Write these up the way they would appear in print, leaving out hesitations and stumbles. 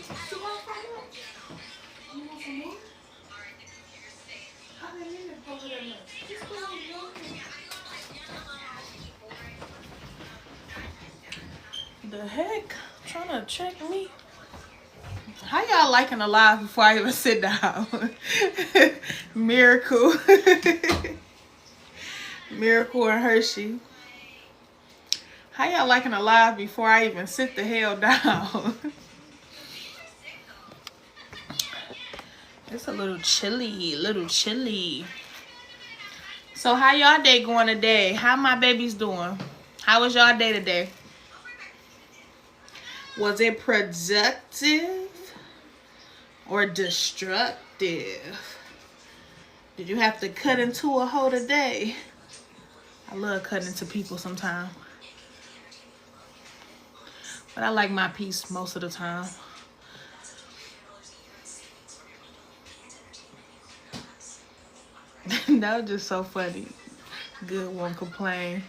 You want some more? I didn't mean to pull it in there. Just put it in your The heck? Trying to check me? How y'all liking the live before I even sit down? Miracle. Miracle and Hershey. How y'all liking the live before I even sit the hell down? It's a little chilly. So how y'all day going today? How my babies doing? How was y'all day today? Was it productive or destructive? Did you have to cut into a hoe today? I love cutting into people sometimes. But I like my peace most of the time. That was just so funny. Good, won't complain.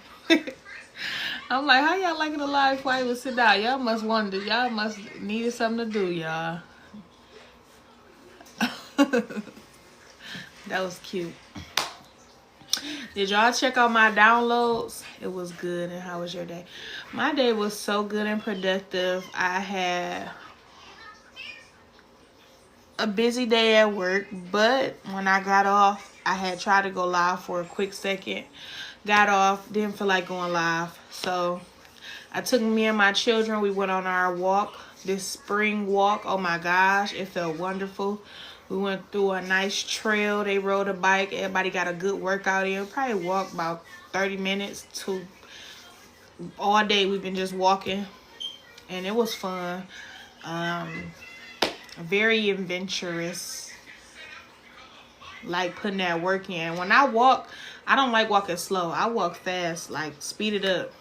I'm like, how y'all liking the live before I even sit down? Y'all must wonder. Y'all must needed something to do, y'all. That was cute. Did y'all check out my downloads? It was good. And how was your day? My day was so good and productive. I had a busy day at work, but when I got off, I had tried to go live for a quick second. Got off, didn't feel like going live. So I took me and my children. We went on our walk, this spring walk. Oh my gosh, it felt wonderful. We went through a nice trail. They rode a bike. Everybody got a good workout in. Probably walked about 30 minutes to all day. We've been just walking, and it was fun. Very adventurous. Like putting that work in. When I walk, I don't like walking slow. I walk fast, like speed it up.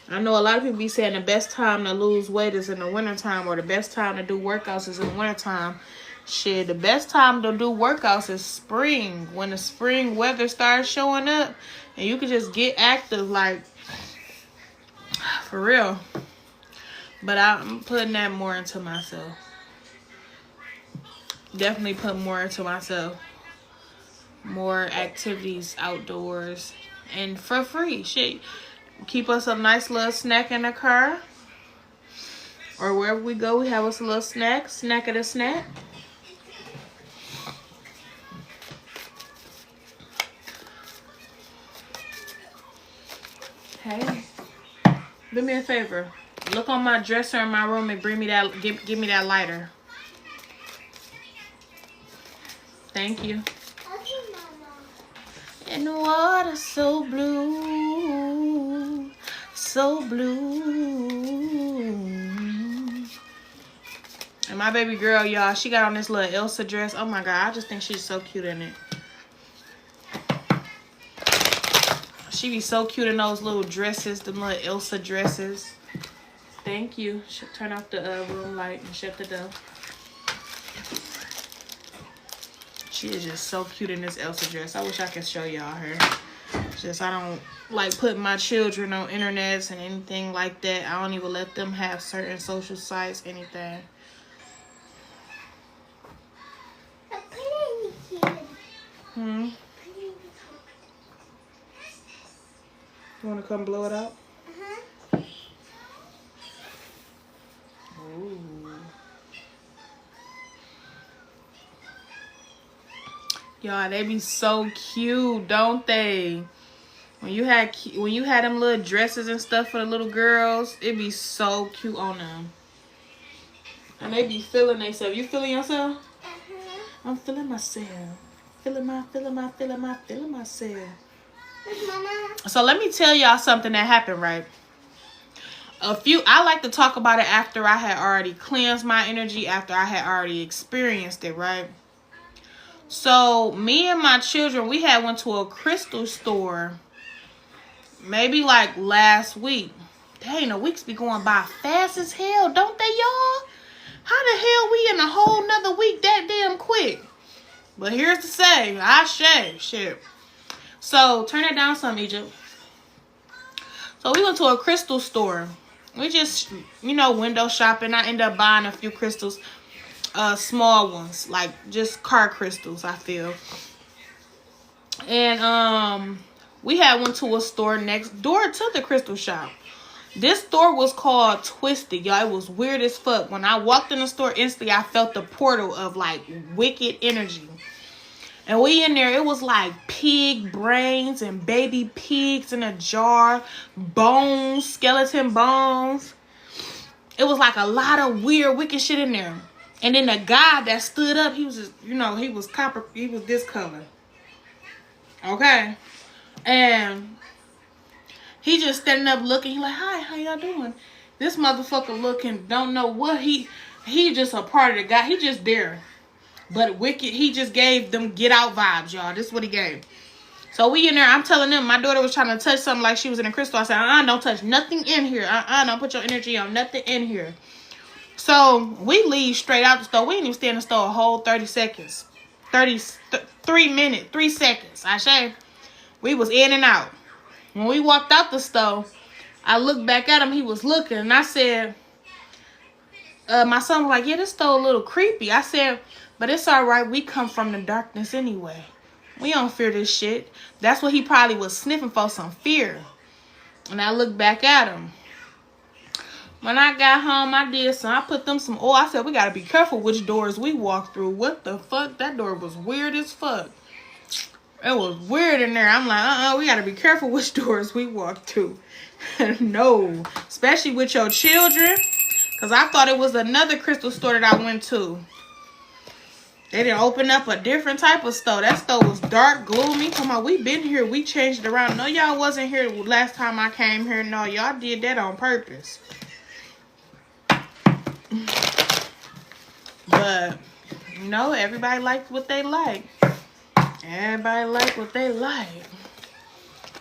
I know a lot of people be saying the best time to lose weight is in the wintertime, or the best time to do workouts is in the wintertime. Shit, the best time to do workouts is spring. When the spring weather starts showing up and you can just get active, like, for real. But I'm putting that more into myself. Definitely put more into myself. More activities outdoors and for free. Shit. Keep us a nice little snack in the car. Or wherever we go, we have us a little snack. Snack of the snack. Hey. Do me a favor. Look on my dresser in my room and bring me that. Give me that lighter. Thank you. And the water so blue, so blue. And my baby girl, y'all, she got on this little Elsa dress. Oh my God, I just think she's so cute in it. She be so cute in those little dresses, the little Elsa dresses. Thank you. Should turn off the room light and shut the door. She is just so cute in this Elsa dress. I wish I could show y'all her. Just I don't like putting my children on internets and anything like that. I don't even let them have certain social sites, anything. You want to come blow it out? Ooh. Y'all, they be so cute, don't they? When you had them little dresses and stuff for the little girls, it be so cute on them. And they be feeling themselves. You feeling yourself? I'm feeling myself. Feeling myself. So let me tell y'all something that happened, right? I like to talk about it after I had already cleansed my energy, after I had already experienced it, right? So me and my children, we had went to a crystal store maybe like last week. Dang, the weeks be going by fast as hell, don't they, y'all? How the hell we in a whole nother week that damn quick? But here's the say, I shave shit. So turn it down some, Egypt. So we went to a crystal store. We just, you know, window shopping. I end up buying a few crystals, small ones, like just car crystals, I feel. And we had went to a store next door to the crystal shop. This store was called Twisted, y'all. It was weird as fuck. When I walked in the store, instantly I felt the portal of like wicked energy. And we in there, it was like pig brains and baby pigs in a jar, bones, skeleton bones. It was like a lot of weird, wicked shit in there. And then the guy that stood up, he was just, you know, he was copper, he was this color. Okay. And he just standing up looking, he like, hi, how y'all doing? This motherfucker looking, don't know what he just a part of the guy. He just there. But wicked, he just gave them get out vibes, y'all. This is what he gave. So we in there, I'm telling them, my daughter was trying to touch something like she was in a crystal. I said, don't touch nothing in here. Don't put your energy on nothing in here. So we leave straight out the store. We didn't even stay in the store a whole 30 seconds. 3 minutes, 3 seconds. I say, we was in and out. When we walked out the store, I looked back at him. He was looking, and I said, my son was like, yeah, this store a little creepy. I said, but it's all right. We come from the darkness anyway. We don't fear this shit. That's what he probably was sniffing for, some fear. And I looked back at him. When I got home, I put them some oil. I said, we got to be careful which doors we walk through. What the fuck? That door was weird as fuck. It was weird in there. I'm like, we got to be careful which doors we walk through. No. Especially with your children. Because I thought it was another crystal store that I went to. They didn't open up a different type of store. That store was dark, gloomy. Come on, we been here. We changed it around. No, y'all wasn't here last time I came here. No, y'all did that on purpose. But, you know, everybody likes what they like. Everybody like what they like.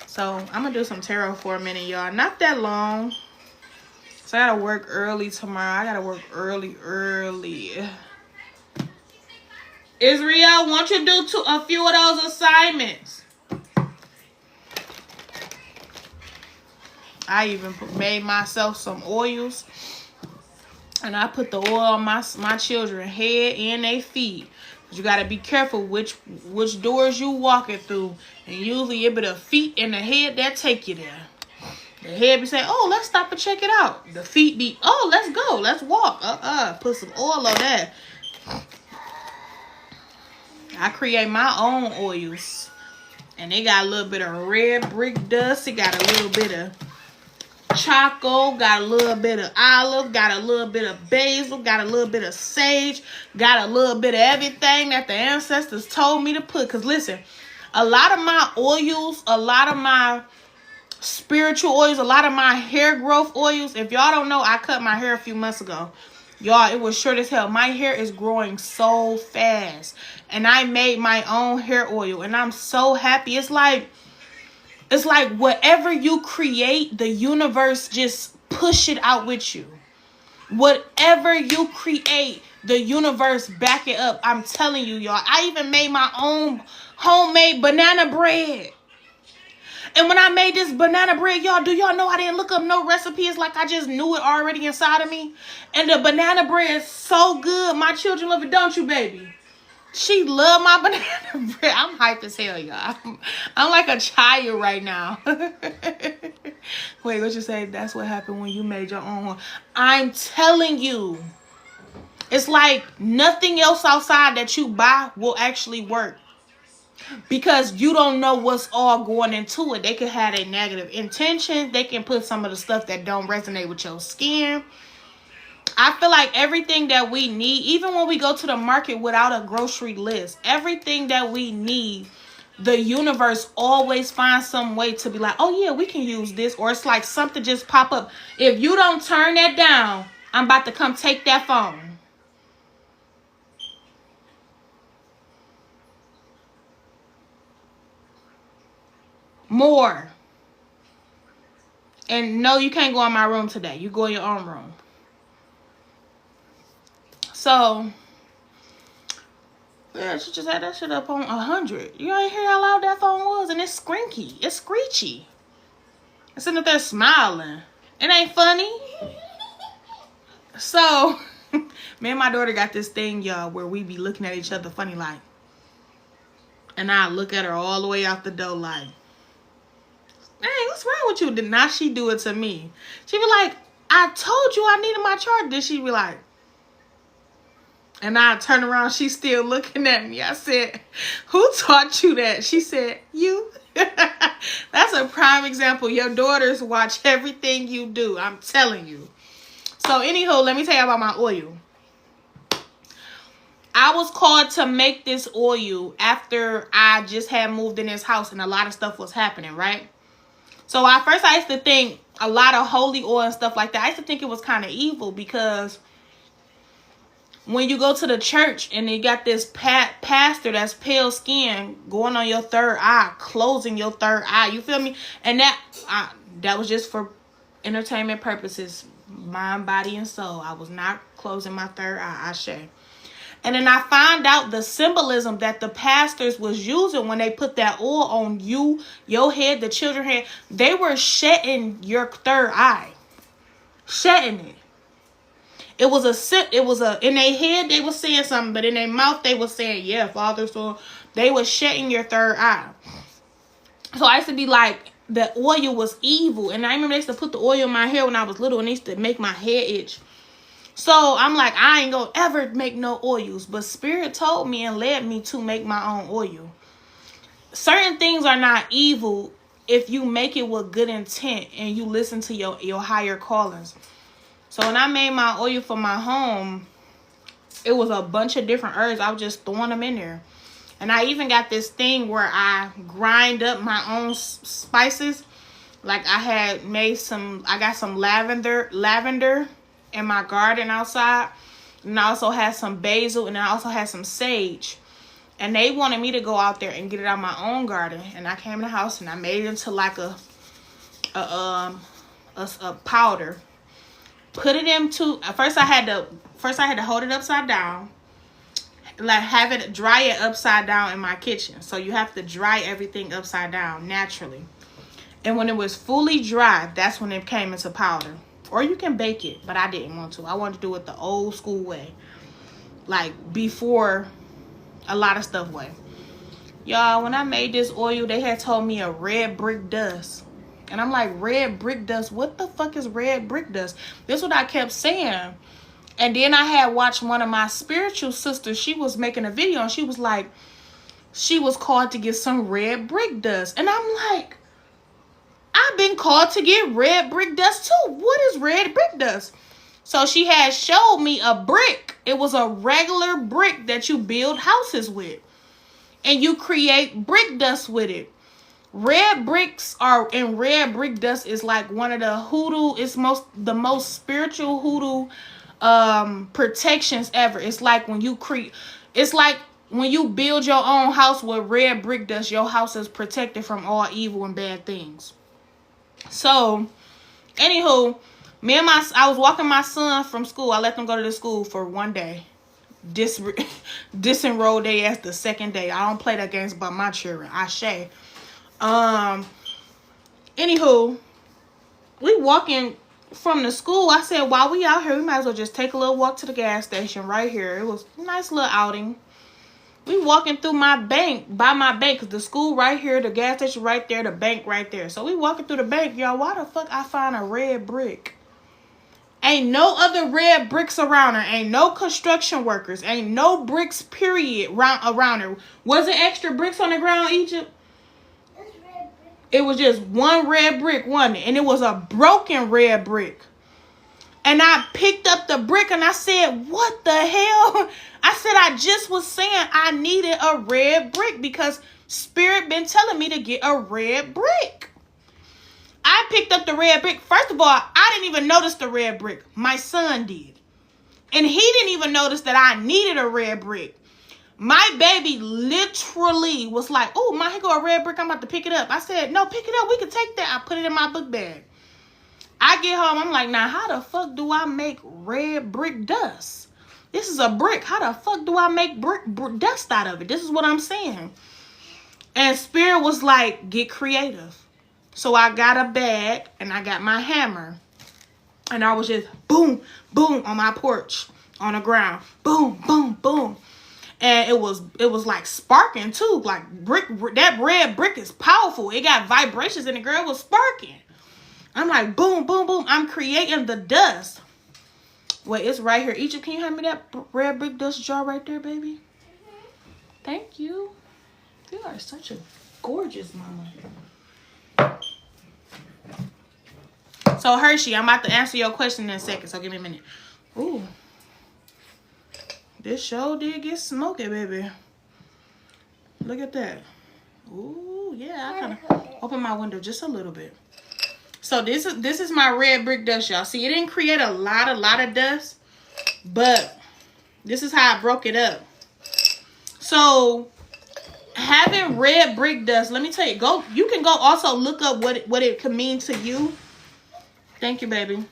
So, I'm going to do some tarot for a minute, y'all. Not that long. So, I got to work early tomorrow. I got to work early. Israel, won't you do a few of those assignments? I even made myself some oils. And I put the oil on my children's head and their feet. You got to be careful which doors you walking through. And usually it be the feet and the head that take you there. The head be saying, oh, let's stop and check it out. The feet be, oh, let's go. Let's walk. Put some oil on that. I create my own oils. And they got a little bit of red brick dust. It got a little bit of choco, got a little bit of olive, got a little bit of basil, got a little bit of sage, got a little bit of everything that the ancestors told me to put. Because listen, a lot of my oils, a lot of my spiritual oils, a lot of my hair growth oils, if y'all don't know, I cut my hair a few months ago. Y'all, it was short as hell. My hair is growing so fast. And I made my own hair oil. And I'm so happy. It's like whatever you create, the universe just push it out with you. Whatever you create, the universe back it up. I'm telling you, y'all. I even made my own homemade banana bread. And when I made this banana bread, y'all, do y'all know I didn't look up no recipes, like I just knew it already inside of me? And the banana bread is so good. My children love it, don't you, baby? She love my banana bread. I'm hyped as hell, y'all. I'm like a child right now. Wait, what you say? That's what happened when you made your own one. I'm telling you. It's like nothing else outside that you buy will actually work. Because you don't know what's all going into it. They could have a negative intention. They can put some of the stuff that don't resonate with your skin. I feel like everything that we need, even when we go to the market without a grocery list, everything that we need, the universe always finds some way to be like, oh yeah, we can use this. Or it's like something just pop up. If you don't turn that down, I'm about to come take that phone. More. And no, you can't go in my room today. You go in your own room. So, yeah, she just had that shit up on 100. You ain't hear how loud that phone was? And it's screechy. It's screechy. It's sitting up there smiling. It ain't funny. So, me and my daughter got this thing, y'all, where we be looking at each other funny like. And I look at her all the way out the door like, hey, what's wrong with you? Did not she do it to me? She be like, I told you I needed my charger. Then she be like, and I turn around, she's still looking at me. I said, who taught you that? She said, you. That's a prime example. Your daughters watch everything you do. I'm telling you. So anywho, let me tell you about my oil. I was called to make this oil after I just had moved in this house and a lot of stuff was happening, right? So at first I used to think a lot of holy oil and stuff like that. I used to think it was kind of evil because when you go to the church and they got this pastor that's pale skin going on your third eye, closing your third eye, you feel me? And that was just for entertainment purposes, mind, body, and soul. I was not closing my third eye, Ashe. And then I found out the symbolism that the pastors was using when they put that oil on you, your head, the children's head. They were shedding your third eye, shedding it. It was in their head they were saying something, but in their mouth they were saying, yeah, Father. So they were shedding your third eye. So I used to be like, the oil was evil. And I remember they used to put the oil in my hair when I was little and they used to make my hair itch. So I'm like, I ain't gonna ever make no oils. But Spirit told me and led me to make my own oil. Certain things are not evil if you make it with good intent and you listen to your higher callings. So when I made my oil for my home, it was a bunch of different herbs. I was just throwing them in there. And I even got this thing where I grind up my own spices. Like I got some lavender in my garden outside. And I also had some basil and I also had some sage. And they wanted me to go out there and get it out of my own garden. And I came in the house and I made it into like a powder. Put it into, first I had to hold it upside down, like have it dry it upside down in my kitchen. So you have to dry everything upside down naturally. And when it was fully dry, that's when it came into powder. Or you can bake it, but I didn't want to. I wanted to do it the old school way, like before a lot of stuff went. Y'all, when I made this oil, they had told me a red brick dust. And I'm like, red brick dust? What the fuck is red brick dust? This is what I kept saying. And then I had watched one of my spiritual sisters. She was making a video and she was like, she was called to get some red brick dust. And I'm like, I've been called to get red brick dust too. What is red brick dust? So she had showed me a brick. It was a regular brick that you build houses with. And you create brick dust with it. Red bricks are, and red brick dust is like one of the hoodoo, it's the most spiritual hoodoo protections ever. It's like when you build your own house with red brick dust, your house is protected from all evil and bad things. So, anywho, I was walking my son from school. I let them go to the school for one day. Disenrolled they as the second day. I don't play that games about my children. Ashe. Anywho, we walking from the school. I said, while we out here, we might as well just take a little walk to the gas station right here. It was a nice little outing. We walking through by my bank, because the school right here, the gas station right there, the bank right there. So we walking through the bank, y'all. Why the fuck I find a red brick? Ain't no other red bricks around her. Ain't no construction workers. Ain't no bricks, period, around her. Was it extra bricks on the ground, Egypt? It was just one red brick, wasn't it? And it was a broken red brick. And I picked up the brick and I said, what the hell? I said, I just was saying I needed a red brick because Spirit been telling me to get a red brick. I picked up the red brick. First of all, I didn't even notice the red brick. My son did. And he didn't even notice that I needed a red brick. My baby literally was like, oh, my, here go a red brick. I'm about to pick it up. I said, no, pick it up. We can take that. I put it in my book bag. I get home. I'm like, now, how the fuck do I make red brick dust? This is a brick. How the fuck do I make brick dust out of it? This is what I'm saying. And Spirit was like, get creative. So I got a bag and I got my hammer. And I was just boom, boom on my porch on the ground. Boom, boom, boom. And it was like sparking too. Like brick, that red brick is powerful. It got vibrations and the girl was sparking. I'm like boom, boom, boom. I'm creating the dust. Wait, it's right here. Egypt, can you hand me that red brick dust jar right there, baby? Thank you. You are such a gorgeous mama. So Hershey, I'm about to answer your question in a second, so give me a minute. Ooh. This show did get smoky, baby. Look at that. Ooh, yeah, I kind of open my window just a little bit. So this is my red brick dust, y'all. See, it didn't create a lot of dust, but this is how I broke it up. So having red brick dust, let me tell you, you can go also look up what it could mean to you. Thank you, baby.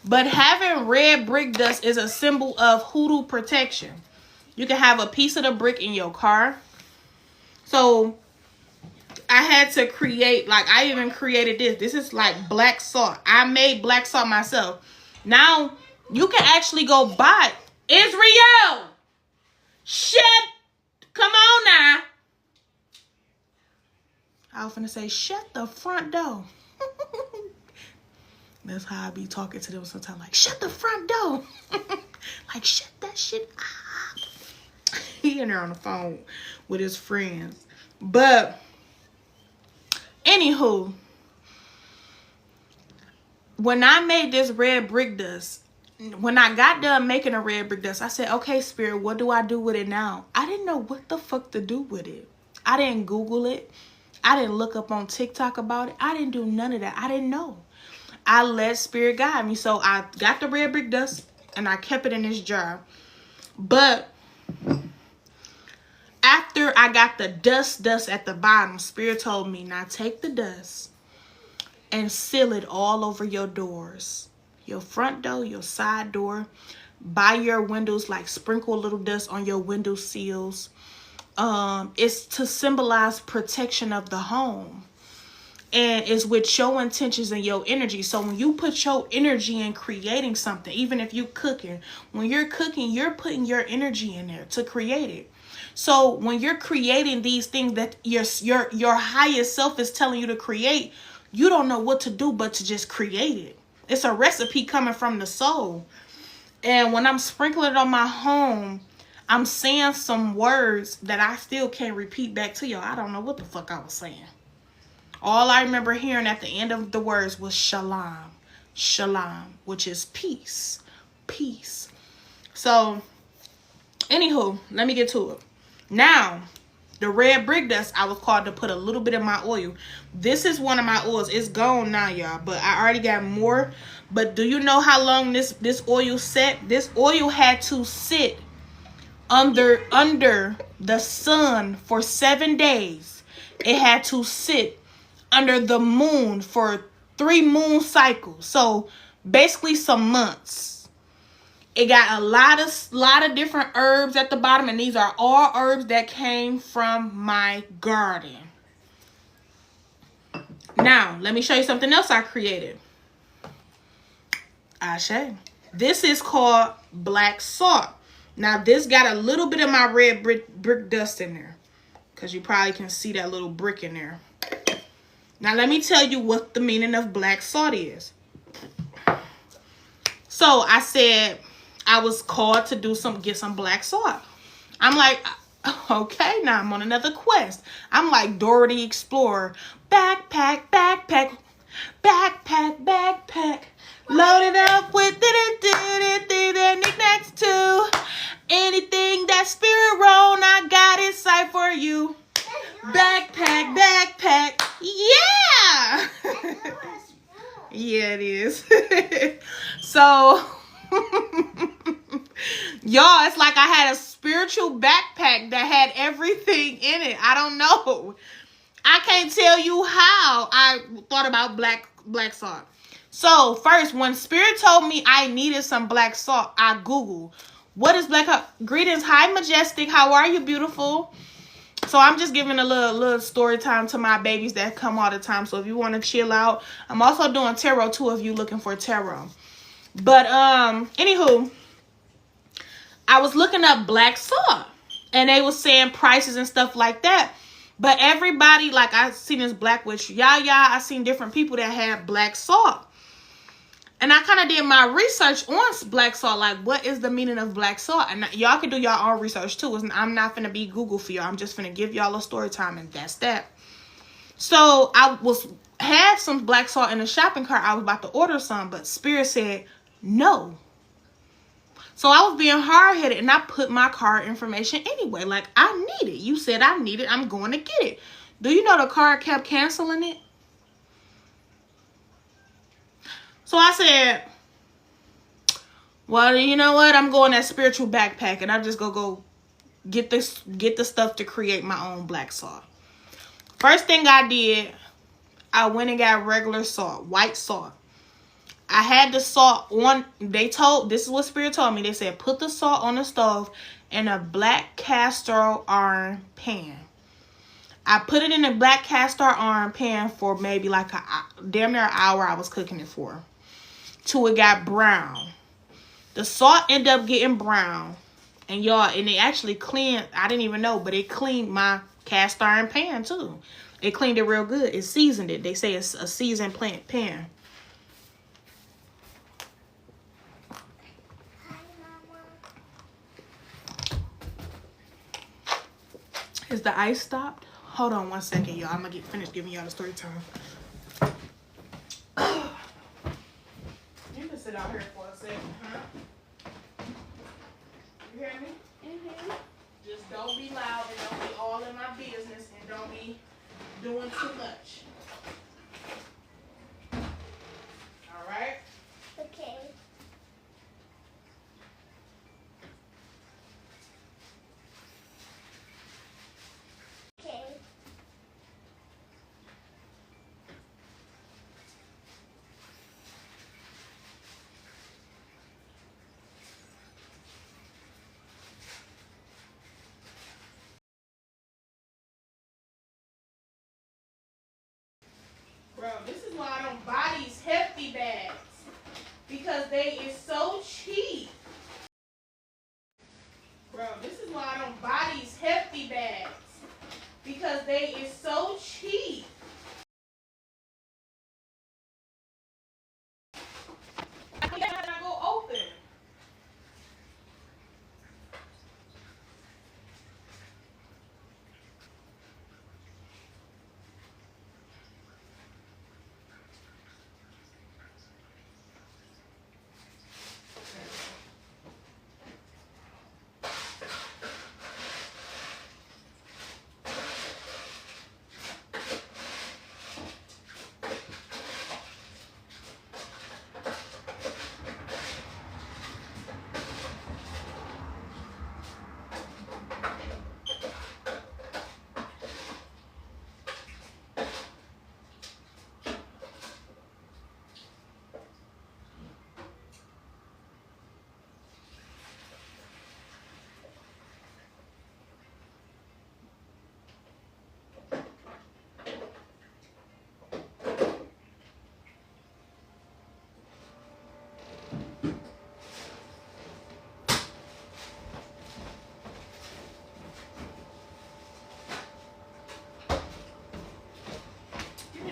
But having red brick dust is a symbol of hoodoo protection. You can have a piece of the brick in your car. So I had to create, like I even created this. This is like black salt. I made black salt myself. Now you can actually go buy Israel. Shit. Come on now. I was finna say, shut the front door. That's how I be talking to them sometimes. Like, shut the front door. Like, shut that shit up. He in there on the phone with his friends. But, anywho, when I made this red brick dust, when I got done making a red brick dust, I said, okay, Spirit, what do I do with it now? I didn't know what the fuck to do with it. I didn't Google it. I didn't look up on TikTok about it. I didn't do none of that. I didn't know. I let Spirit guide me. So I got the red brick dust and I kept it in this jar. But after I got the dust at the bottom, Spirit told me, now take the dust and seal it all over your doors. Your front door, your side door, by your windows, like sprinkle a little dust on your window sills. It's to symbolize protection of the home. And it's with your intentions and your energy. So when you put your energy in creating something, even if you're cooking, when you're cooking, you're putting your energy in there to create it. So when you're creating these things that your highest self is telling you to create, you don't know what to do but to just create it. It's a recipe coming from the soul. And when I'm sprinkling it on my home, I'm saying some words that I still can't repeat back to y'all. I don't know what the fuck I was saying. All I remember hearing at the end of the words was shalom. Shalom, which is peace. Peace. So, anywho, let me get to it. Now, the red brick dust, I was called to put a little bit of my oil. This is one of my oils. It's gone now, y'all. But I already got more. But do you know how long this oil sat? This oil had to sit under the sun for 7 days. It had to sit under the moon for 3 moon cycles. So basically some months. It got a lot of different herbs at the bottom, and these are all herbs that came from my garden. Now, let me show you something else I created. Ashe. This is called black salt. Now, this got a little bit of my red brick dust in there, because you probably can see that little brick in there. Now, let me tell you what the meaning of black salt is. So, I said I was called to get some black salt. I'm like, okay, now I'm on another quest. I'm like Dora the Explorer. Backpack, backpack, backpack, backpack. Loaded up with knickknacks too. Anything that spirit wrong, I got in sight for you. Backpack, backpack. Yeah. Yeah, it is. So, y'all, it's like I had a spiritual backpack that had everything in it. I don't know. I can't tell you how I thought about black salt. So, first, when Spirit told me I needed some black salt, I Googled, what is black salt? Greetings. Hi, Majestic. How are you, beautiful? So I'm just giving a little story time to my babies that come all the time. So if you want to chill out, I'm also doing tarot too if you're looking for tarot. But anywho, I was looking up black salt, and they was saying prices and stuff like that. But everybody, like I seen this Black Witch Yaya, I seen different people that had black salt. And I kind of did my research on black salt, like what is the meaning of black salt? And y'all can do y'all own research too. I'm not finna be Google for y'all. I'm just finna give y'all a story time, and that's that. So I had some black salt in the shopping cart. I was about to order some, but Spirit said no. So I was being hard-headed, and I put my card information anyway. Like, I need it. You said I need it. I'm going to get it. Do you know the card kept canceling it? So I said, well, you know what? I'm going that spiritual backpack, and I'm just going to go get the stuff to create my own black salt. First thing I did, I went and got regular salt, white salt. I had the salt on, this is what Spirit told me. They said, put the salt on the stove in a black castor iron pan. I put it in a black castor iron pan for maybe like damn near an hour I was cooking it for. Till it got brown. The salt ended up getting brown. And y'all, and it actually cleaned, I didn't even know, but it cleaned my cast iron pan too. It cleaned it real good. It seasoned it. They say it's a seasoned pan. Is the ice stopped? Hold on 1 second, y'all. I'm gonna get finished giving y'all the story time. You can sit out here for a second, huh? You hear me? Mm-hmm. Just don't be loud and don't be all in my business and don't be doing too much. All right? Okay. Okay. Bro, this is why I don't buy these hefty bags. Because they is so cheap. Bro, this is why I don't buy these hefty bags. Because they is so cheap. I gotta go open.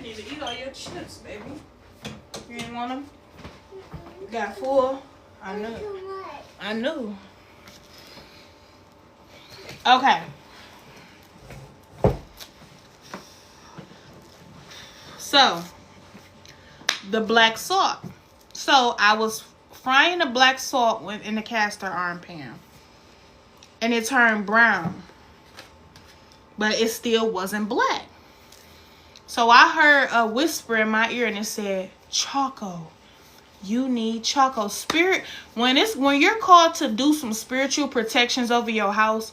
To eat all your chips, baby. You didn't want them? You got full? I knew. I knew. Okay. So, the black salt. So, I was frying the black salt in the cast iron pan. And it turned brown. But it still wasn't black. So I heard a whisper in my ear and it said, Choco, you need Choco. Spirit, when you're called to do some spiritual protections over your house,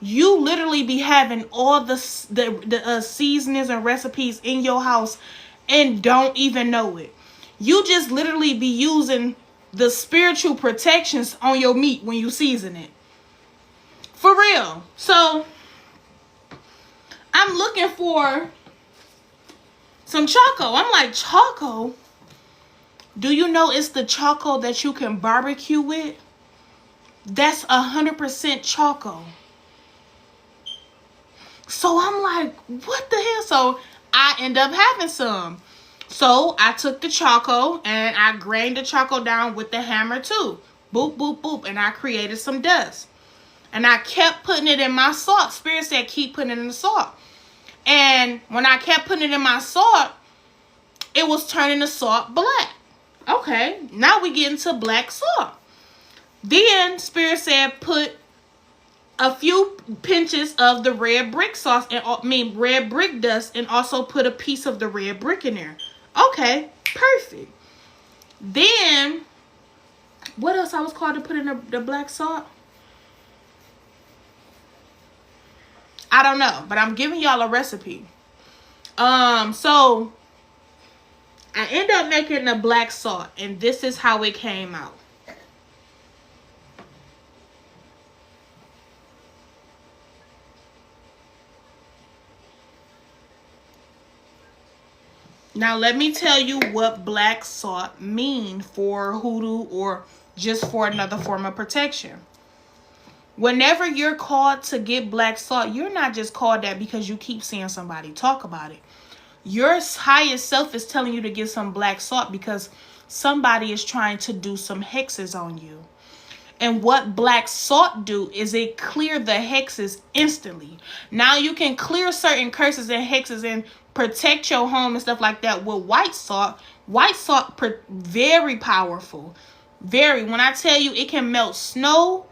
you literally be having all the seasonings and recipes in your house and don't even know it. You just literally be using the spiritual protections on your meat when you season it. For real. So I'm looking for some Choco. I'm like, Choco? Do you know it's the Choco that you can barbecue with? That's 100% Choco. So I'm like, what the hell? So I end up having some. So I took the Choco and I grained the Choco down with the hammer too. Boop, boop, boop. And I created some dust. And I kept putting it in my salt. Spirit said, keep putting it in the salt. And when I kept putting it in my salt, it was turning the salt black. Okay, now we get into black salt. Then Spirit said put a few pinches of the red brick sauce, and red brick dust, and also put a piece of the red brick in there. Okay, perfect. Then, what else I was called to put in the black salt? I don't know, but I'm giving y'all a recipe. So I end up making the black salt, and this is how it came out. Now let me tell you what black salt mean for hoodoo or just for another form of protection. Whenever you're called to get black salt, you're not just called that because you keep seeing somebody talk about it. Your highest self is telling you to get some black salt because somebody is trying to do some hexes on you. And what black salt do is it clear the hexes instantly. Now you can clear certain curses and hexes and protect your home and stuff like that with white salt. White salt, very powerful. Very. When I tell you it can melt snow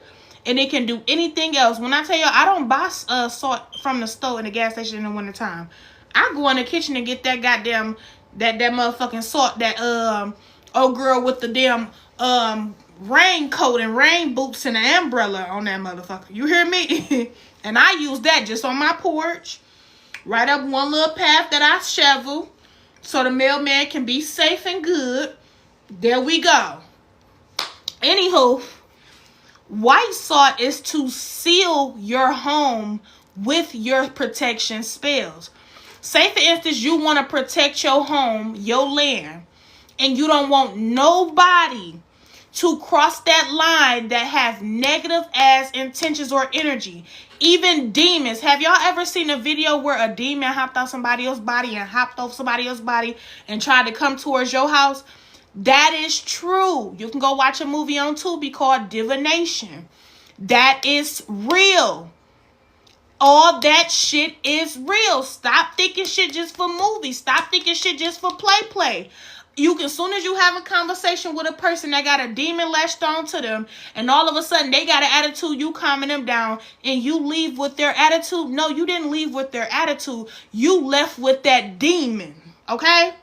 and it can do anything else. When I tell you I don't buy salt from the store in the gas station in the wintertime. I go in the kitchen and get that goddamn, that motherfucking salt, that old girl with the damn raincoat and rain boots and an umbrella on that motherfucker. You hear me? And I use that just on my porch. Right up one little path that I shovel so the mailman can be safe and good. There we go. Anywho, white salt is to seal your home with your protection spells. Say, for instance, you want to protect your home, your land, and you don't want nobody to cross that line that have negative ass intentions or energy. Even demons. Have y'all ever seen a video where a demon hopped off somebody else's body and hopped off somebody else's body and tried to come towards your house? That is true. You can go watch a movie on Tubi called Divination. That is real. All that shit is real. Stop thinking shit just for movies. Stop thinking shit just for play. You can, as soon as you have a conversation with a person that got a demon lashed onto them, and all of a sudden they got an attitude, you calming them down, and you leave with their attitude. No, you didn't leave with their attitude. You left with that demon. Okay?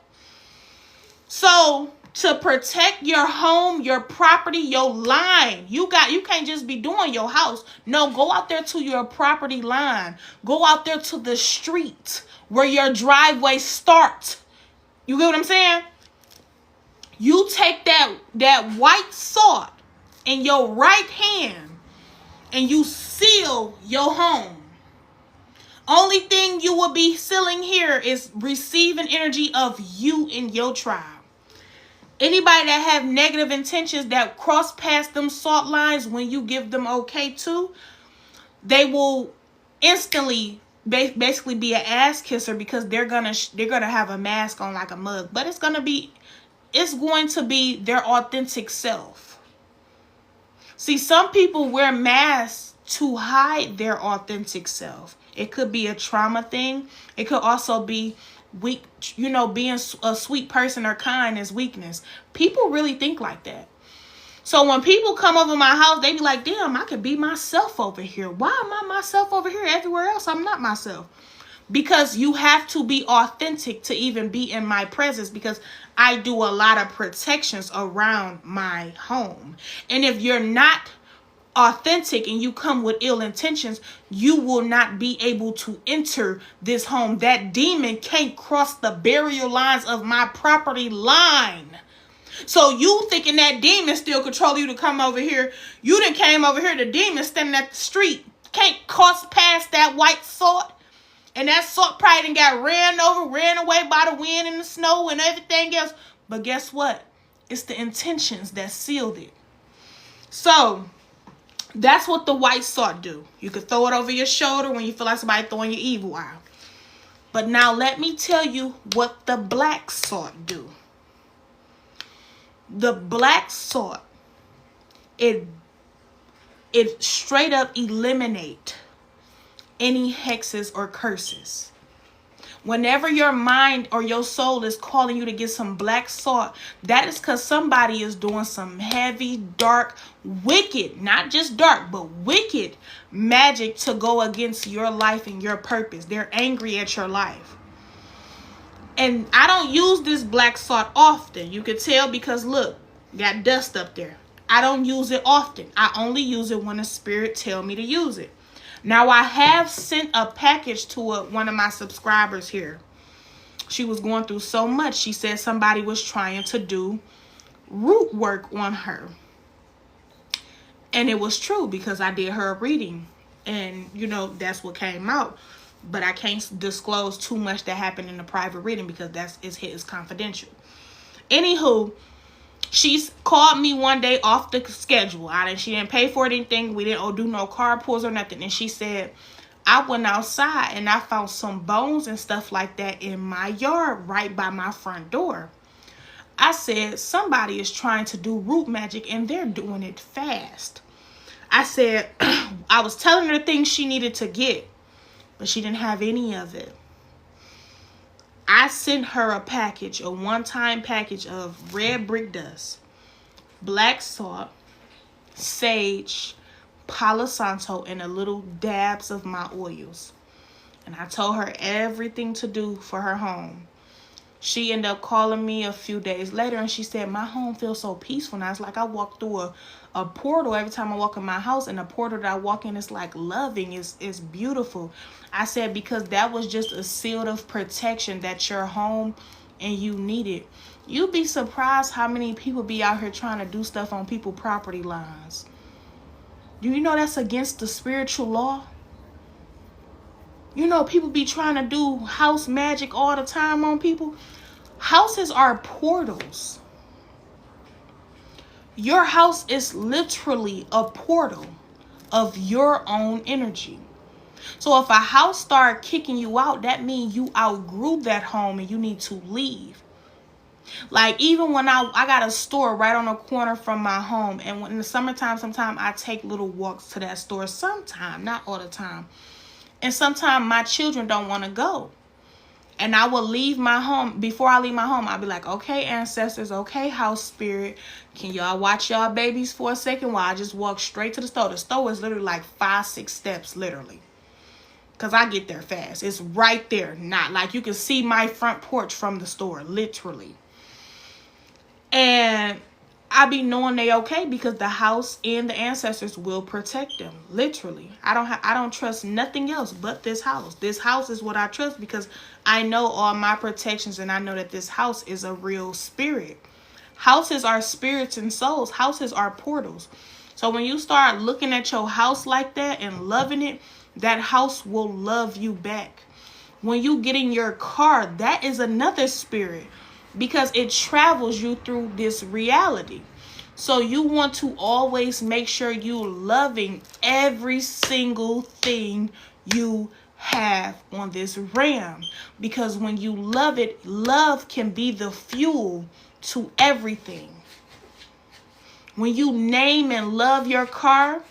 So, to protect your home, your property, your line, you can't just be doing your house. No, go out there to your property line. Go out there to the street where your driveway starts. You get what I'm saying? You take that white salt in your right hand and you seal your home. Only thing you will be sealing here is receiving energy of you and your tribe. Anybody that have negative intentions that cross past them salt lines, when you give them okay to, they will instantly basically be an ass kisser because they're gonna have a mask on like a mug, but it's going to be their authentic self. See, some people wear masks to hide their authentic self. It could be a trauma thing. It could also be weak, being a sweet person or kind is weakness. People really think like that. So when people come over my house, they be like, damn, I could be myself over here. Why am I myself over here? Everywhere else, I'm not myself. Because you have to be authentic to even be in my presence, because I do a lot of protections around my home. And if you're not authentic and you come with ill intentions, you will not be able to enter this home. That demon can't cross the burial lines of my property line. So you thinking that demon still control you to come over here. You done came over here, the demon standing at the street. Can't cross past that white salt. And that salt probably done got ran away by the wind and the snow and everything else. But guess what? It's the intentions that sealed it. So that's what the white salt do. You could throw it over your shoulder when you feel like somebody throwing your evil eye. But now let me tell you what the black salt do. The black salt, it straight up eliminate any hexes or curses. Whenever your mind or your soul is calling you to get some black salt, that is because somebody is doing some heavy, dark, wicked, not just dark, but wicked magic to go against your life and your purpose. They're angry at your life. And I don't use this black salt often. You could tell because look, got dust up there. I don't use it often. I only use it when the spirit tell me to use it. Now, I have sent a package to one of my subscribers here. She was going through so much. She said somebody was trying to do root work on her. And it was true because I did her a reading. And, you know, that's what came out. But I can't disclose too much that happened in the private reading because it's confidential. Anywho, she's called me one day off the schedule. She didn't pay for anything. We didn't do no car pulls or nothing. And she said, I went outside and I found some bones and stuff like that in my yard right by my front door. I said, somebody is trying to do root magic and they're doing it fast. I said, I was telling her things she needed to get, but she didn't have any of it. I sent her a package, a one-time package of red brick dust, black salt, sage, Palo Santo, and a little dabs of my oils. And I told her everything to do for her home. She ended up calling me a few days later and she said, my home feels so peaceful now. It's like I walk through a portal every time I walk in my house, and the portal that I walk in is like loving. It's beautiful. I said, because that was just a seal of protection that your home and you needed. You'd be surprised how many people be out here trying to do stuff on people's property lines. Do you know that's against the spiritual law? You know, people be trying to do house magic all the time on people. Houses are portals. Your house is literally a portal of your own energy. So if a house start kicking you out, that means you outgrew that home and you need to leave. Like even when I got a store right on the corner from my home, and when in the summertime, sometimes I take little walks to that store. Sometimes, not all the time. And sometimes my children don't want to go. And I will leave my home. Before I leave my home, I'll be like, okay, ancestors, okay, house spirit, can y'all watch y'all babies for a second while I just walk straight to the store? The store is literally like 5-6 steps, literally. Because I get there fast. It's right there. Not like you can see my front porch from the store, literally. And I be knowing they okay because the house and the ancestors will protect them. Literally. I don't trust nothing else but this house. This house is what I trust because I know all my protections and I know that this house is a real spirit. Houses are spirits and souls. Houses are portals. So when you start looking at your house like that and loving it, that house will love you back. When you get in your car, that is another spirit, because it travels you through this reality. So you want to always make sure you loving every single thing you have on this realm. Because when you love it, love can be the fuel to everything. When you name and love your car,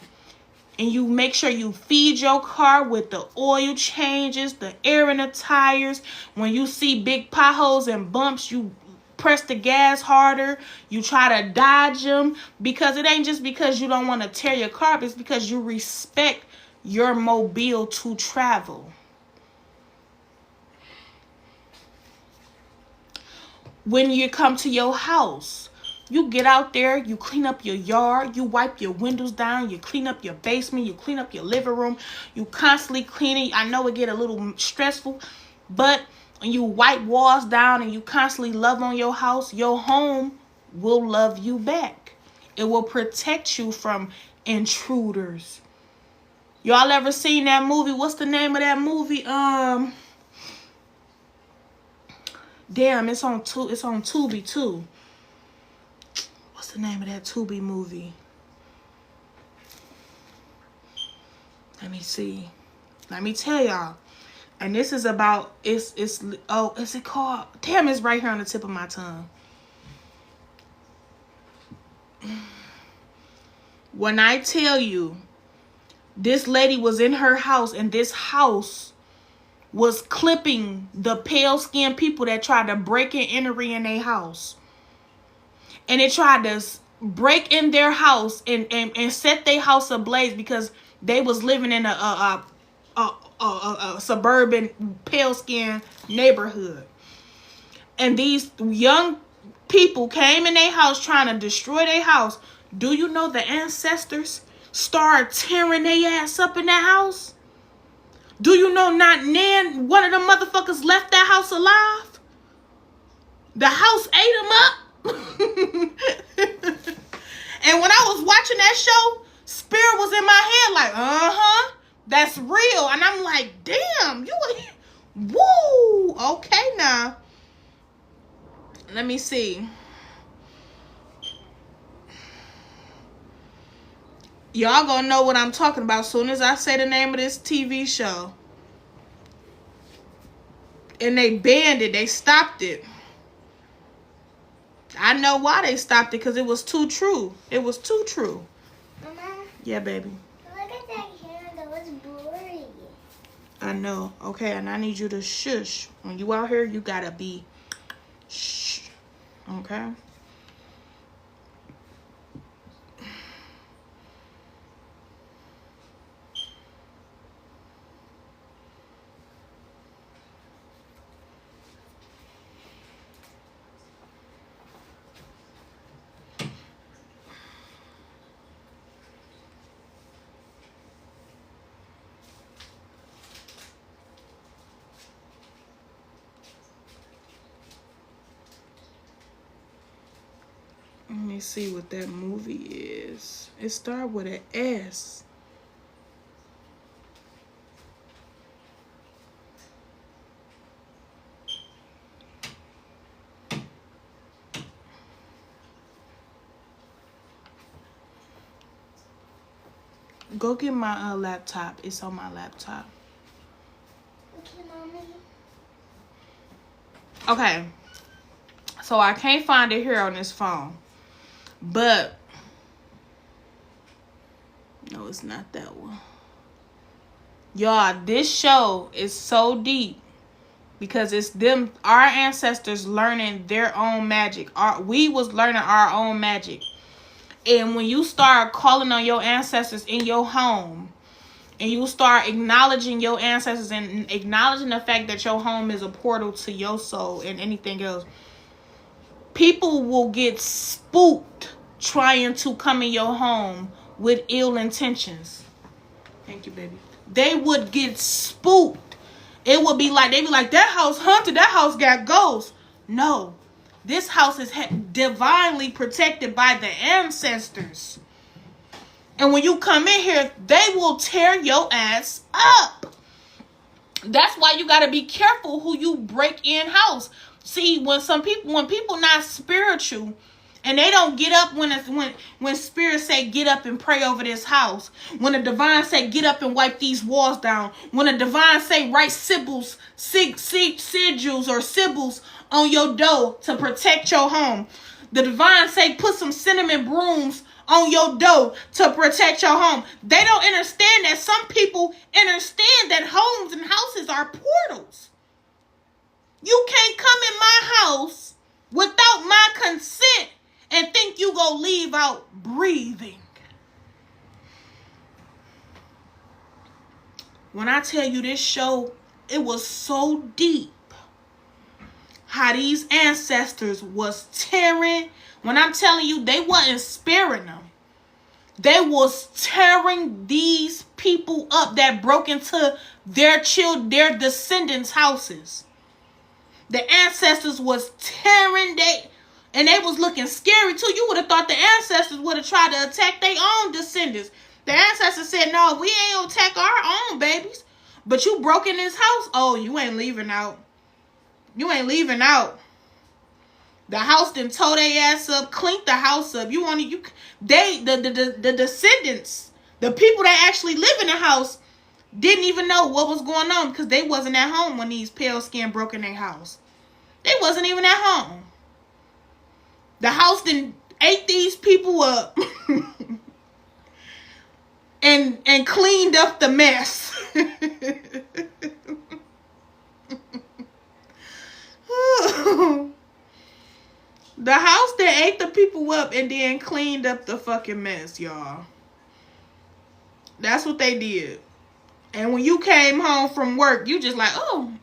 and you make sure you feed your car with the oil changes, the air in the tires. When you see big potholes and bumps, you press the gas harder. You try to dodge them, because it ain't just because you don't want to tear your car up. It's because you respect your mobile to travel. When you come to your house, you get out there, you clean up your yard, you wipe your windows down, you clean up your basement, you clean up your living room, you constantly cleaning. I know it get a little stressful, but when you wipe walls down and you constantly love on your house, your home will love you back. It will protect you from intruders. Y'all ever seen that movie? What's the name of that movie? Damn, it's on Tubi too. What's the name of that Tubi movie? Let me see. Let me tell y'all. And this is about, is it called? Damn, it's right here on the tip of my tongue. When I tell you, this lady was in her house, and this house was clipping the pale-skinned people that tried to break and enter in their house. And it tried to break in their house and set their house ablaze because they was living in a suburban pale-skinned neighborhood. And these young people came in their house trying to destroy their house. Do you know the ancestors started tearing their ass up in that house? Do you know not then one of them motherfuckers left that house alive? The house ate him up. And when I was watching that show, Spirit was in my head like, that's real. And I'm like, damn, woo, okay now. Let me see. Y'all gonna know what I'm talking about as soon as I say the name of this TV show. And they banned it. They stopped it. I know why they stopped it, because it was too true. It was too true. Mama? Yeah, baby. Look at that hair. That was blurry. I know. Okay, and I need you to shush. When you out here, you gotta be shh. Okay? Let me see what that movie is. It started with an S. Go get my laptop. It's on my laptop. Okay, Mommy. Okay. So I can't find it here on this phone. But no, it's not that one. Y'all, this show is so deep because it's them, our ancestors learning their own magic. We was learning our own magic. And when you start calling on your ancestors in your home, and you start acknowledging your ancestors and acknowledging the fact that your home is a portal to your soul and anything else, people will get spooked trying to come in your home with ill intentions. Thank you, baby. They would get spooked. It would be like, they'd be like, that house haunted, that house got ghosts. No. This house is divinely protected by the ancestors. And when you come in here, they will tear your ass up. That's why you got to be careful who you break in house. See, when people not spiritual, and they don't get up when spirit say get up and pray over this house, when the divine say get up and wipe these walls down, when the divine say write sigils or symbols on your door to protect your home, the divine say put some cinnamon brooms on your door to protect your home. They don't understand that some people understand that homes and houses are portals. You can't come in my house without my consent and think you gonna leave out breathing. When I tell you this show, it was so deep. How these ancestors was tearing. When I'm telling you, they wasn't sparing them. They was tearing these people up that broke into their descendants' houses. The ancestors was tearing and they was looking scary too. You would have thought the ancestors would have tried to attack their own descendants. The ancestors said, no, we ain't gonna attack our own babies. But you broke in this house. Oh, you ain't leaving out. You ain't leaving out. The house done tore their ass up, cleaned the house up. The descendants, the people that actually live in the house, didn't even know what was going on because they wasn't at home when these pale skin broke in their house. They wasn't even at home. The house done ate these people up and cleaned up the mess. The house that ate the people up and then cleaned up the fucking mess, y'all. That's what they did. And when you came home from work, you just like, oh,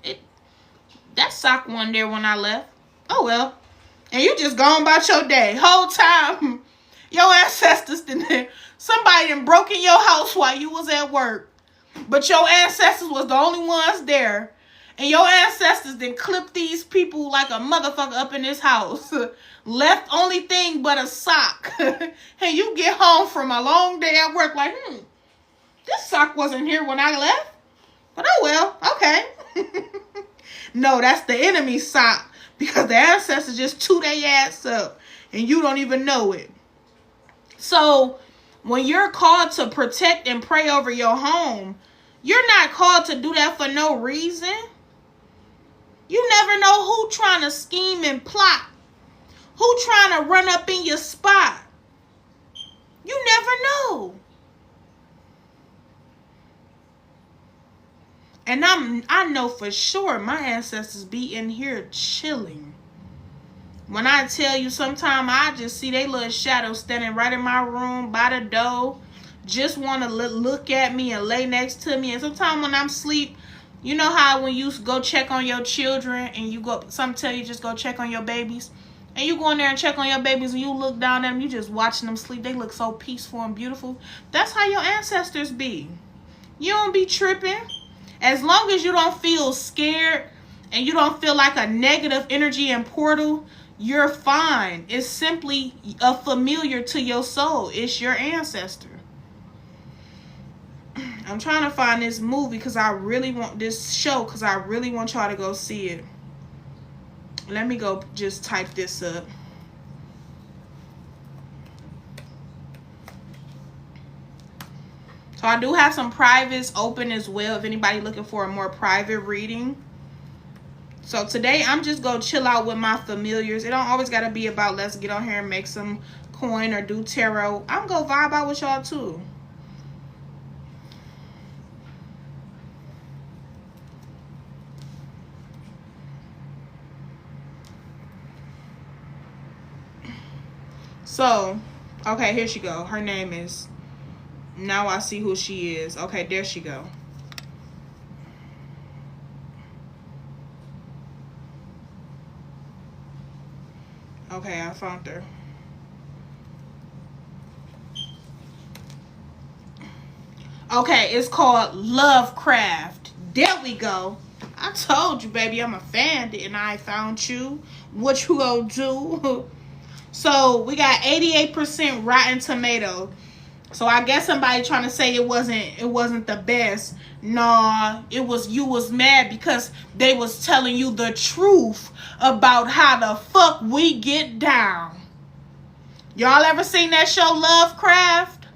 that sock wasn't there when I left. Oh, well. And you just gone about your day. Whole time, your ancestors somebody done broke in your house while you was at work. But your ancestors was the only ones there. And your ancestors then clipped these people like a motherfucker up in this house. Left only thing but a sock. And you get home from a long day at work like, this sock wasn't here when I left. But oh well, okay. No, that's the enemy's sock. Because the ancestors just chew their ass up. And you don't even know it. So, when you're called to protect and pray over your home, you're not called to do that for no reason. You never know who trying to scheme and plot. Who trying to run up in your spot. You never know. And I know for sure my ancestors be in here chilling. When I tell you, sometimes I just see they little shadow standing right in my room by the door. Just want to look at me and lay next to me. And sometimes when I'm asleep, you know how when you go check on your children and you go, some tell you just go check on your babies. And you go in there and check on your babies and you look down at them, you just watching them sleep. They look so peaceful and beautiful. That's how your ancestors be. You don't be tripping. As long as you don't feel scared and you don't feel like a negative energy and portal, you're fine. It's simply a familiar to your soul. It's your ancestor. I'm trying to find this movie because I really want this show because I really want y'all to go see it. Let me go just type this up. So I do have some privates open as well if anybody looking for a more private reading. So today I'm just going to chill out with my familiars. It don't always got to be about let's get on here and make some coin or do tarot. I'm going to vibe out with y'all too. So, okay, here she go. Her name is, now I see who she is. Okay, there she go. Okay, I found her. Okay, it's called Lovecraft. There we go. I told you, baby, I'm a fan, and I found you. What you gonna do? So we got 88% Rotten Tomato. So I guess somebody trying to say it wasn't the best. Nah, you was mad because they was telling you the truth about how the fuck we get down. Y'all ever seen that show Lovecraft?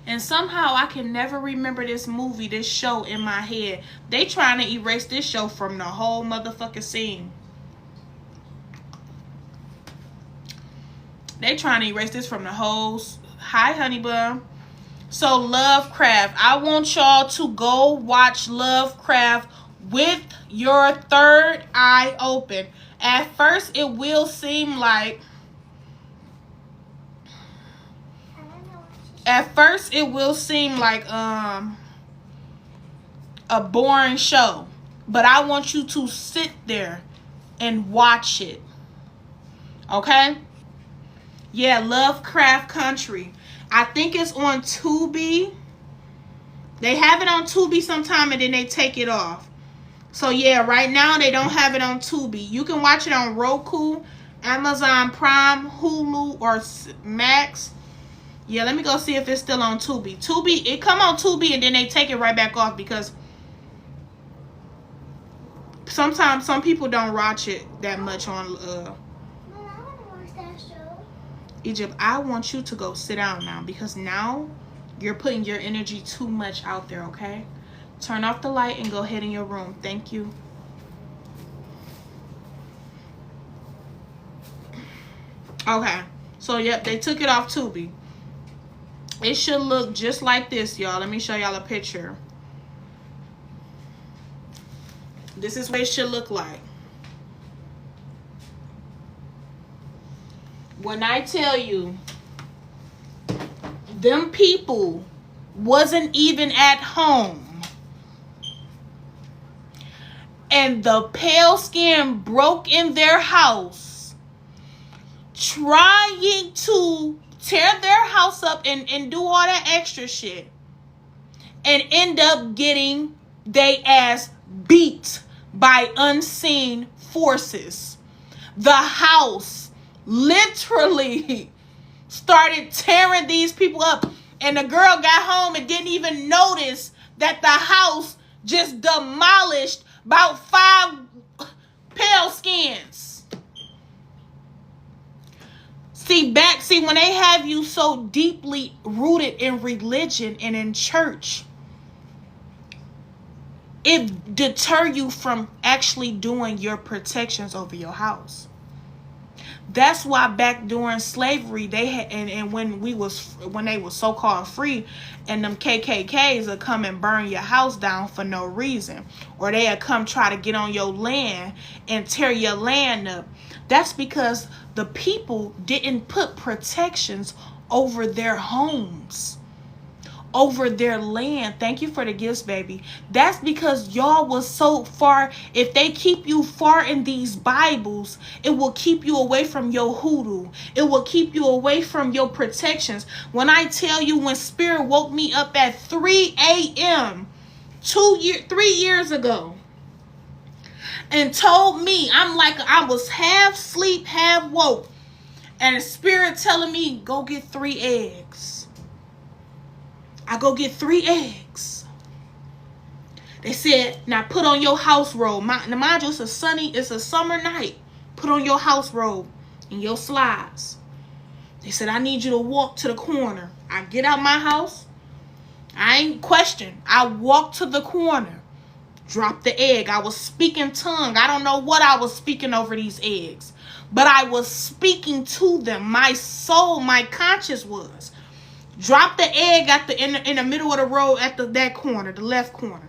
And somehow I can never remember this show in my head. They trying to erase this show from the whole motherfucking scene. They trying to erase this from the whole... Hi, honey bun. So, Lovecraft. I want y'all to go watch Lovecraft with your third eye open. At first, it will seem like... a boring show. But I want you to sit there and watch it. Okay? Yeah, Lovecraft Country. I think it's on Tubi. They have it on Tubi sometime and then they take it off. So yeah, right now they don't have it on Tubi. You can watch it on Roku, Amazon Prime, Hulu, or Max. Yeah, let me go see if it's still on Tubi. Tubi, it come on Tubi and then they take it right back off because sometimes some people don't watch it that much on Mom, I want to watch that show. Egypt. I want you to go sit down now, because now you're putting your energy too much out there, okay? Turn off the light and go ahead in your room. Thank you. Okay. So, yep, they took it off Tubi. It should look just like this, y'all. Let me show y'all a picture. This is what it should look like. When I tell you, them people wasn't even at home, and the pale skin broke in their house, trying to tear their house up and do all that extra shit, and end up getting they ass beat by unseen forces. The house literally started tearing these people up, and the girl got home and didn't even notice that the house just demolished about 5 pale skins. See, when they have you so deeply rooted in religion and in church, it deter you from actually doing your protections over your house. That's why back during slavery, they had, and when they was so-called free, and them KKKs would come and burn your house down for no reason, or they would come try to get on your land and tear your land up. That's because the people didn't put protections over their homes, over their land. Thank you for the gifts, baby. That's because y'all was so far. If they keep you far in these Bibles, it will keep you away from your hoodoo. It will keep you away from your protections. When I tell you, when Spirit woke me up at 3 a.m. 3 years ago and told me, I'm like, I was half sleep, half woke, and Spirit telling me, go get 3 eggs. I go get 3 eggs. They said, now put on your house robe. Mind you, it's a summer night. Put on your house robe and your slides. They said, I need you to walk to the corner. I get out my house. I ain't question. I walk to the corner. Drop the egg. I was speaking tongue. I don't know what I was speaking over these eggs, but I was speaking to them. My soul, my conscience was. Drop the egg in the middle of the road at that corner, the left corner.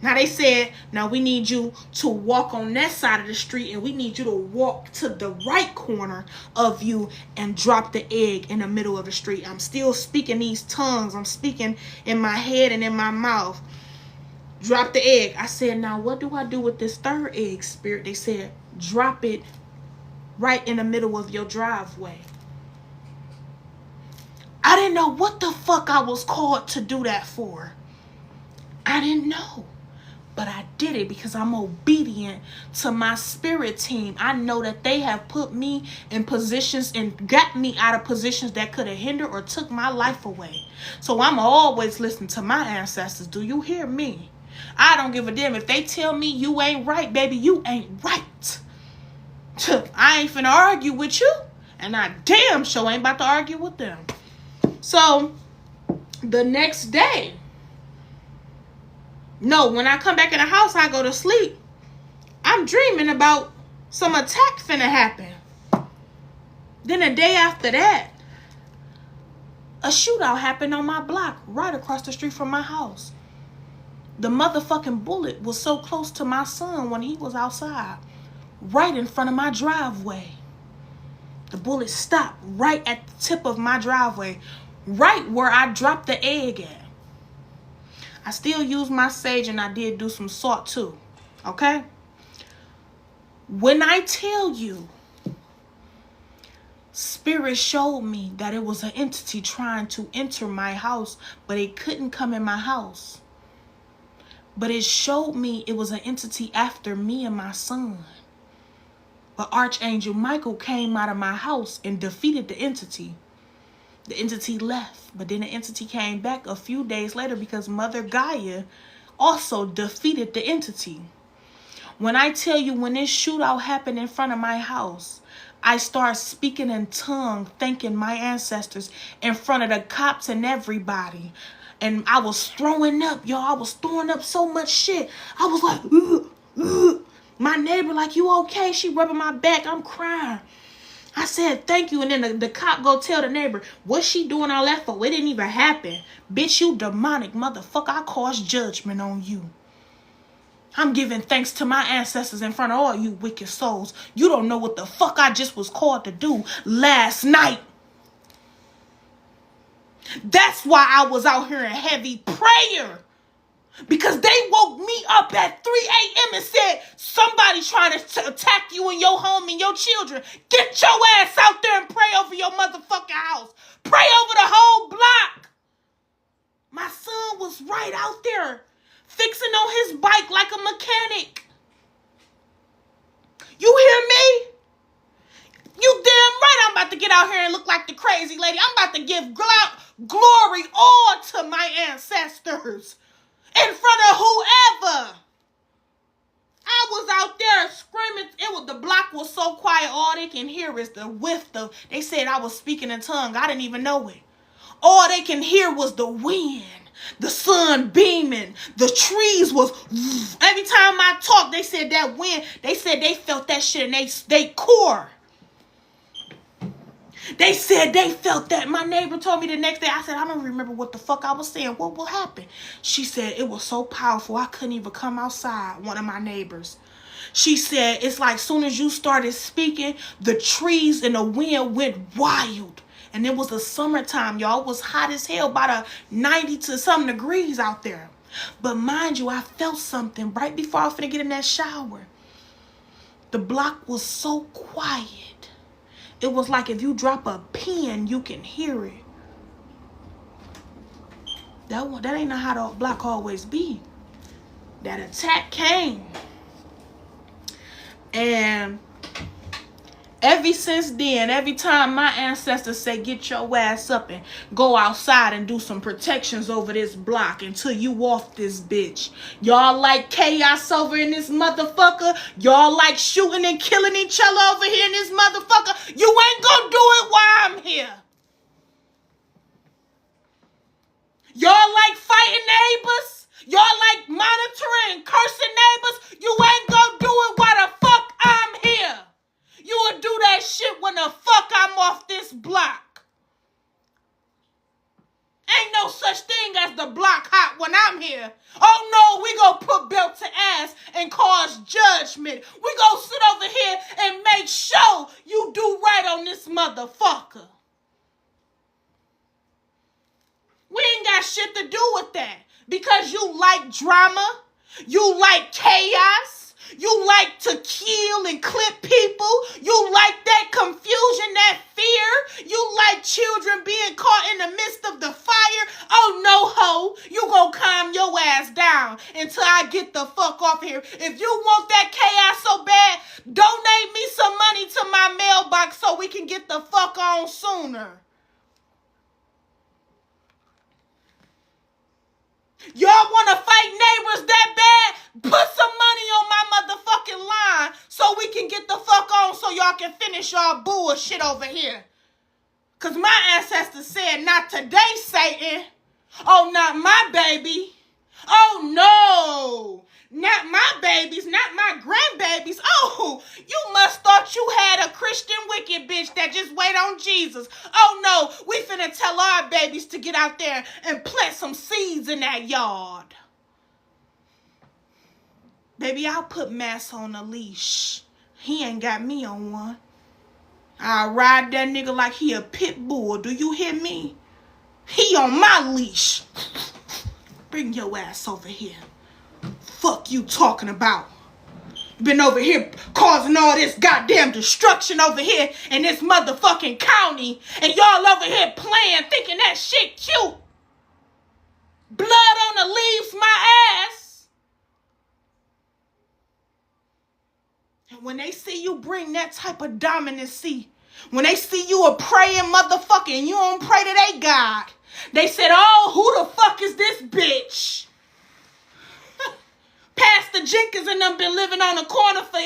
Now they said, now we need you to walk on that side of the street, and we need you to walk to the right corner of you and drop the egg in the middle of the street. I'm still speaking these tongues. I'm speaking in my head and in my mouth. Drop the egg. I said, now what do I do with this 3rd egg, Spirit? They said, drop it right in the middle of your driveway. I didn't know what the fuck I was called to do that for. I didn't know. But I did it because I'm obedient to my spirit team. I know that they have put me in positions and got me out of positions that could have hindered or took my life away. So I'm always listening to my ancestors. Do you hear me? I don't give a damn. If they tell me you ain't right, baby, you ain't right. I ain't finna argue with you. And I damn sure ain't about to argue with them. So, the next day, when I come back in the house, I go to sleep. I'm dreaming about some attack finna happen. Then the day after that, a shootout happened on my block right across the street from my house. The motherfucking bullet was so close to my son when he was outside, right in front of my driveway. The bullet stopped right at the tip of my driveway, right where I dropped the egg at. I still use my sage, and I did do some salt too. Okay? When I tell you, Spirit showed me that it was an entity trying to enter my house, but it couldn't come in my house. But it showed me it was an entity after me and my son. But Archangel Michael came out of my house and defeated the entity. The entity left, but then the entity came back a few days later because Mother Gaia also defeated the entity. When I tell you, when this shootout happened in front of my house, I started speaking in tongue, thanking my ancestors in front of the cops and everybody. And I was throwing up, y'all. I was throwing up so much shit. I was like, ugh, ugh. My neighbor like, you okay? She rubbing my back. I'm crying. I said, thank you. And then the cop go tell the neighbor, what's she doing all that for? It didn't even happen. Bitch, you demonic motherfucker. I caused judgment on you. I'm giving thanks to my ancestors in front of all you wicked souls. You don't know what the fuck I just was called to do last night. That's why I was out here in heavy prayer. Because they woke me up at 3 a.m. and said, somebody trying to attack you and your home and your children. Get your ass out there and pray over your motherfucking house. Pray over the whole block. My son was right out there, fixing on his bike like a mechanic. You hear me? You damn right I'm about to get out here and look like the crazy lady. I'm about to give glory all to my ancestors in front of whoever. I was out there screaming. The block was so quiet. All they can hear is the whiff. They said I was speaking in tongue. I didn't even know it. All they can hear was the wind. The sun beaming. The trees was. Every time I talked, they said that wind. They said they felt that shit in they core. They said they felt that. My neighbor told me the next day. I said, I don't remember what the fuck I was saying. What happened? She said, it was so powerful. I couldn't even come outside. One of my neighbors. She said, it's like soon as you started speaking, the trees and the wind went wild. And it was the summertime, y'all. It was hot as hell, about 90 to some degrees out there. But mind you, I felt something right before I was finna get in that shower. The block was so quiet. It was like if you drop a pin, you can hear it. That ain't not how the block always be. That attack came. And ever since then, every time my ancestors say, get your ass up and go outside and do some protections over this block until you off this bitch. Y'all like chaos over in this motherfucker. Y'all like shooting and killing each other over here in this motherfucker. You ain't gonna do it while I'm here. Y'all like fighting neighbors. Y'all like monitoring and cursing neighbors. You ain't gonna do it while the fuck I'm here. You will do that shit when the fuck I'm off this block. Ain't no such thing as the block hot when I'm here. Oh no, we gonna put belt to ass and cause judgment. We gonna sit over here and make sure you do right on this motherfucker. We ain't got shit to do with that. Because you like drama. You like chaos. You like to kill and clip people. You like that confusion, that fear. You like children being caught in the midst of the fire. Oh, no, ho. You gonna calm your ass down until I get the fuck off here. If you want that chaos so bad, donate me some money to my mailbox so we can get the fuck on sooner. Y'all want to fight neighbors that bad? Put some money on my motherfucking line so we can get the fuck on so y'all can finish y'all bullshit over here. Because my ancestors said, not today, Satan. Oh, not my baby. Oh, no. Not my babies, not my grandbabies. Oh, you must thought you had a Christian wicked bitch that just wait on Jesus. Oh, no, we finna tell our babies to get out there and plant some seeds in that yard. Baby, I'll put Mass on a leash. He ain't got me on one. I'll ride that nigga like he a pit bull. Do you hear me? He on my leash. Bring your ass over here. Fuck you talking about? Been over here causing all this goddamn destruction over here in this motherfucking county, and y'all over here playing, thinking that shit cute. Blood on the leaves, my ass. And when they see you bring that type of dominancy, when they see you a praying motherfucker and you don't pray to they God, they said, oh, who the fuck is this bitch? Pastor Jenkins and them been living on the corner for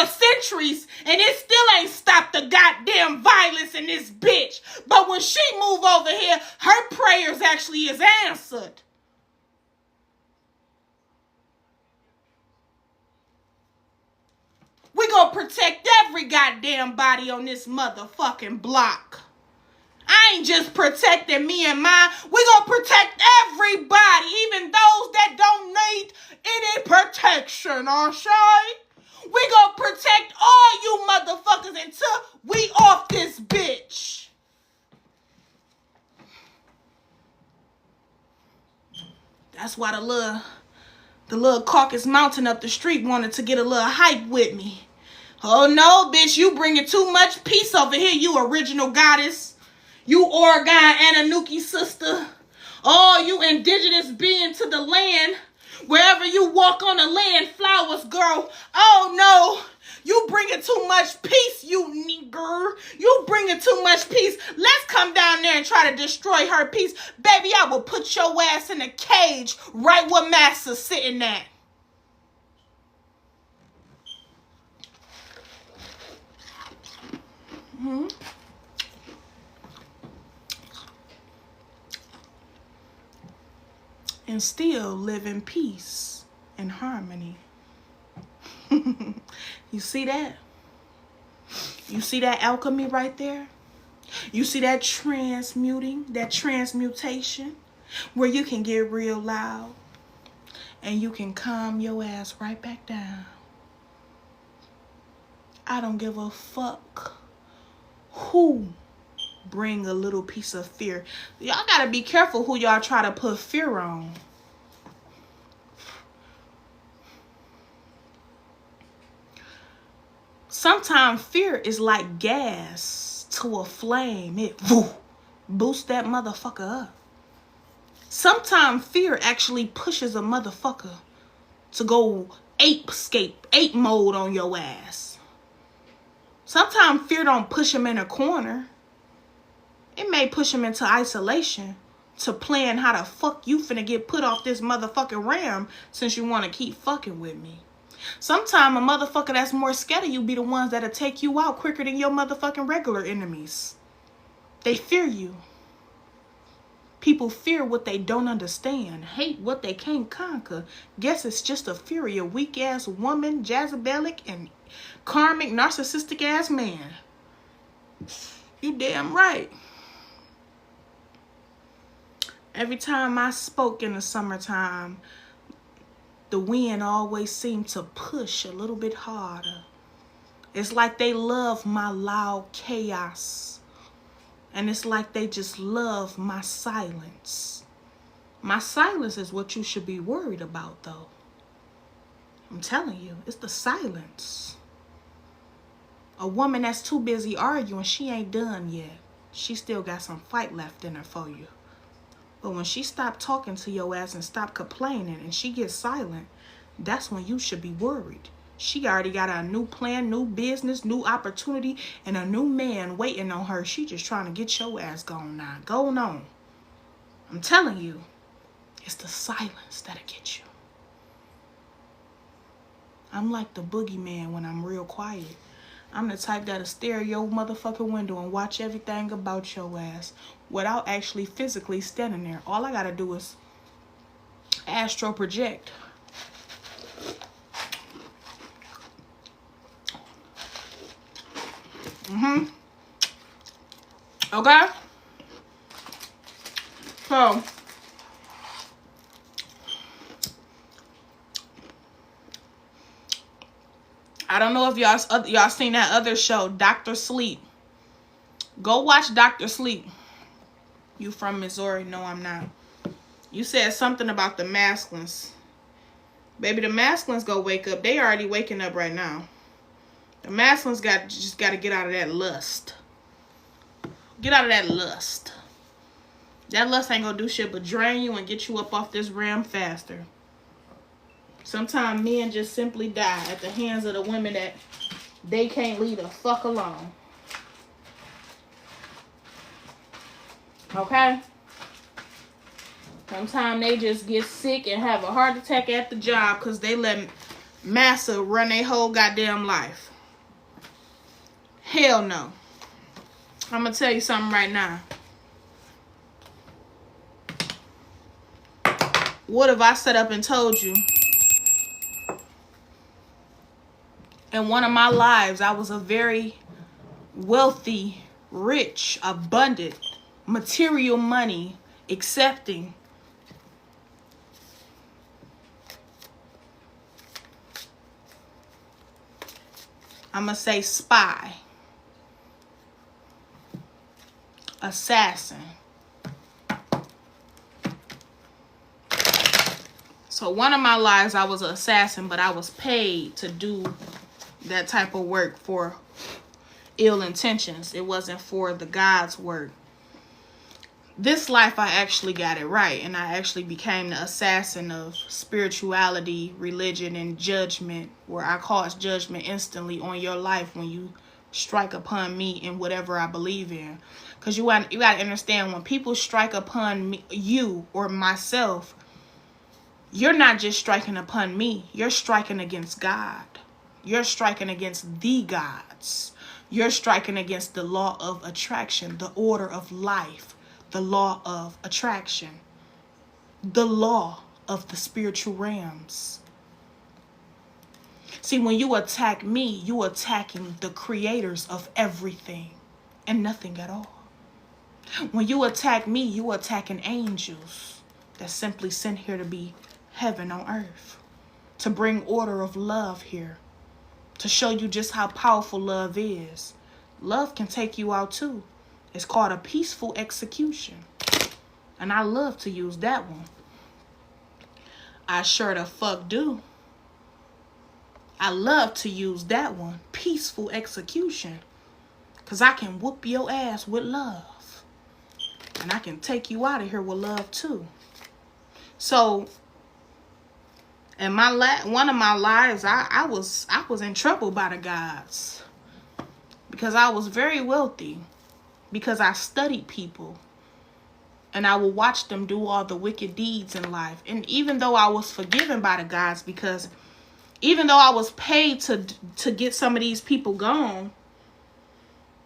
centuries, and it still ain't stopped the goddamn violence in this bitch. But when she move over here, her prayers actually is answered. We gonna protect every goddamn body on this motherfucking block. I ain't just protecting me and mine. We gonna protect everybody, even those that don't need any protection, okay? We gonna protect all you motherfuckers until we off this bitch. That's why the little Caucasus Mountain up the street wanted to get a little hype with me. Oh no, bitch, you bringing too much peace over here, you original goddess. You Oregon Ananuki sister. Oh, you indigenous being to the land. Wherever you walk on the land, flowers grow. Oh no, you bringing too much peace, you nigger. You bringing too much peace. Let's come down there and try to destroy her peace. Baby, I will put your ass in a cage right where Master's sitting at. Mm-hmm. And still live in peace and harmony. You see that? You see that alchemy right there? You see that transmutation, where you can get real loud and you can calm your ass right back down. I don't give a fuck who bring a little piece of fear. Y'all gotta be careful who y'all try to put fear on. Sometimes fear is like gas to a flame. It boosts that motherfucker up. Sometimes fear actually pushes a motherfucker to go ape mode on your ass. Sometimes fear don't push him in a corner. It may push him into isolation to plan how the fuck you finna get put off this motherfucking ram since you want to keep fucking with me. Sometimes a motherfucker that's more scared of you be the ones that'll take you out quicker than your motherfucking regular enemies. They fear you. People fear what they don't understand, hate what they can't conquer. Guess it's just a fury of weak-ass woman, Jezebelic, and karmic, narcissistic-ass man. You damn right. Every time I spoke in the summertime, the wind always seemed to push a little bit harder. It's like they love my loud chaos. And it's like they just love my silence. My silence is what you should be worried about, though. I'm telling you, it's the silence. A woman that's too busy arguing, she ain't done yet. She still got some fight left in her for you. But when she stop talking to your ass and stop complaining and she gets silent, that's when you should be worried. She already got a new plan, new business, new opportunity, and a new man waiting on her. She just trying to get your ass gone now. Going on. I'm telling you, it's the silence that'll get you. I'm like the boogeyman when I'm real quiet. I'm the type that'll stare at your motherfucking window and watch everything about your ass without actually physically standing there. All I gotta do is astral project. Okay? So, I don't know if y'all seen that other show, Dr. Sleep. Go watch Dr. Sleep. You from Missouri? No, I'm not. You said something about the masculines. Baby, the masculines go wake up. They already waking up right now. The masculines just got to get out of that lust. Get out of that lust. That lust ain't gonna do shit but drain you and get you up off this ram faster. Sometimes men just simply die at the hands of the women that they can't leave the fuck alone. Okay? Sometimes they just get sick and have a heart attack at the job because they let massa run their whole goddamn life. Hell no. I'm going to tell you something right now. What if I set up and told you in one of my lives I was a very wealthy, rich, abundant, material money accepting, I'm going to say spy, assassin. So one of my lives I was an assassin, but I was paid to do that type of work for ill intentions. It wasn't for the God's work. This life I actually got it right, and I actually became the assassin of spirituality, religion, and judgment, where I cause judgment instantly on your life when you strike upon me in whatever I believe in. Because you got to understand, when people strike upon me, you or myself, you're not just striking upon me. You're striking against God. You're striking against the gods. You're striking against the law of attraction, the order of life, the law of attraction, the law of the spiritual realms. See, when you attack me, you attacking the creators of everything and nothing at all. When you attack me, you attacking angels that simply sent here to be heaven on earth, to bring order of love here, to show you just how powerful love is. Love can take you out too. It's called a peaceful execution. And I love to use that one. I sure the fuck do. I love to use that one. Peaceful execution. Because I can whoop your ass with love. And I can take you out of here with love too. So, in one of my lives, I was in trouble by the gods. Because I was very wealthy. Because I studied people. And I would watch them do all the wicked deeds in life. And even though I was forgiven by the gods, because even though I was paid to get some of these people gone,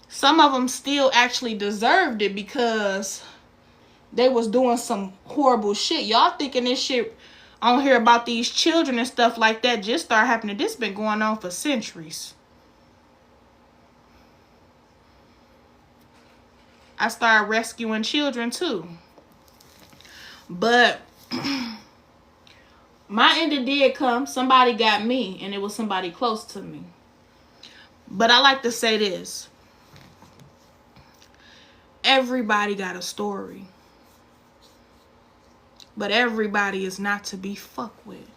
some of them still actually deserved it because they was doing some horrible shit. Y'all thinking this shit on here about these children and stuff like that just started happening. This been going on for centuries. I started rescuing children too. But my end did come. Somebody got me, and it was somebody close to me. But I like to say this. Everybody got a story. But everybody is not to be fucked with.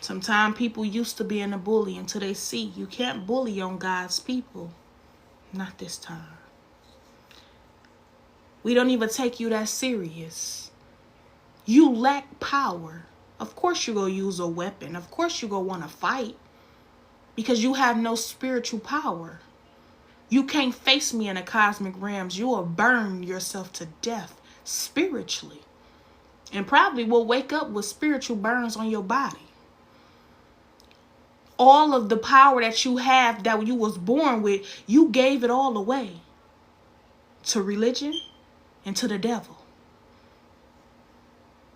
Sometimes people used to being a bully until they see you can't bully on God's people. Not this time. We don't even take you that serious. You lack power. Of course you're going to use a weapon. Of course you're going to want to fight. Because you have no spiritual power. You can't face me in the cosmic realms. You will burn yourself to death spiritually. And probably will wake up with spiritual burns on your body. All of the power that you have that you was born with, you gave it all away to religion and to the devil.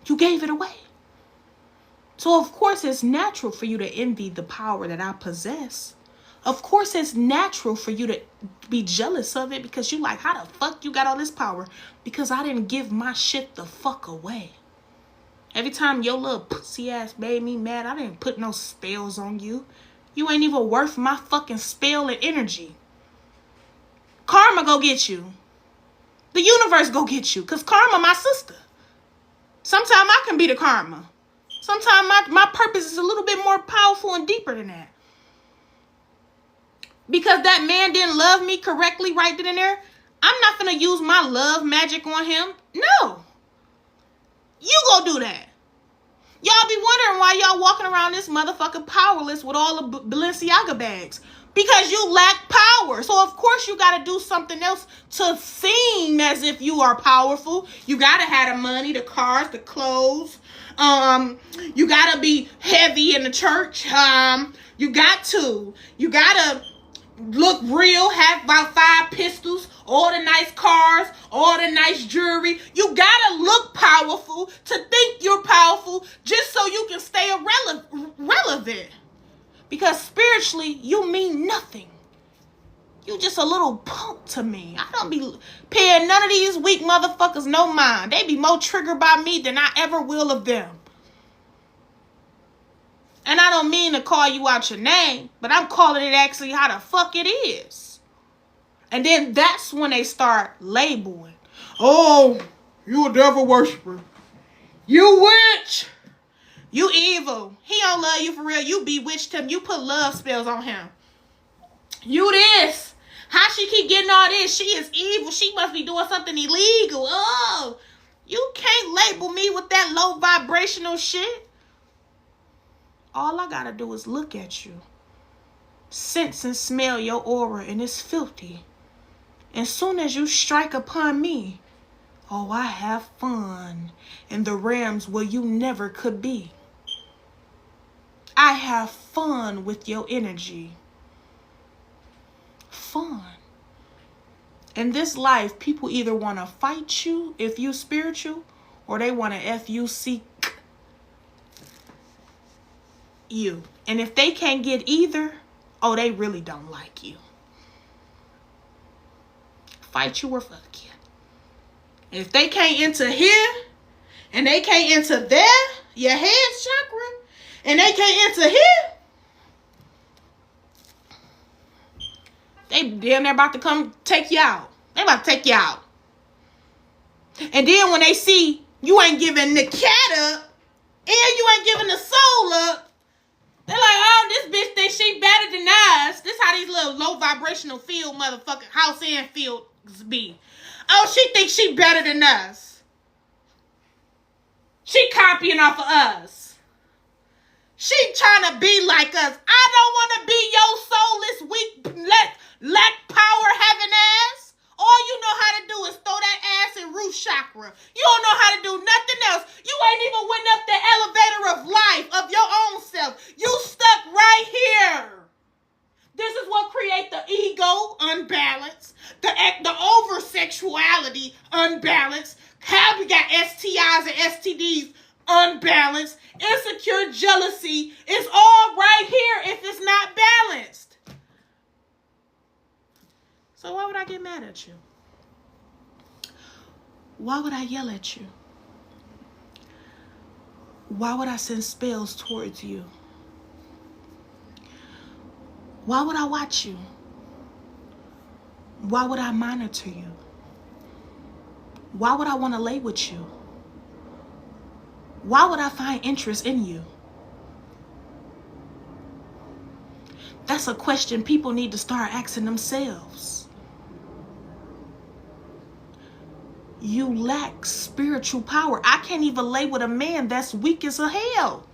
You gave it away. So of course it's natural for you to envy the power that I possess. Of course it's natural for you to be jealous of it because you like, how the fuck you got all this power? Because I didn't give my shit the fuck away. Every time your little pussy ass made me mad, I didn't put no spells on you. You ain't even worth my fucking spell and energy. Karma go get you. The universe go get you. Because karma my sister. Sometimes I can be the karma. Sometimes my purpose is a little bit more powerful and deeper than that. Because that man didn't love me correctly right then and there, I'm not going to use my love magic on him. No. You go do that. Y'all be wondering why y'all walking around this motherfucker powerless with all the Balenciaga bags. Because you lack power. So, of course, you got to do something else to seem as if you are powerful. You got to have the money, the cars, the clothes. You got to be heavy in the church. You got to look real, have about 5 pistols, all the nice cars, all the nice jewelry. You got to look powerful to think you're powerful just so you can stay relevant. Because spiritually, you mean nothing. You just a little punk to me. I don't be paying none of these weak motherfuckers no mind. They be more triggered by me than I ever will of them. And I don't mean to call you out your name, but I'm calling it actually how the fuck it is. And then that's when they start labeling. Oh, you a devil worshiper. You witch. You evil. He don't love you for real. You bewitched him. You put love spells on him. You this. How she keep getting all this? She is evil. She must be doing something illegal. Oh, you can't label me with that low vibrational shit. All I gotta do is look at you. Sense and smell your aura, and it's filthy. And soon as you strike upon me, oh, I have fun in the realms where you never could be. I have fun with your energy. Fun. In this life, people either want to fight you if you spiritual, or they want to F-U-C you. And if they can't get either, oh, they really don't like you. Fight you or fuck you. If they can't enter here, and they can't enter there, your head chakra, and they can't enter here, they damn near about to come take you out. They about to take you out. And then when they see you ain't giving the cat up, and you ain't giving the soul up, they're like, oh, this bitch thinks she better than us. This how these little low vibrational field motherfucking house and fields be. Oh, she thinks she better than us. She copying off of us. She trying to be like us. I don't want to be your soulless, weak, lack power having ass. All you know how to do is throw that ass in root chakra. You don't know how to do nothing else. You ain't even went up the elevator of life, of your own self. You stuck right here. This is what creates the ego unbalance, the over-sexuality unbalance, how we got STIs and STDs unbalanced, insecure jealousy. It's all right here if it's not balanced. So why would I get mad at you? Why would I yell at you? Why would I send spells towards you? Why would I watch you? Why would I monitor you? Why would I want to lay with you? Why would I find interest in you? That's a question people need to start asking themselves. You lack spiritual power. I can't even lay with a man that's weak as hell.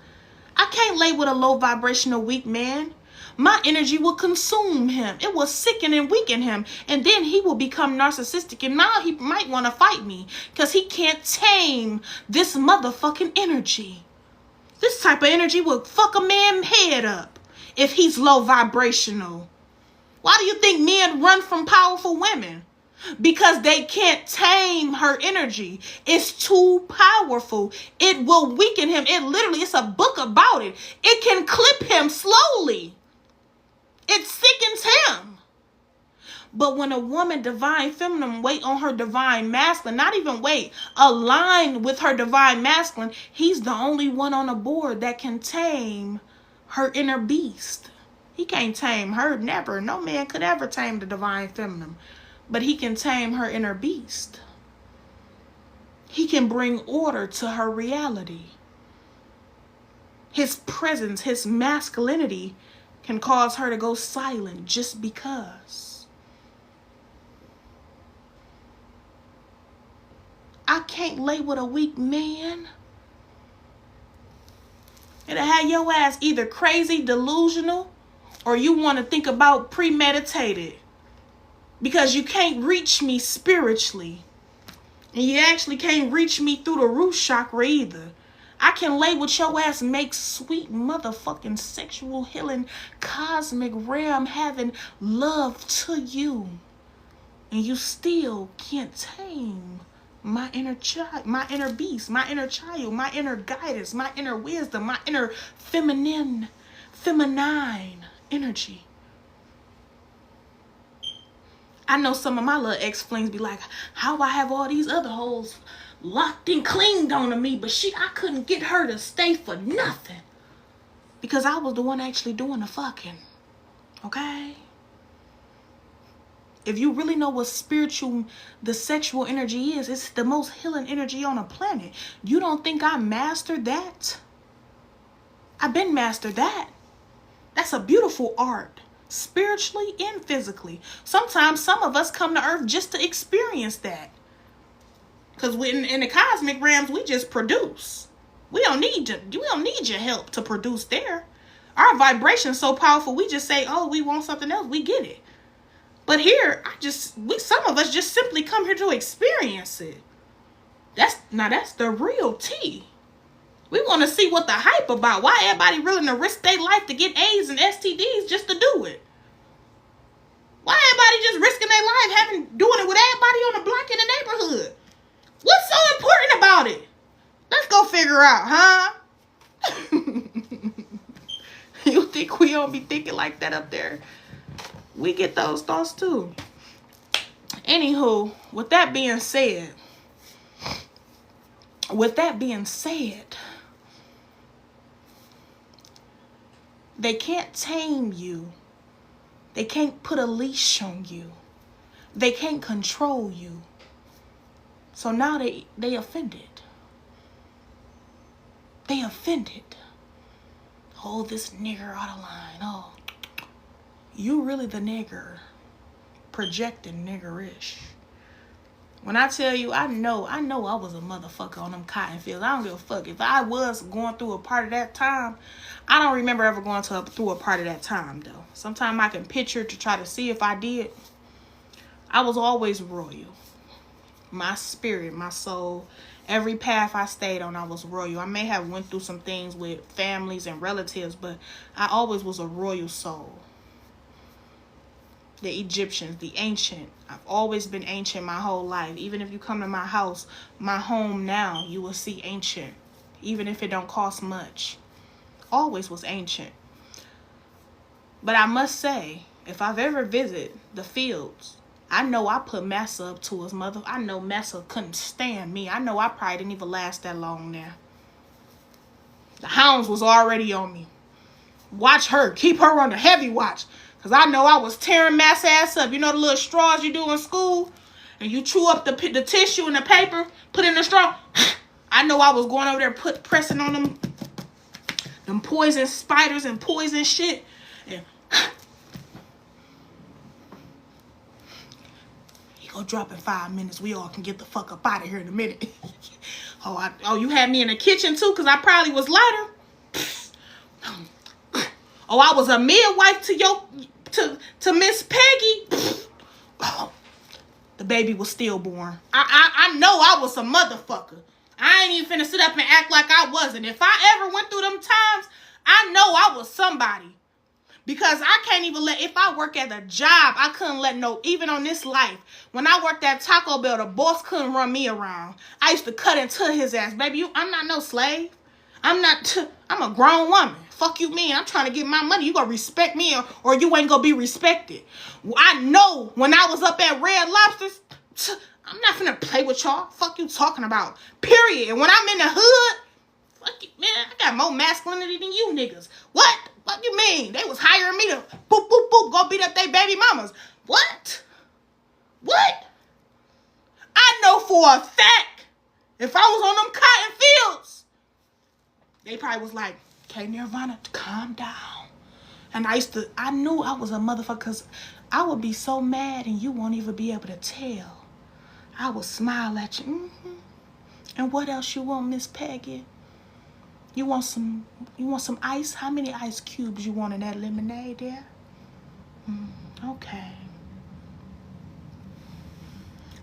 I can't lay with a low vibrational weak man. My energy will consume him. It will sicken and weaken him. And then he will become narcissistic. And now he might want to fight me because he can't tame this motherfucking energy. This type of energy will fuck a man's head up if he's low vibrational. Why do you think men run from powerful women? Because they can't tame her energy. It's too powerful. It will weaken him. It's a book about it. It can clip him slowly. It sickens him. But when a woman, divine feminine, wait on her divine masculine, not even wait, align with her divine masculine, he's the only one on the board that can tame her inner beast. He can't tame her, never. No man could ever tame the divine feminine. But he can tame her inner beast. He can bring order to her reality. His presence, his masculinity can cause her to go silent just because. I can't lay with a weak man. It'll have your ass either crazy, delusional, or you want to think about premeditated, because you can't reach me spiritually. And you actually can't reach me through the root chakra either. I can lay with your ass, make sweet motherfucking sexual healing, cosmic realm having love to you. And you still can't tame my inner child, my inner beast, my inner child, my inner guidance, my inner wisdom, my inner feminine energy. I know some of my little ex-flings be like, how I have all these other hoes locked and cleaned onto me, but I couldn't get her to stay for nothing. Because I was the one actually doing the fucking. Okay? If you really know what the sexual energy is, it's the most healing energy on the planet. You don't think I mastered that? I've been mastered that. That's a beautiful art. Spiritually and physically. Sometimes some of us come to earth just to experience that. Because in the cosmic realms, we just produce. We don't need your help to produce there. Our vibration's so powerful, we just say, oh, we want something else, we get it. But here, some of us just simply come here to experience it. That's the real tea. We want to see what the hype about. Why everybody willing to risk their life to get AIDS and STDs just to do it? Why everybody just risking their life doing it with everybody on the block in the neighborhood? What's so important about it? Let's go figure out, huh? You think we don't be thinking like that up there? We get those thoughts too. Anywho, with that being said, they can't tame you. They can't put a leash on you. They can't control you. So now they offended. They offended. Oh, this nigger out of line. Oh, you really the nigger. Projecting niggerish. When I tell you, I know I was a motherfucker on them cotton fields. I don't give a fuck. If I was going through a part of that time, I don't remember ever going through a part of that time, though. Sometimes I can picture to try to see if I did. I was always royal. My spirit, my soul, every path I stayed on, I was royal. I may have went through some things with families and relatives, but I always was a royal soul. The Egyptians, the ancient. I've always been ancient my whole life. Even if you come to my house, my home now, you will see ancient. Even if it don't cost much. Always was ancient. But I must say, if I've ever visited the fields, I know I put Massa up to his mother. I know Massa couldn't stand me. I know I probably didn't even last that long there. The hounds was already on me. Watch her. Keep her under heavy watch. Because I know I was tearing Massa ass up. You know the little straws you do in school? And you chew up the tissue and the paper, put in the straw. I know I was going over there pressing on them poison spiders and poison shit. And he gonna drop in 5 minutes. We all can get the fuck up out of here in a minute. Oh, you had me in the kitchen too? Because I probably was lighter. Oh, I was a midwife to Miss Peggy. Oh, the baby was stillborn. I know I was a motherfucker. I ain't even finna sit up and act like I wasn't. If I ever went through them times, I know I was somebody. Because I can't even if I work at a job, I couldn't let even on this life. When I worked at Taco Bell, the boss couldn't run me around. I used to cut into his ass. Baby, I'm not no slave. I'm a grown woman. Fuck you mean? I'm trying to get my money. You gonna respect me or you ain't gonna be respected. I know when I was up at Red Lobsters, I'm not finna play with y'all. Fuck you talking about. Period. And when I'm in the hood, fuck you, man, I got more masculinity than you niggas. What? What you mean? They was hiring me to boop, boop, boop, go beat up their baby mamas. What? What? I know for a fact, if I was on them cotton fields, they probably was like, okay, Nirvana, calm down. And I knew I was a motherfucker because I would be so mad and you won't even be able to tell. I would smile at you. And what else you want, Miss Peggy? You want some ice? How many ice cubes you want in that lemonade there? Okay.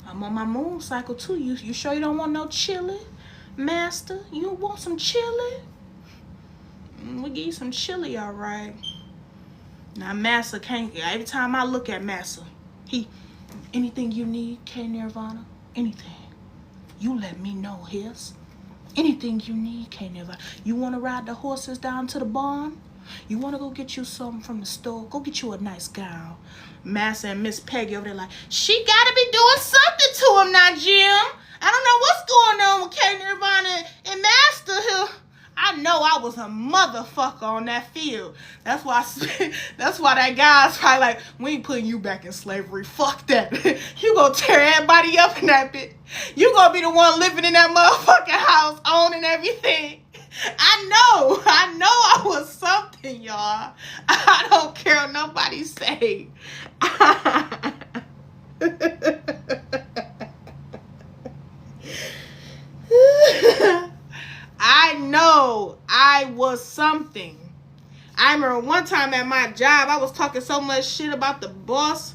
I'm on my moon cycle too. You sure you don't want no chili, master? You want some chili? We'll give you some chili, all right. Now, Massa can't, every time I look at Massa, anything you need, K Nirvana, anything, you let me know, his. Anything you need, K Nirvana. You want to ride the horses down to the barn? You want to go get you something from the store? Go get you a nice gown. Massa and Miss Peggy over there like, she got to be doing something to him now, Jim. I don't know what's going on with K Nirvana and Master here. I know I was a motherfucker on that field. That's why that guy's probably like, we ain't putting you back in slavery. Fuck that. You gonna tear everybody up in that bit. You gonna be the one living in that motherfucking house, owning everything. I know I was something, y'all. I don't care what nobody say. I know I was something. I remember one time at my job, I was talking so much shit about the boss,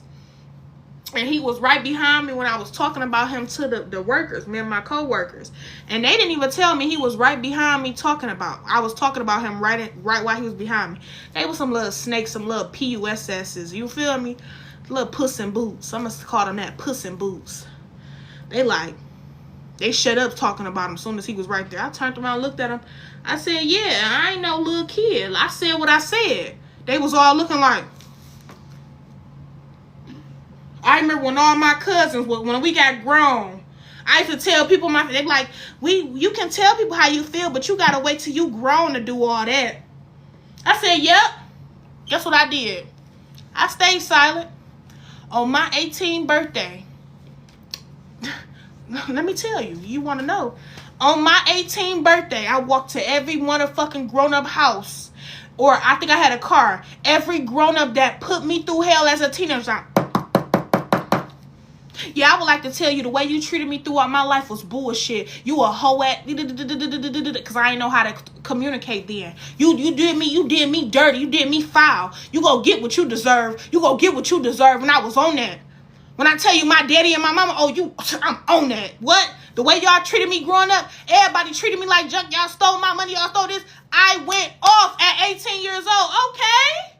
and he was right behind me when I was talking about him to the workers, me and my co-workers. And they didn't even tell me he was right behind me I was talking about him right while he was behind me. They were some little snakes, some little PUSSs, you feel me? Little puss in boots. I must call them that, puss in boots. They shut up talking about him as soon as he was right there. I turned around and looked at him. I said, yeah, I ain't no little kid. I said what I said. They was all looking like. I remember when all my cousins, when we got grown, I used to tell people, they like, you can tell people how you feel, but you got to wait till you grown to do all that. I said, yep. Guess what I did? I stayed silent. On my 18th birthday, let me tell you, you want to know. On my 18th birthday, I walked to every motherfucking grown-up house. Or I think I had a car. Every grown-up that put me through hell as a teenager. Yeah, I would like to tell you the way you treated me throughout my life was bullshit. You a hoe at, because I didn't know how to communicate then. You did me dirty. You did me foul. You go get what you deserve. You go get what you deserve. And I was on that. When I tell you my daddy and my mama, I'm on that. What? The way y'all treated me growing up, everybody treated me like junk. Y'all stole my money. Y'all stole this. I went off at 18 years old. Okay.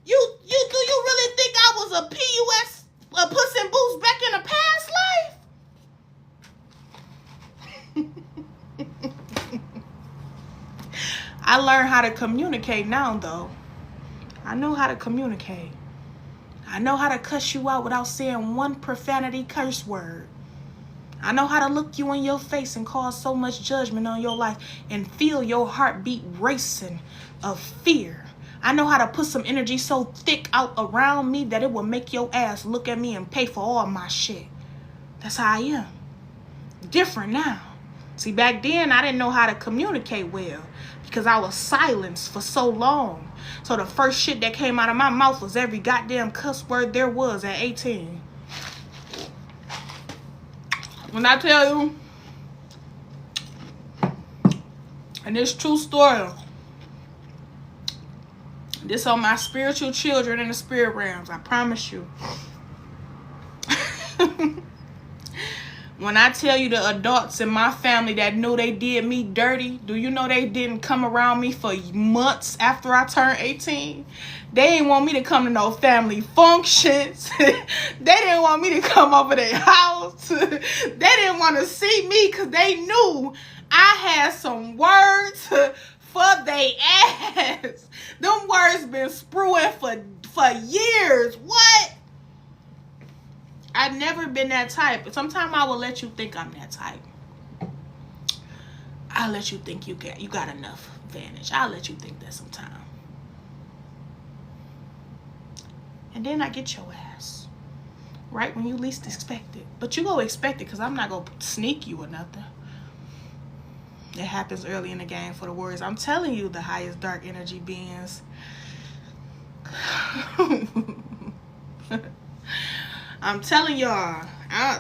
Do you really think I was a PUS, a Puss in Boots back in a past life? I learned how to communicate now, though. I know how to communicate. I know how to cuss you out without saying one profanity curse word. I know how to look you in your face and cause so much judgment on your life and feel your heartbeat racing of fear. I know how to put some energy so thick out around me that it will make your ass look at me and pay for all my shit. That's how I am. Different now. See, back then, I didn't know how to communicate well because I was silenced for so long. So the first shit that came out of my mouth was every goddamn cuss word there was at 18. When I tell you, and it's true story, this on my spiritual children in the spirit realms, I promise you. When I tell you the adults in my family that knew they did me dirty, do you know they didn't come around me for months after I turned 18? They didn't want me to come to no family functions. They didn't want me to come over their house. They didn't want to see me because they knew I had some words for they ass. Them words been spewing for years. What? I've never been that type. Sometimes I will let you think I'm that type. I'll let you think you got enough advantage. I'll let you think that sometime. And then I get your ass. Right when you least expect it. But you go expect it because I'm not going to sneak you or nothing. It happens early in the game for the Warriors. I'm telling you, the highest dark energy beings. I'm telling y'all.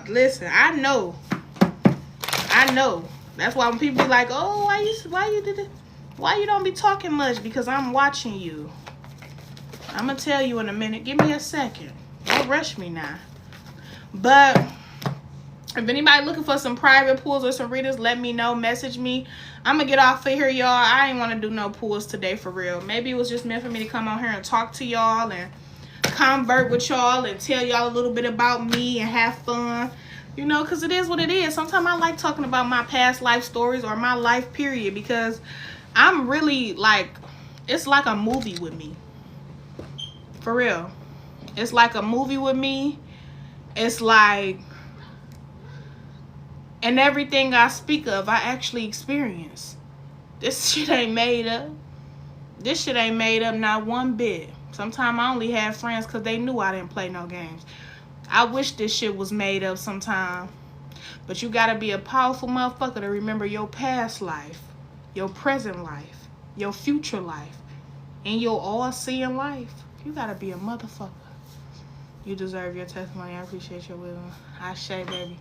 Listen, I know. That's why when people be like, oh, why you did it? Why you don't be talking much? Because I'm watching you. I'm going to tell you in a minute. Give me a second. Don't rush me now. But if anybody looking for some private pulls or some readers, let me know. Message me. I'm going to get off of here, y'all. I ain't want to do no pulls today for real. Maybe it was just meant for me to come on here and talk to y'all and convert with y'all and tell y'all a little bit about me and have fun. You know, because it is what it is. Sometimes I like talking about my past life stories or my life period because I'm really like, it's like a movie with me. For real. It's like a movie with me. It's like, and everything I speak of, I actually experience. This shit ain't made up. This shit ain't made up not one bit. Sometimes I only have friends because they knew I didn't play no games. I wish this shit was made up sometime. But you gotta be a powerful motherfucker to remember your past life, your present life, your future life, and your all-seeing life. You gotta be a motherfucker. You deserve your testimony. I appreciate your wisdom. I say, baby.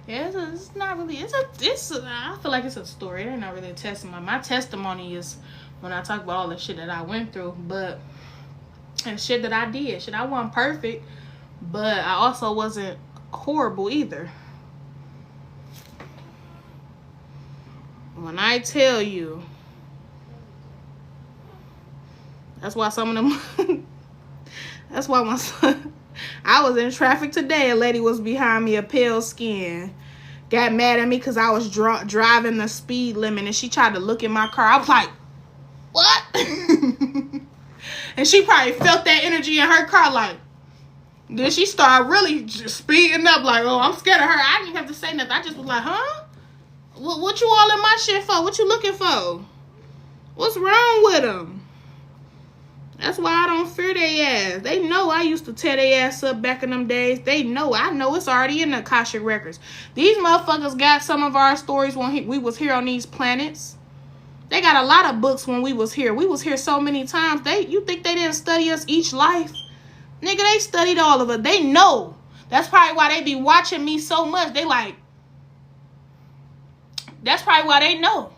Yeah, it's not really. I feel like it's a story. It ain't not really a testimony. My testimony is when I talk about all the shit that I went through, and shit that I did. Shit, I wasn't perfect, but I also wasn't horrible either. When I tell you, that's why some of them. That's why my son. I was in traffic today. A lady was behind me, a pale skin. Got mad at me because I was driving the speed limit. And she tried to look in my car. I was like, what? And she probably felt that energy in her car. Like, then she started really just speeding up. Like, oh, I'm scared of her. I didn't have to say nothing. I just was like, huh? What you all in my shit for? What you looking for? What's wrong with them? That's why I don't fear their ass. They know I used to tear their ass up back in them days. They know. I know it's already in the Akashic Records. These motherfuckers got some of our stories when we was here on these planets. They got a lot of books when we was here. We was here so many times. You think they didn't study us each life? Nigga, they studied all of us. They know. That's probably why they be watching me so much. They like, that's probably why they know.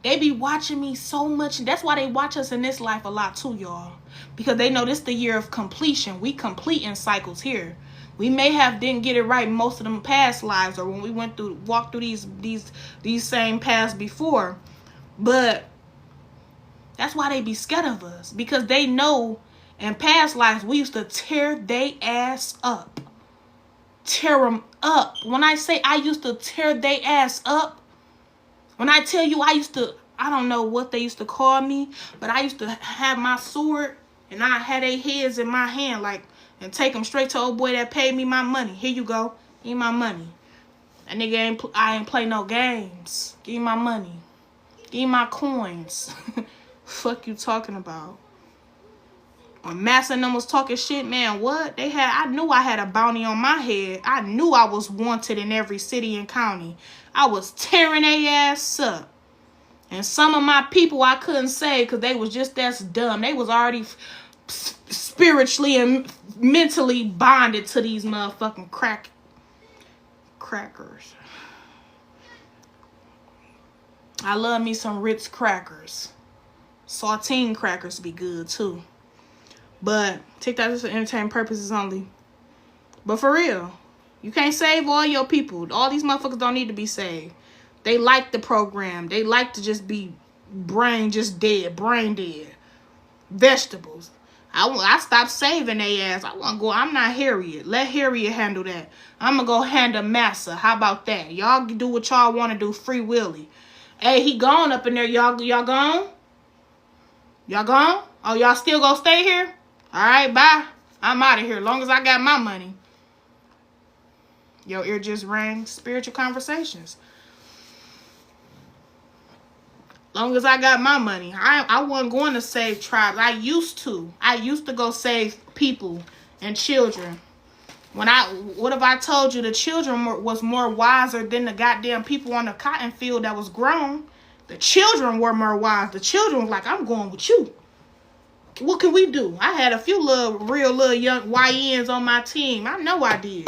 They be watching me so much. That's why they watch us in this life a lot too, y'all. Because they know this the year of completion. We completing cycles here. We may have didn't get it right most of them past lives or when we walked through these same paths before. But that's why they be scared of us. Because they know in past lives we used to tear they ass up. Tear them up. When I say I used to tear they ass up, when I tell you I don't know what they used to call me, but I used to have my sword and I had their heads in my hand and take them straight to old boy that paid me my money. Here you go. Give me my money. That nigga I ain't play no games. Give me my money. Give me my coins. Fuck you talking about? When Massa and them was talking shit, man, what? I knew I had a bounty on my head. I knew I was wanted in every city and county. I was tearing their ass up. And some of my people I couldn't say because they was just as dumb. They was already spiritually and mentally bonded to these motherfucking crackers. I love me some Ritz crackers. Saltine crackers be good too. But TikTok is for entertainment purposes only. But for real, you can't save all your people. All these motherfuckers don't need to be saved. They like the program. They like to just be brain dead. Vegetables. I stopped saving their ass. I'm not Harriet. Let Harriet handle that. I'm going to go handle Massa. How about that? Y'all do what y'all want to do. Free Willy. Hey, he gone up in there. Y'all gone? Y'all gone? Oh, y'all still gonna stay here? All right, bye. I'm out of here. Long as I got my money. Your ear just rang. Spiritual conversations. Long as I got my money. I wasn't going to save tribes. I used to go save people and children. What if I told you the children was more wiser than the goddamn people on the cotton field that was grown? The children were more wise. The children was like, I'm going with you. What can we do? I had a few real young YNs on my team. I know I did.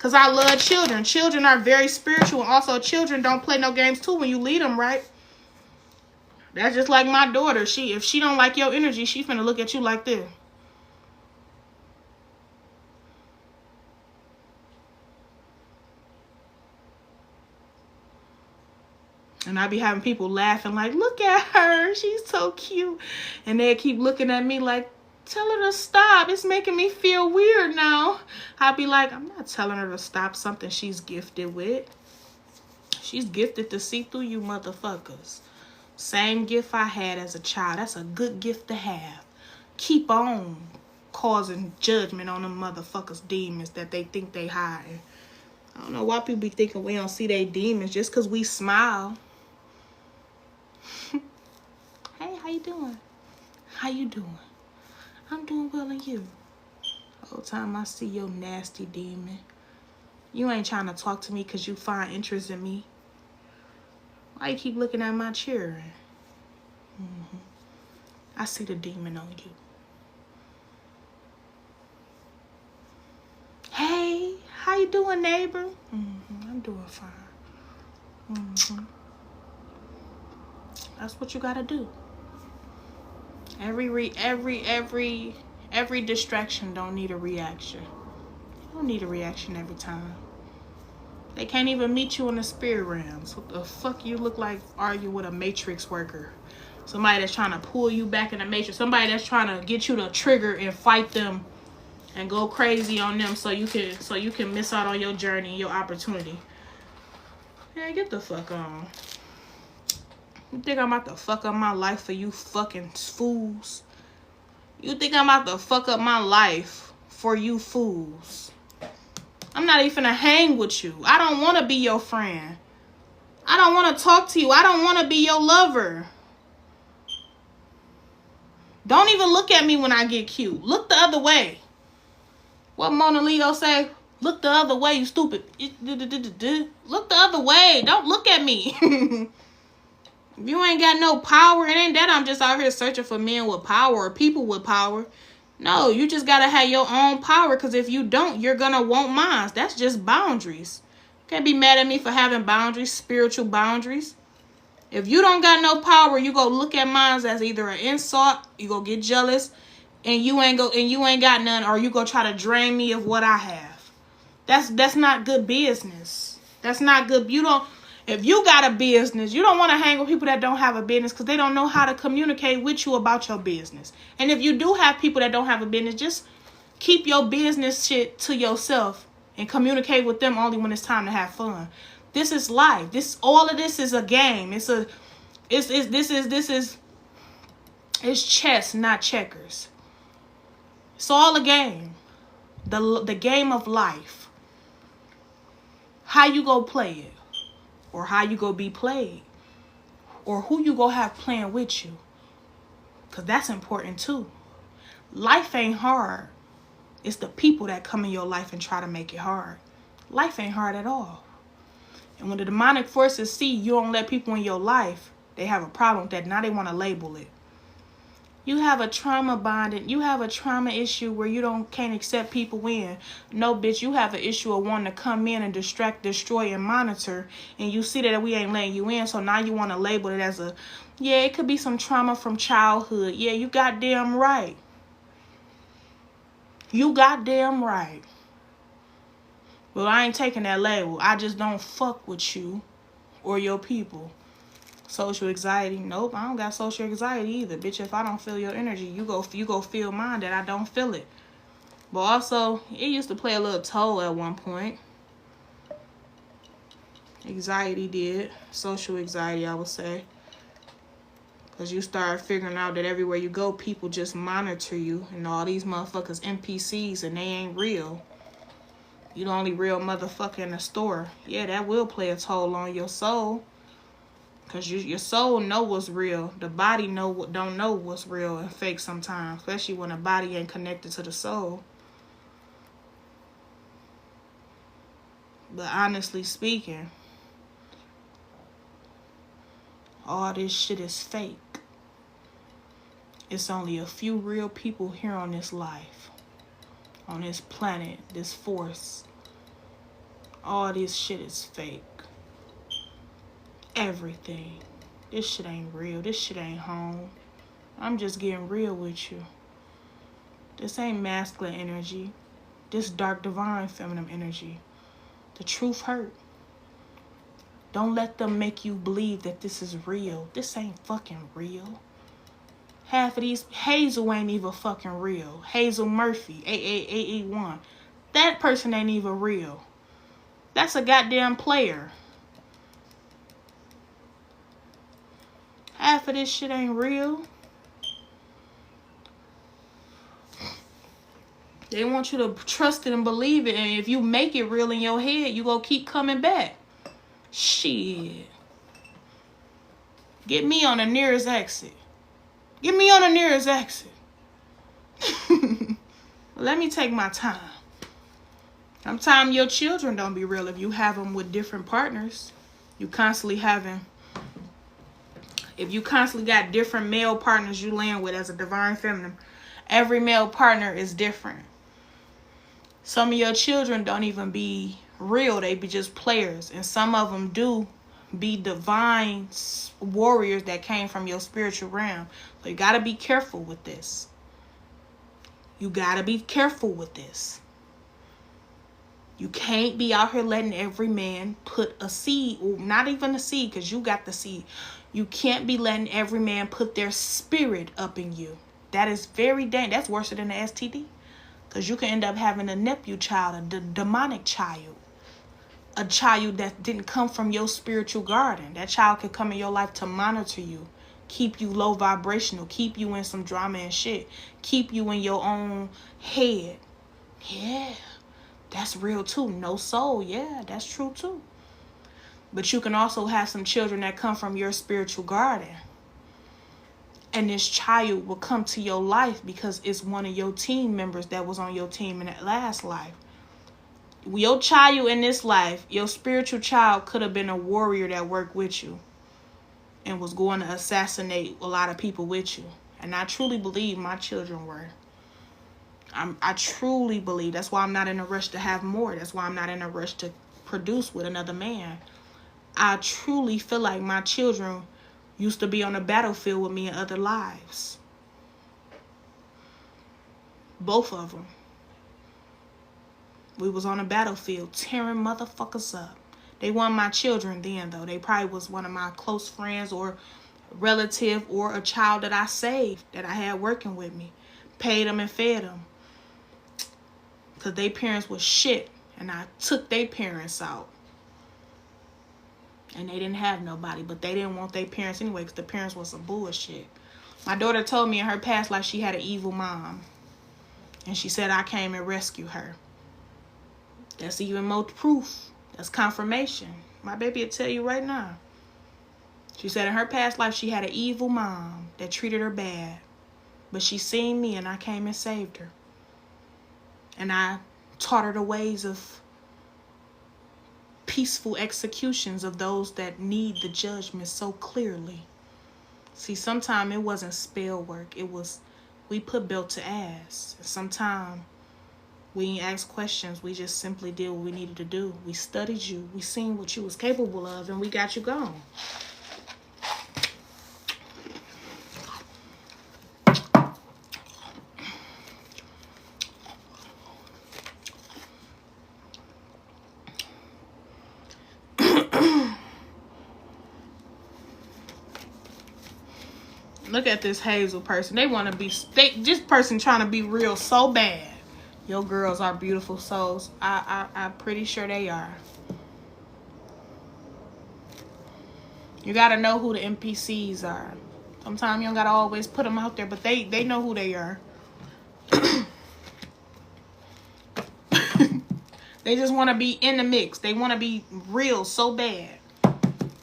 Because I love children. Children are very spiritual. And also, children don't play no games, too, when you lead them, right? That's just like my daughter. If she don't like your energy, she finna look at you like this. And I be having people laughing like, look at her. She's so cute. And they keep looking at me like, tell her to stop. It's making me feel weird now. I'd be like, I'm not telling her to stop something she's gifted with. She's gifted to see through you motherfuckers. Same gift I had as a child. That's a good gift to have. Keep on causing judgment on them motherfuckers' demons that they think they hide. I don't know why people be thinking we don't see they demons just because we smile. Hey, how you doing? How you doing? I'm doing well, and you? The whole time I see your nasty demon. You ain't trying to talk to me because you find interest in me. Why you keep looking at my children? I see the demon on you. Hey, how you doing, neighbor? I'm doing fine. That's what you gotta do. Every distraction don't need a reaction. You don't need a reaction every time. They can't even meet you in the spirit realms. What the fuck you look like arguing with a matrix worker? Somebody that's trying to pull you back in the matrix. Somebody that's trying to get you to trigger and fight them and go crazy on them so you can miss out on your journey and your opportunity. Yeah, get the fuck on. You think I'm about to fuck up my life for you fucking fools? You think I'm about to fuck up my life for you fools? I'm not even gonna hang with you. I don't want to be your friend. I don't want to talk to you. I don't want to be your lover. Don't even look at me when I get cute. Look the other way. What Mona Leo say? Look the other way, you stupid. Look the other way. Don't look at me. If you ain't got no power, it ain't that I'm just out here searching for men with power or people with power. No, you just got to have your own power, because if you don't, you're going to want mine. That's just boundaries. You can't be mad at me for having boundaries, spiritual boundaries. If you don't got no power, you go look at mine as either an insult, you go get jealous, and you ain't got none, or you go try to drain me of what I have. That's not good business. That's not good. If you got a business, you don't want to hang with people that don't have a business, because they don't know how to communicate with you about your business. And if you do have people that don't have a business, just keep your business shit to yourself and communicate with them only when it's time to have fun. This is life. All of this is a game. It's chess, not checkers. It's all a game. The game of life. How you go play it? Or how you go be played. Or who you go have playing with you. Because that's important too. Life ain't hard. It's the people that come in your life and try to make it hard. Life ain't hard at all. And when the demonic forces see you don't let people in your life, they have a problem with that. Now they want to label it. You have a trauma bonded. You have a trauma issue where you can't accept people in. No, bitch, you have an issue of wanting to come in and distract, destroy, and monitor. And you see that we ain't letting you in. So now you want to label it as yeah, it could be some trauma from childhood. Yeah, you goddamn right. You goddamn right. Well, I ain't taking that label. I just don't fuck with you or your people. Social anxiety. Nope, I don't got social anxiety either. Bitch, if I don't feel your energy, you go feel mine that I don't feel it. But also, it used to play a little toll at one point. Anxiety did. Social anxiety, I would say. Because you start figuring out that everywhere you go, people just monitor you. And all these motherfuckers NPCs, and they ain't real. You the only real motherfucker in the store. Yeah, that will play a toll on your soul. Because your soul know what's real. The body don't know what's real and fake sometimes. Especially when the body ain't connected to the soul. But honestly speaking, all this shit is fake. It's only a few real people here on this life. On this planet. This force. All this shit is fake. Everything. This shit ain't real. This shit ain't home. I'm just getting real with you. This ain't masculine energy. This dark divine feminine energy. The truth hurt. Don't let them make you believe that this is real. This ain't fucking real. Half of these, Hazel ain't even fucking real. Hazel Murphy, 88881. That person ain't even real. That's a goddamn player. Half of this shit ain't real. They want you to trust it and believe it. And if you make it real in your head, you gonna keep coming back. Shit. Get me on the nearest exit. Get me on the nearest exit. Let me take my time. Sometimes your children don't be real if you have them with different partners. If you constantly got different male partners you land with as a divine feminine, every male partner is different. Some of your children don't even be real. They be just players. And some of them do be divine warriors that came from your spiritual realm. So you got to be careful with this. You got to be careful with this. You can't be out here letting every man put a seed, or not even a seed, because you got the seed. You can't be letting every man put their spirit up in you. That is very dangerous. That's worse than the STD. Because you can end up having a nephew child, a demonic child. A child that didn't come from your spiritual garden. That child could come in your life to monitor you. Keep you low vibrational. Keep you in some drama and shit. Keep you in your own head. Yeah. That's real too. No soul. Yeah, that's true too. But you can also have some children that come from your spiritual garden. And this child will come to your life because it's one of your team members that was on your team in that last life. Your child in this life, your spiritual child could have been a warrior that worked with you and was going to assassinate a lot of people with you. And I truly believe my children were. I truly believe. That's why I'm not in a rush to have more. That's why I'm not in a rush to produce with another man. I truly feel like my children used to be on the battlefield with me in other lives. Both of them. We was on the battlefield tearing motherfuckers up. They weren't my children then, though. They probably was one of my close friends or relative or a child that I saved, that I had working with me. Paid them and fed them. Because their parents was shit. And I took their parents out. And they didn't have nobody. But they didn't want their parents anyway because the parents was some bullshit. My daughter told me in her past life she had an evil mom. And she said I came and rescued her. That's even more proof. That's confirmation. My baby will tell you right now. She said in her past life she had an evil mom that treated her bad. But she seen me and I came and saved her. And I taught her the ways of peaceful executions of those that need the judgment so clearly. See, sometimes it wasn't spell work. It was, we put belt to ass. Sometimes we ain't ask questions. We just simply did what we needed to do. We studied you. We seen what you was capable of and we got you gone. Look at this Hazel person. They want to be, this person trying to be real so bad. Your girls are beautiful souls. I'm pretty sure they are. You got to know who the NPCs are. Sometimes you don't got to always put them out there, but they know who they are. They just want to be in the mix. They want to be real so bad.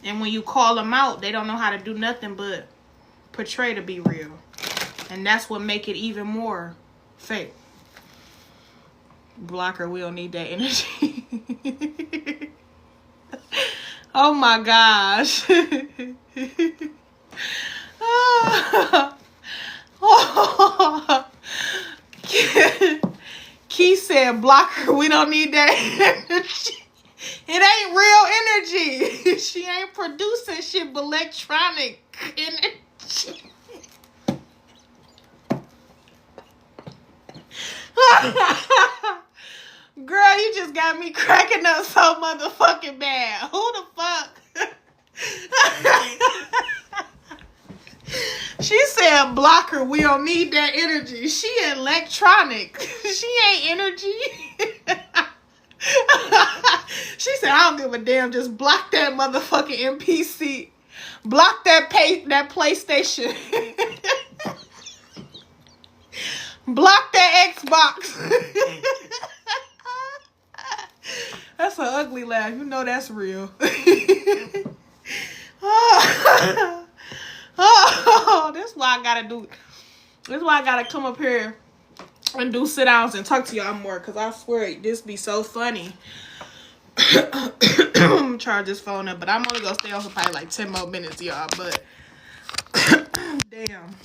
And when you call them out, they don't know how to do nothing but portray to be real. And that's what make it even more fake. Blocker, we don't need that energy. Oh my gosh. Key said, blocker, we don't need that energy. It ain't real energy. She ain't producing shit but electronic energy. Girl, you just got me cracking up so motherfucking bad. Who the fuck? She said, block her. We don't need that energy. She electronic. She ain't energy. She said, I don't give a damn. Just block that motherfucking NPC. Block that PlayStation. Block that Xbox. That's an ugly laugh. You know that's real. Oh, that's why I gotta do. That's why I gotta come up here and do sit downs and talk to y'all more. Cause I swear this be so funny. I'm gonna charge this phone up, but I'm only gonna stay on for probably like 10 more minutes, y'all. But damn,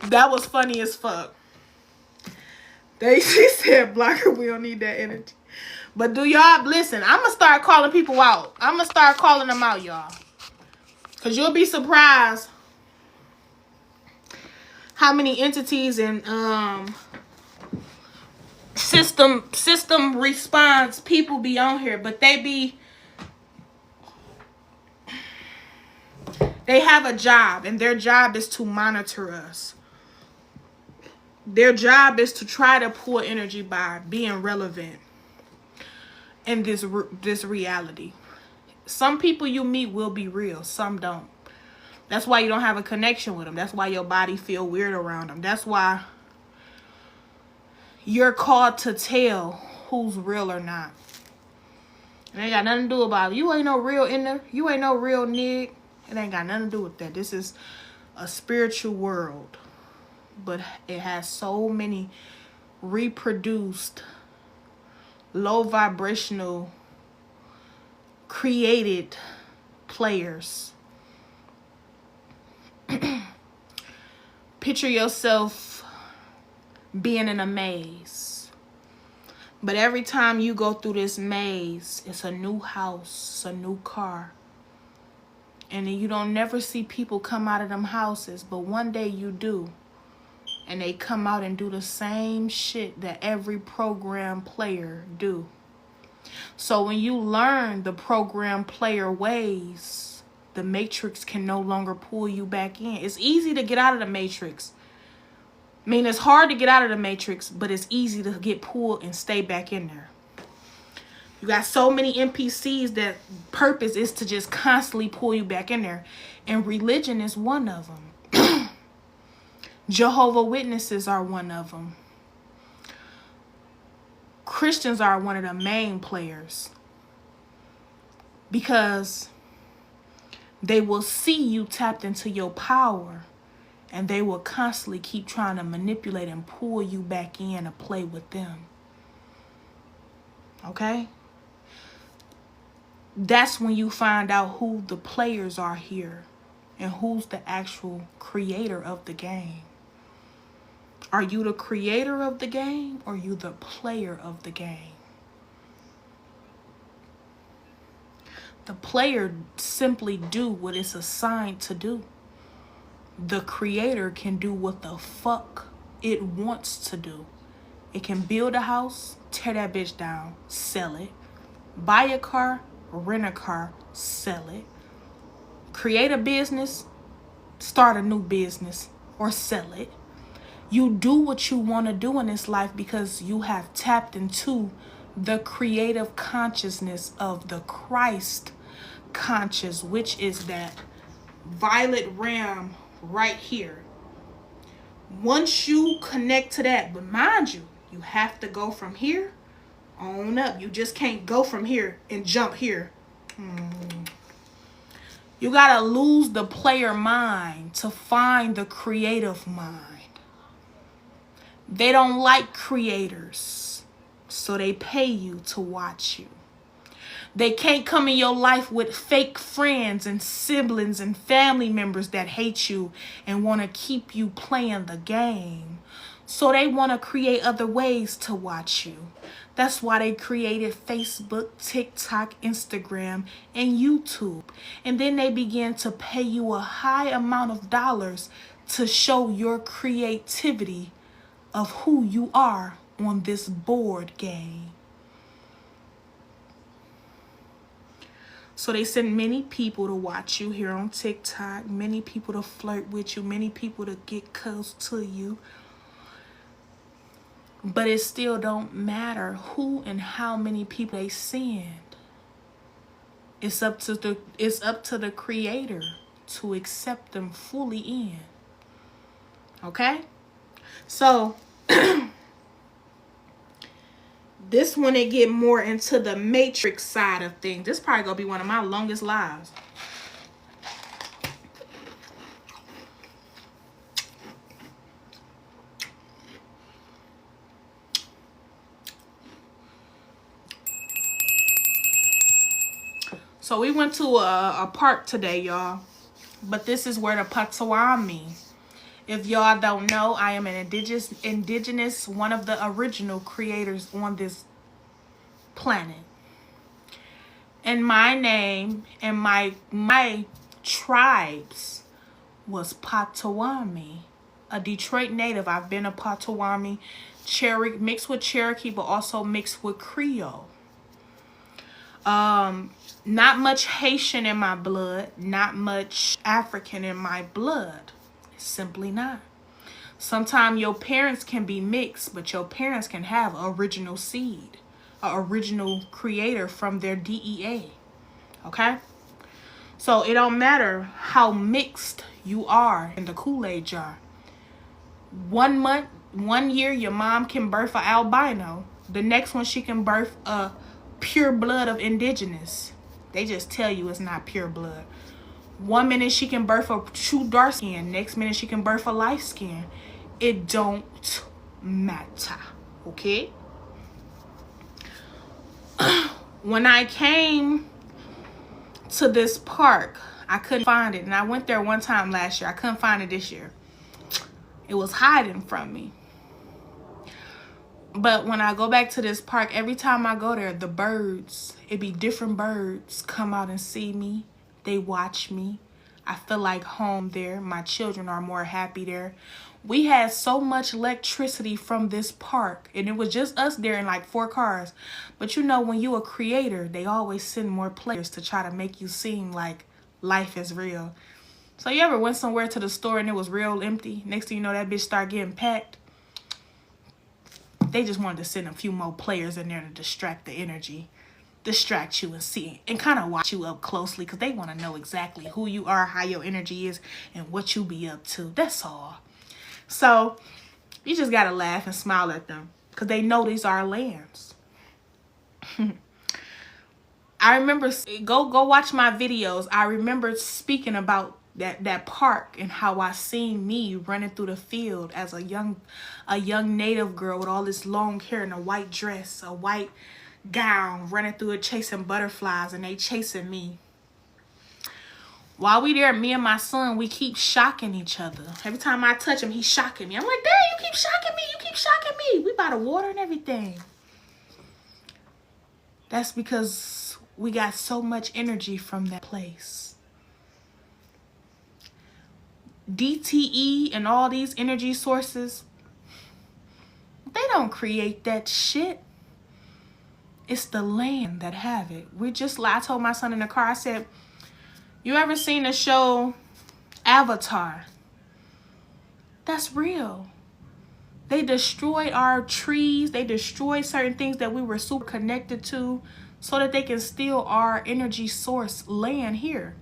that was funny as fuck. She said, block her. We don't need that energy. But do y'all listen? I'm gonna start calling people out. I'm gonna start calling them out, y'all. Cause you'll be surprised how many entities and system response people be on here, but they have a job, and their job is to monitor us. Their job is to try to pull energy by being relevant in this reality. Some people you meet will be real, some don't. That's why you don't have a connection with them. That's why your body feel weird around them. That's why you're called to tell who's real or not. It ain't got nothing to do about it. You ain't no real inner. You ain't no real nigga. It ain't got nothing to do with that. This is a spiritual world. But it has so many reproduced, low vibrational, created players. Picture yourself being in a maze. But every time you go through this maze, it's a new house, a new car. And then you don't never see people come out of them houses, but one day you do. And they come out and do the same shit that every program player do. So when you learn the program player ways, the matrix can no longer pull you back in. It's easy to get out of the matrix. I mean, it's hard to get out of the matrix, but it's easy to get pulled and stay back in there. You got so many NPCs that purpose is to just constantly pull you back in there. And religion is one of them. Jehovah Witnesses are one of them. Christians are one of the main players. Because they will see you tapped into your power. And they will constantly keep trying to manipulate and pull you back in to play with them. Okay? That's when you find out who the players are here. And who's the actual creator of the game. Are you the creator of the game, or are you the player of the game? The player simply do what it's assigned to do. The creator can do what the fuck it wants to do. It can build a house, tear that bitch down, sell it. Buy a car, rent a car, sell it. Create a business, start a new business, or sell it. You do what you want to do in this life because you have tapped into the creative consciousness of the Christ conscious, which is that violet realm right here. Once you connect to that, but mind you, you have to go from here on up. You just can't go from here and jump here. You gotta lose the player mind to find the creative mind. They don't like creators, so they pay you to watch you. They can't come in your life with fake friends and siblings and family members that hate you and want to keep you playing the game. So they want to create other ways to watch you. That's why they created Facebook, TikTok, Instagram, and YouTube. And then they began to pay you a high amount of dollars to show your creativity of who you are on this board game. So they send many people to watch you here on TikTok, many people to flirt with you, many people to get close to you. But it still don't matter who and how many people they send. It's up to the creator to accept them fully in. Okay? So this one, it get more into the matrix side of things. This probably gonna be one of my longest lives. So we went to a park today, y'all. But this is where the Potawatomi. If y'all don't know, I am an indigenous, one of the original creators on this planet. And my name and my tribes was Potawatomi. A Detroit native. I've been a Potawatomi, mixed with Cherokee, but also mixed with Creole. Not much Haitian in my blood, not much African in my blood. Simply not. Sometimes your parents can be mixed, but your parents can have original seed, an original creator from their DEA. Okay? So it don't matter how mixed you are in the Kool-Aid jar. 1 month, 1 year, your mom can birth an albino. The next one, she can birth a pure blood of indigenous. They just tell you it's not pure blood. 1 minute she can birth a true dark skin. Next minute she can birth a light skin. It don't matter. Okay? When I came to this park, I couldn't find it. And I went there one time last year. I couldn't find it this year. It was hiding from me. But when I go back to this park, every time I go there, the birds, it be different birds come out and see me. They watch me. I feel like home there. My children are more happy there. We had so much electricity from this park. And it was just us there in like 4 cars. But you know, when you a creator, they always send more players to try to make you seem like life is real. So you ever went somewhere to the store and it was real empty? Next thing you know, that bitch start getting packed. They just wanted to send a few more players in there to distract the energy. Distract you and see and kind of watch you up closely, because they want to know exactly who you are, how your energy is, and what you be up to. That's all. So you just gotta laugh and smile at them, because they know these are lambs. I remember, go watch my videos. I remember speaking about that park and how I seen me running through the field as a young native girl with all this long hair and a white dress, a white gown, running through it chasing butterflies, and they chasing me. While we there, me and my son, we keep shocking each other. Every time I touch him, he's shocking me. I'm like, Dad, you keep shocking me. You keep shocking me. We by the water and everything. That's because we got so much energy from that place. DTE and all these energy sources, they don't create that shit. It's the land that have it. I told my son in the car, I said, you ever seen the show Avatar? That's real. They destroyed our trees. They destroyed certain things that we were super connected to so that they can steal our energy source land here.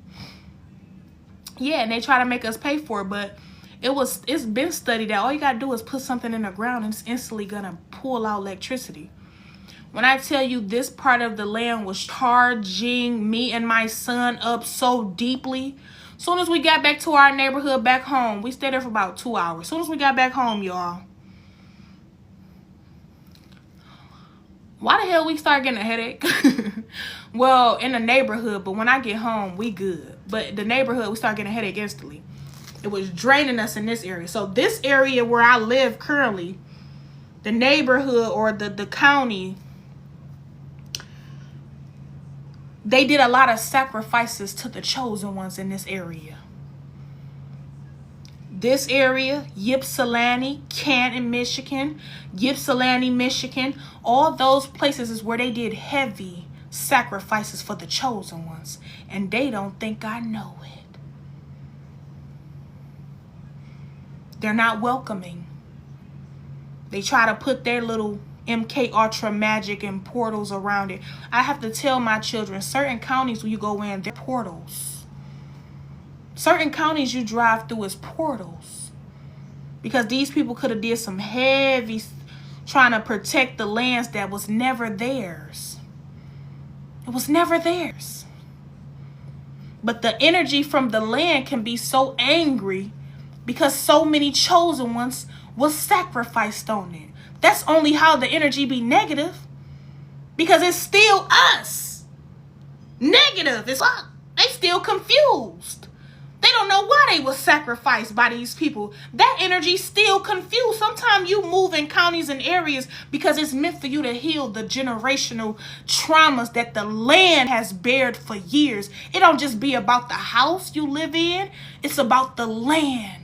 Yeah, and they try to make us pay for it, but it's been studied that all you gotta do is put something in the ground and it's instantly gonna pull out electricity. When I tell you this part of the land was charging me and my son up so deeply, as soon as we got back to our neighborhood back home, we stayed there for about 2 hours. As soon as we got back home, y'all, why the hell we start getting a headache? Well, in the neighborhood, but when I get home, we good. But the neighborhood, we start getting a headache instantly. It was draining us in this area. So this area where I live currently, the neighborhood or the county, They did a lot of sacrifices to the chosen ones in this area. This area, Ypsilanti, Canton, Michigan, Ypsilanti, Michigan, all those places is where they did heavy sacrifices for the chosen ones. And they don't think I know it. They're not welcoming. They try to put their little MK Ultra magic and portals around it. I have to tell my children, certain counties when you go in, they're portals. Certain counties you drive through is portals. Because these people could have did some heavy trying to protect the lands that was never theirs. It was never theirs. But the energy from the land can be so angry because so many chosen ones was sacrificed on it. That's only how the energy be negative. Because it's still us. Negative. It's like they still confused. They don't know why they was sacrificed by these people. That energy still confused. Sometimes you move in counties and areas because it's meant for you to heal the generational traumas that the land has bared for years. It don't just be about the house you live in. It's about the land.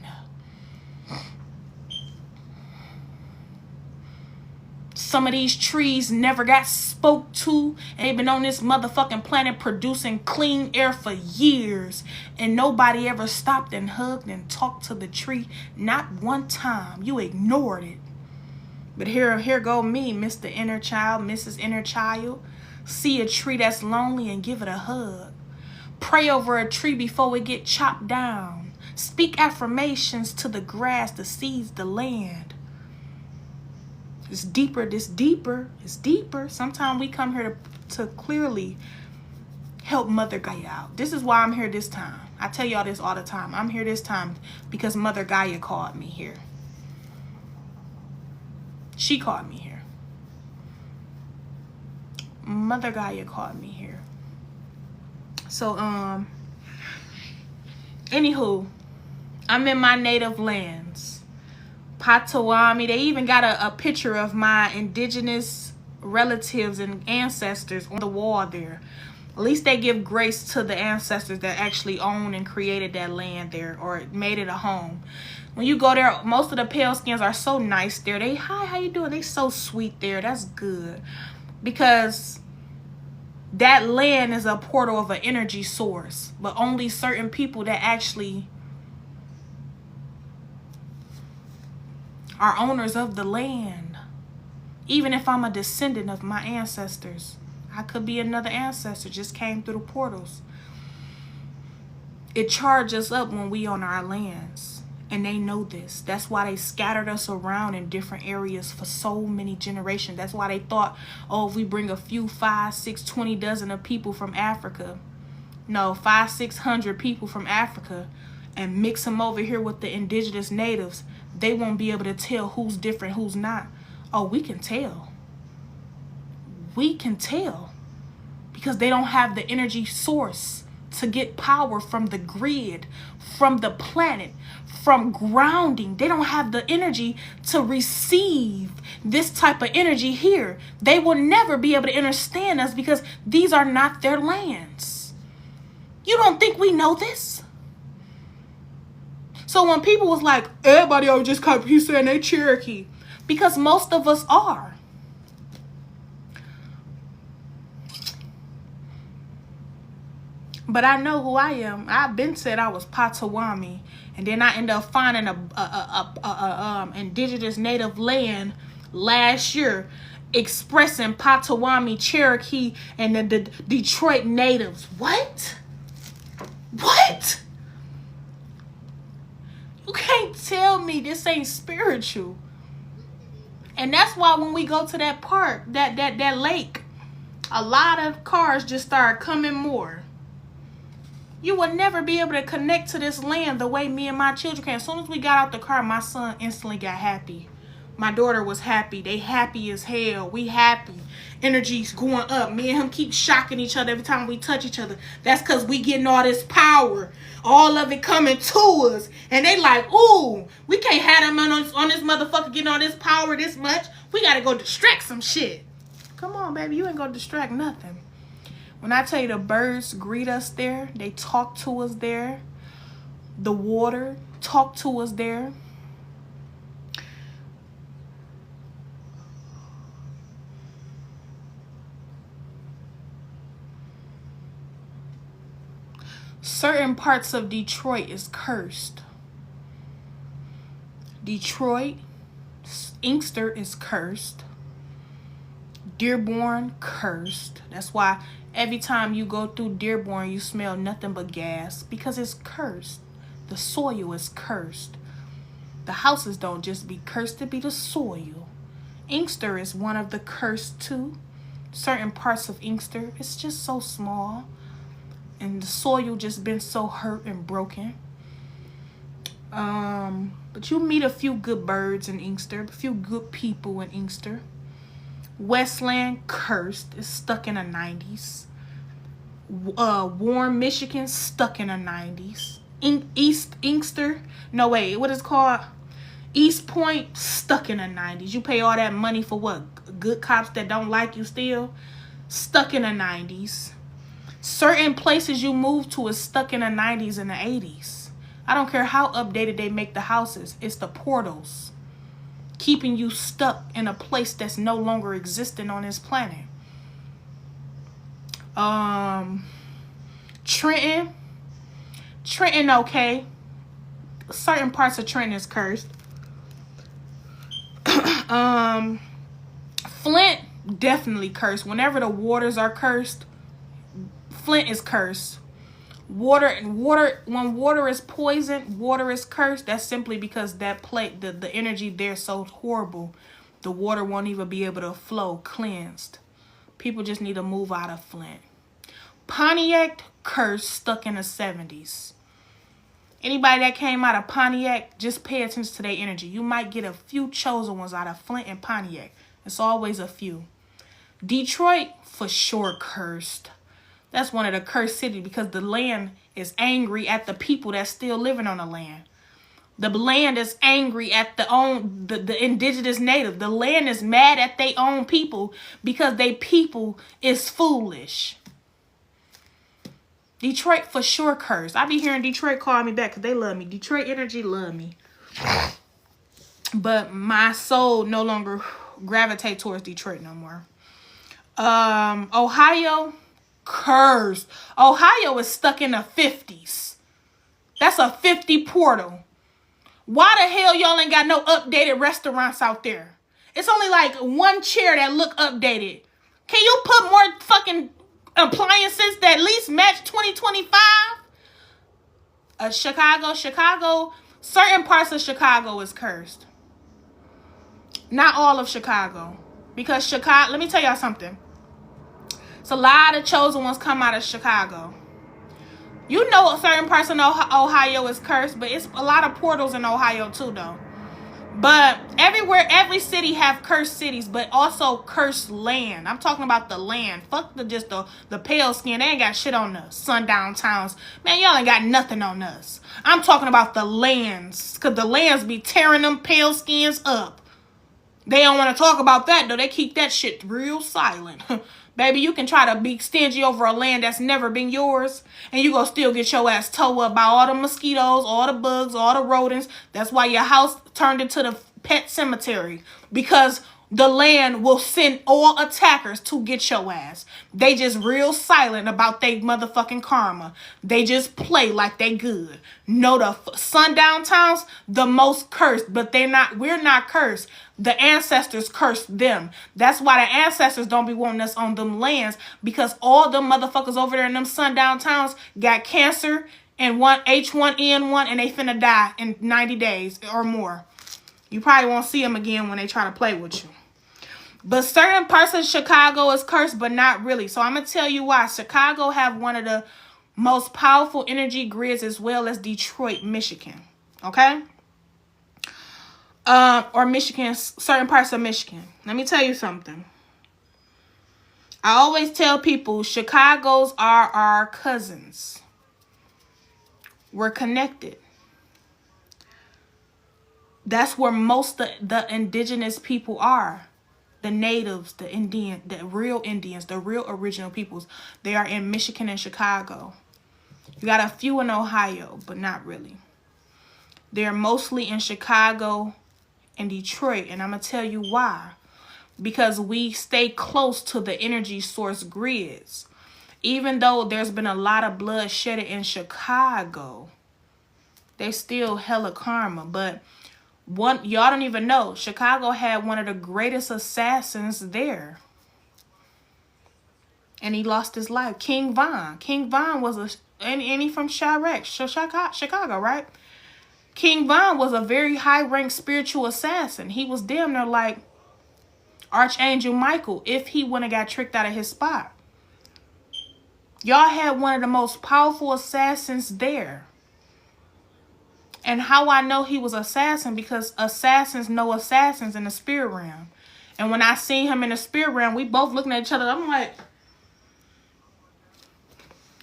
Some of these trees never got spoke to, and they've been on this motherfucking planet producing clean air for years, and nobody ever stopped and hugged and talked to the tree. Not one time. You ignored it. But here go me, Mr. Inner Child, Mrs. Inner Child. See a tree that's lonely and give it a hug. Pray over a tree before it get chopped down. Speak affirmations to the grass, the seeds, the land. It's deeper, it's deeper. Sometimes we come here to clearly help Mother Gaia out. This is why I'm here this time. I tell y'all this all the time. I'm here this time because Mother Gaia called me here. She called me here. Mother Gaia called me here. So, anywho, I'm in my native lands. Potawatomi. They even got a picture of my indigenous relatives and ancestors on the wall there. At least they give grace to the ancestors that actually owned and created that land there or made it a home. When you go there, most of the pale skins are so nice there. They, hi, how you doing? They so sweet there. That's good. Because that land is a portal of an energy source. But only certain people that actually are owners of the land. Even if I'm a descendant of my ancestors, I could be another ancestor, just came through the portals. It charges us up when we on our lands, and they know this. That's why they scattered us around in different areas for so many generations. That's why they thought, oh, if we bring a few 5, 6, 20 dozen of people from Africa, no, 500, 600 people from Africa, and mix them over here with the indigenous natives, they won't be able to tell who's different, who's not. Oh, we can tell. We can tell. Because they don't have the energy source to get power from the grid, from the planet, from grounding. They don't have the energy to receive this type of energy here. They will never be able to understand us because these are not their lands. You don't think we know this? So when people was like, everybody always just come, he's saying they Cherokee. Because most of us are. But I know who I am. I've been said I was Potawatomi. And then I ended up finding a indigenous native land last year expressing Potawatomi, Cherokee, and the Detroit natives. What? What? You can't tell me this ain't spiritual. And that's why when we go to that park, that lake, a lot of cars just start coming more. You will never be able to connect to this land the way me and my children can. As soon as we got out the car, my son instantly got happy. My daughter was happy. They happy as hell. We happy. Energy's going up. Me and him keep shocking each other every time we touch each other. That's because we getting all this power. All of it coming to us. And they like, ooh, we can't have them on this motherfucker getting all this power this much. We got to go distract some shit. Come on, baby. You ain't going to distract nothing. When I tell you the birds greet us there, they talk to us there. The water talk to us there. Certain parts of Detroit is cursed. Detroit, Inkster is cursed. Dearborn, cursed. That's why every time you go through Dearborn, you smell nothing but gas, because it's cursed. The soil is cursed. The houses don't just be cursed, it be the soil. Inkster is one of the cursed too. Certain parts of Inkster, it's just so small. And the soil just been so hurt and broken. But you meet a few good birds in Inkster, a few good people in Inkster. Westland, cursed, is stuck in the 90s. Warren, Michigan, stuck in the 90s. East Inkster, no wait, what is it called? East Point, stuck in the 90s. You pay all that money for what? Good cops that don't like you still? Stuck in the 90s. Certain places you move to is stuck in the 90s and the 80s. I don't care how updated they make the houses. It's the portals keeping you stuck in a place that's no longer existing on this planet. Trenton, okay. Certain parts of Trenton is cursed. Flint, definitely cursed. Whenever the waters are cursed, Flint is cursed. When water is poisoned, water is cursed. That's simply because that the energy there is so horrible. The water won't even be able to flow cleansed. People just need to move out of Flint. Pontiac, cursed, stuck in the 70s. Anybody that came out of Pontiac, just pay attention to their energy. You might get a few chosen ones out of Flint and Pontiac. It's always a few. Detroit, for sure, cursed. That's one of the cursed cities because the land is angry at the people that's still living on the land. The land is angry at the indigenous native. The land is mad at their own people because they people is foolish. Detroit for sure cursed. I be hearing Detroit call me back because they love me. Detroit energy love me. But my soul no longer gravitate towards Detroit no more. Ohio, cursed. Ohio is stuck in the 50s. That's a 50 portal. Why the hell y'all ain't got no updated restaurants out there? It's only like one chair that look updated. Can you put more fucking appliances that at least match 2025? Chicago, certain parts of Chicago is cursed. Not all of Chicago. Because Chicago, let me tell y'all something. It's a lot of chosen ones come out of Chicago. You know certain parts of Ohio is cursed, but it's a lot of portals in Ohio too, though. But everywhere, every city have cursed cities, but also cursed land. I'm talking about the land. Fuck the pale skin. They ain't got shit on us. Sundown towns. Man, y'all ain't got nothing on us. I'm talking about the lands. Because the lands be tearing them pale skins up. They don't want to talk about that, though. They keep that shit real silent. Baby, you can try to be stingy over a land that's never been yours, and you gonna still get your ass towed up by all the mosquitoes, all the bugs, all the rodents. That's why your house turned into the pet cemetery, because the land will send all attackers to get your ass. They just real silent about they motherfucking karma. They just play like they good. No, the sundown towns, the most cursed, but we're not cursed. The ancestors cursed them. That's why the ancestors don't be wanting us on them lands, because all them motherfuckers over there in them sundown towns got cancer and H1N1, and they finna die in 90 days or more. You probably won't see them again when they try to play with you. But certain parts of Chicago is cursed, but not really. So I'm going to tell you why. Chicago have one of the most powerful energy grids, as well as Detroit, Michigan. Okay? Or Michigan, certain parts of Michigan. Let me tell you something. I always tell people Chicago's are our cousins. We're connected. That's where most of the indigenous people are. The natives, the Indian, the real Indians, the real original peoples, they are in Michigan and Chicago. You got a few in Ohio, but not really. They're mostly in Chicago and Detroit, and I'm going to tell you why. Because we stay close to the energy source grids. Even though there's been a lot of blood shedded in Chicago, they still hella karma. But y'all don't even know, Chicago had one of the greatest assassins there. And he lost his life. King Von. King Von was and he from Chicago, right? King Von was a very high-ranked spiritual assassin. He was damn near like Archangel Michael if he wouldn't have got tricked out of his spot. Y'all had one of the most powerful assassins there. And how I know he was assassin, because assassins know assassins in the spirit realm. And when I seen him in the spirit realm, we both looking at each other. I'm like,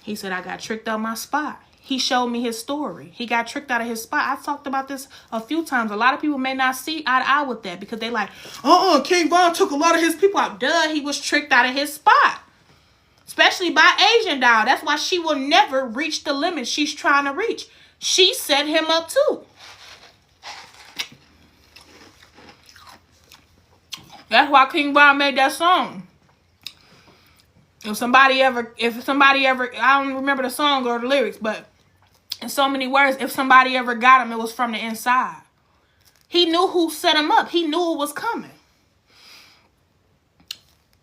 he said, I got tricked out my spot. He showed me his story. He got tricked out of his spot. I've talked about this a few times. A lot of people may not see eye to eye with that because they like, King Von took a lot of his people out. Duh, he was tricked out of his spot. Especially by Asian doll. That's why she will never reach the limit she's trying to reach. She set him up too. That's why King Von made that song. If somebody ever, I don't remember the song or the lyrics, but in so many words, if somebody ever got him, it was from the inside. He knew who set him up. He knew it was coming.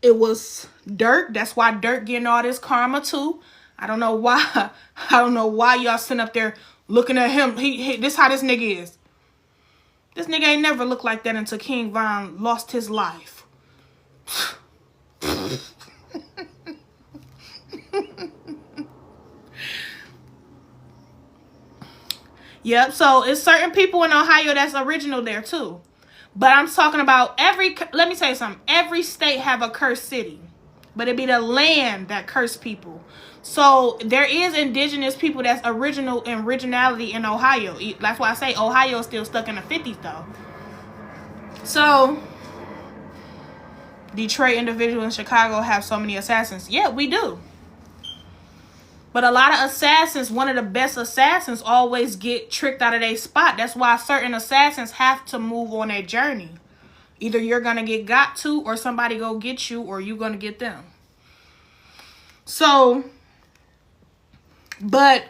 It was Dirk. That's why Dirk getting all this karma too. I don't know why. I don't know why y'all sitting up there looking at him. This how this nigga is. This nigga ain't never looked like that until King Von lost his life. Yep, so it's certain people in Ohio that's original there too. But I'm talking about let me tell you something. Every state have a cursed city. But it be the land that curse people. So there is indigenous people that's originality in Ohio. That's why I say Ohio is still stuck in the 50s though. So Detroit individuals in Chicago have so many assassins. Yeah, we do. But a lot of assassins, one of the best assassins, always get tricked out of their spot. That's why certain assassins have to move on their journey. Either you're going to get got to, or somebody go get you, or you're going to get them. So, but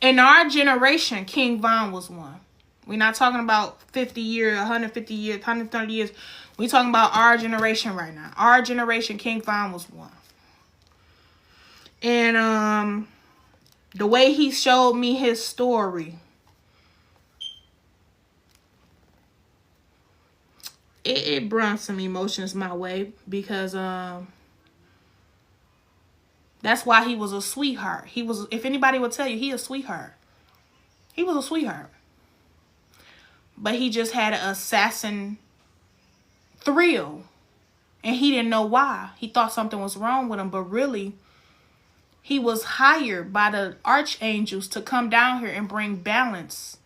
in our generation, King Von was one. We're not talking about 50 years, 150 years, 130 years. We're talking about our generation right now. Our generation, King Von was one. And the way he showed me his story, it brought some emotions my way, because that's why he was a sweetheart. He was, if anybody would tell you, he a sweetheart. He was a sweetheart. But he just had an assassin thrill. And he didn't know why. He thought something was wrong with him, but really, he was hired by the archangels to come down here and bring balance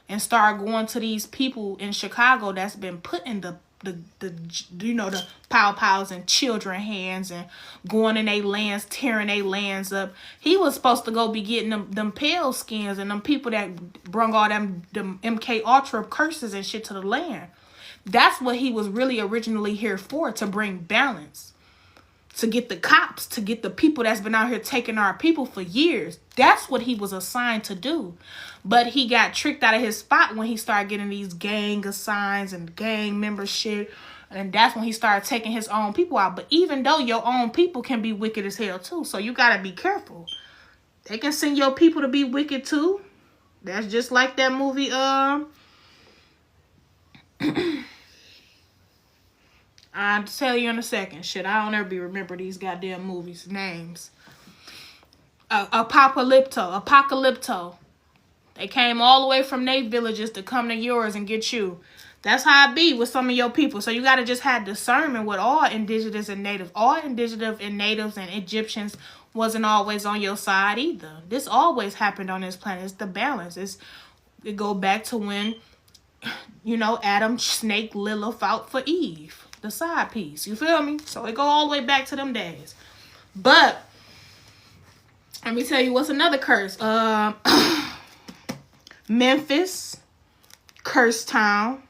and start going to these people in Chicago that's been put in the pow-pows and children hands and going in their lands, tearing their lands up. He was supposed to go be getting them pale skins and them people that brung all them MK Ultra curses and shit to the land. That's what he was really originally here for, to bring balance. To get the cops, to get the people that's been out here taking our people for years. That's what he was assigned to do. But he got tricked out of his spot when he started getting these gang assigns and gang membership. And that's when he started taking his own people out. But even though your own people can be wicked as hell too. So you got to be careful. They can send your people to be wicked too. That's just like that movie. I'll tell you in a second. Shit, I don't ever remember these goddamn movies' names. Apocalypto. They came all the way from their villages to come to yours and get you. That's how it be with some of your people. So you got to just have discernment with all indigenous and natives. All indigenous and natives and Egyptians wasn't always on your side either. This always happened on this planet. It's the balance. It go back to when, Adam snake Lilith out for Eve. the side piece. You feel me? So it go all the way back to them days. But let me tell you what's another curse. Memphis, cursed town.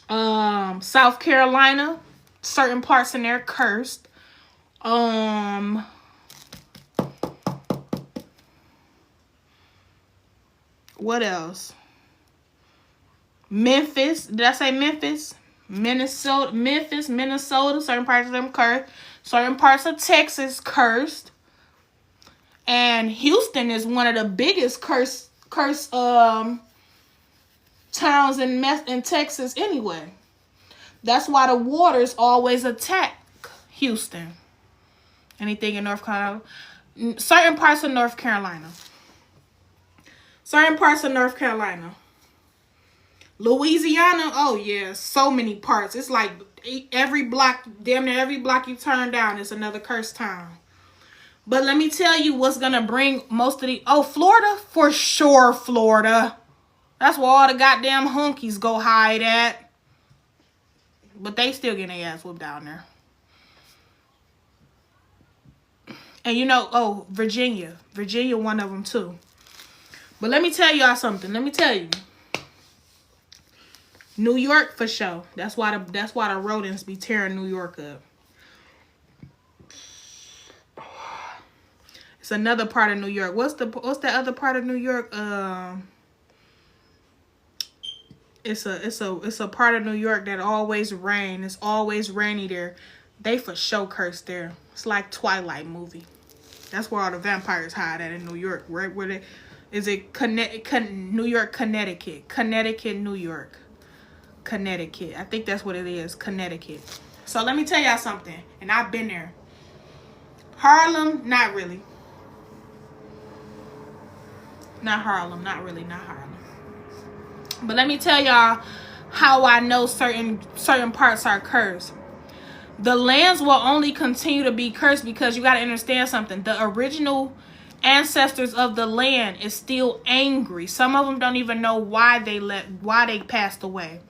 South Carolina, certain parts in there cursed. What else? Memphis. Did I say Memphis? Minnesota, certain parts of them cursed. Certain parts of Texas cursed. And Houston is one of the biggest cursed towns in Texas anyway. That's why the waters always attack Houston. Anything in North Carolina. Certain parts of North Carolina. Certain parts of North Carolina. Louisiana, oh yeah, so many parts. It's like every block, damn near every block you turn down is another cursed town. But let me tell you what's going to bring most of the... Oh, Florida? For sure, Florida. That's where all the goddamn hunkies go hide at. But they still getting their ass whooped down there. And you know, oh, Virginia. Virginia, one of them too. But let me tell y'all something. Let me tell you. New York for sure. That's why the rodents be tearing New York up. It's another part of New York. What's that other part of New York? It's a part of New York that always rain. It's always rainy there. They for sure cursed there. It's like Twilight movie. That's where all the vampires hide at in New York. Right where they is it New York, Connecticut. Connecticut, New York. Connecticut. I think that's what it is. Connecticut. So let me tell y'all something. And I've been there. Harlem, not really. Not Harlem. Not really. Not Harlem. But let me tell y'all how I know certain parts are cursed. The lands will only continue to be cursed because you got to understand something. The original ancestors of the land is still angry. Some of them don't even know why they passed away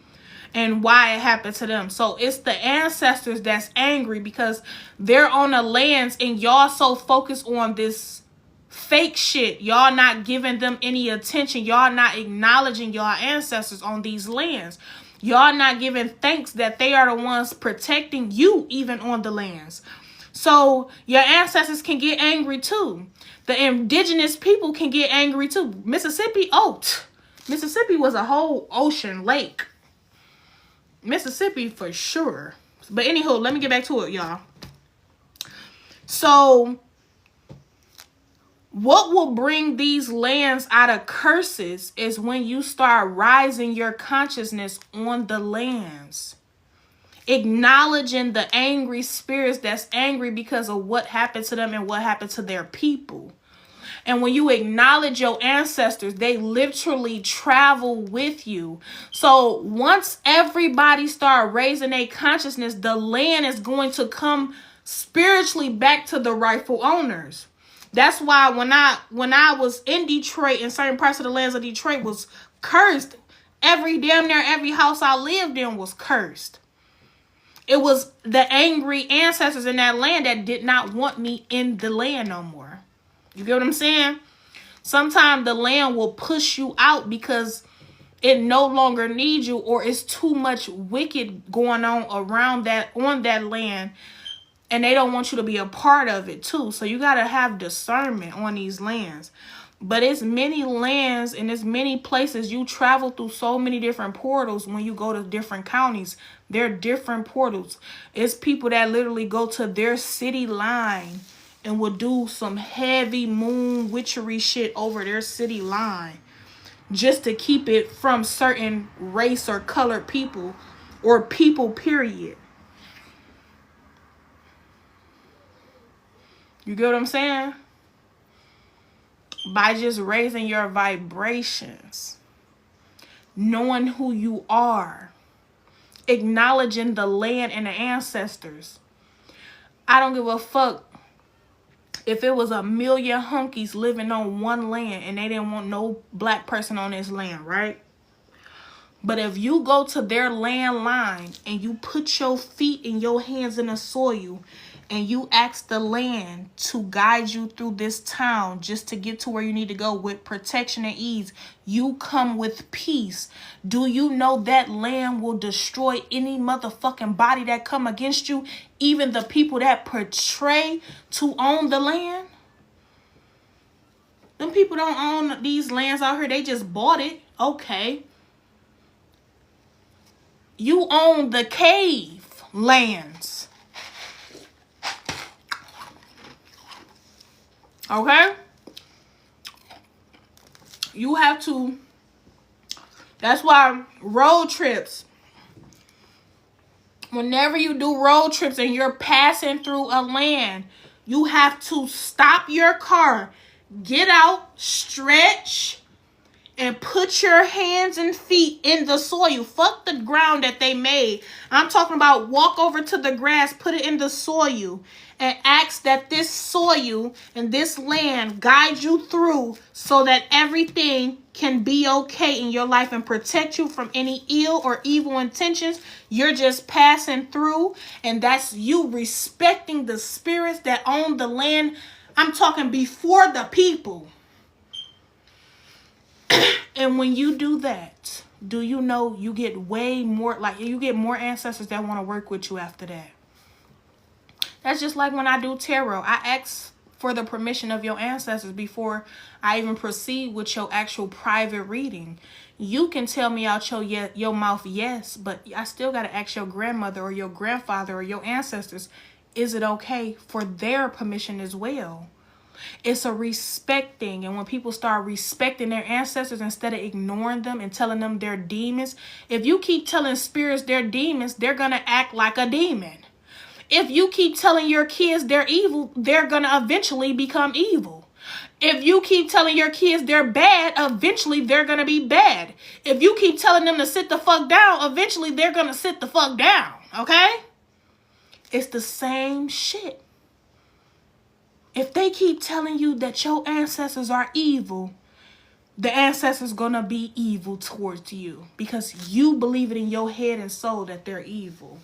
and why it happened to them. So it's the ancestors that's angry because they're on the lands and y'all so focused on this fake shit. Y'all not giving them any attention. Y'all not acknowledging y'all ancestors on these lands. Y'all not giving thanks that they are the ones protecting you even on the lands. So your ancestors can get angry too. The indigenous people can get angry too. Mississippi, Mississippi was a whole ocean lake. Mississippi for sure. But anywho, let me get back to it, y'all. So what will bring these lands out of curses is when you start rising your consciousness on the lands. Acknowledging the angry spirits that's angry because of what happened to them and what happened to their people. And when you acknowledge your ancestors, they literally travel with you. So once everybody start raising their consciousness, the land is going to come spiritually back to the rightful owners. That's why when I was in Detroit and certain parts of the lands of Detroit was cursed, damn near every house I lived in was cursed. It was the angry ancestors in that land that did not want me in the land no more. You get what I'm saying? Sometimes the land will push you out because it no longer needs you, or it's too much wicked going on on that land, and they don't want you to be a part of it too. So you got to have discernment on these lands. But it's many lands and it's many places. You travel through so many different portals when you go to different counties. They're different portals. It's people that literally go to their city line and will do some heavy moon witchery shit over their city line just to keep it from certain race or colored people or people, period. You get what I'm saying? By just raising your vibrations, knowing who you are, acknowledging the land and the ancestors. I don't give a fuck if it was 1 million hunkies living on one land and they didn't want no black person on this land, right? But if you go to their landline and you put your feet and your hands in the soil and you ask the land to guide you through this town just to get to where you need to go with protection and ease, you come with peace. Do you know that land will destroy any motherfucking body that come against you, even the people that portray to own the land? Them people don't own these lands out here. They just bought it. Okay. You own the cave lands. Okay? You have to. That's why road trips. Whenever you do road trips and you're passing through a land, you have to stop your car, get out, stretch, and put your hands and feet in the soil. Fuck the ground that they made. I'm talking about walk over to the grass, put it in the soil, and ask that this soil and this land guide you through so that everything can be okay in your life and protect you from any ill or evil intentions. You're just passing through, and that's you respecting the spirits that own the land. I'm talking before the people. And when you do that, do you know you get way more, like you get more ancestors that want to work with you after that. That's just like when I do tarot. I ask for the permission of your ancestors before I even proceed with your actual private reading. You can tell me out your mouth yes, but I still got to ask your grandmother or your grandfather or your ancestors, is it okay for their permission as well? It's a respecting, and when people start respecting their ancestors instead of ignoring them and telling them they're demons, if you keep telling spirits they're demons, they're going to act like a demon. If you keep telling your kids they're evil, they're going to eventually become evil. If you keep telling your kids they're bad, eventually they're going to be bad. If you keep telling them to sit the fuck down, eventually they're going to sit the fuck down. Okay? It's the same shit. If they keep telling you that your ancestors are evil, the ancestors gonna be evil towards you because you believe it in your head and soul that they're evil.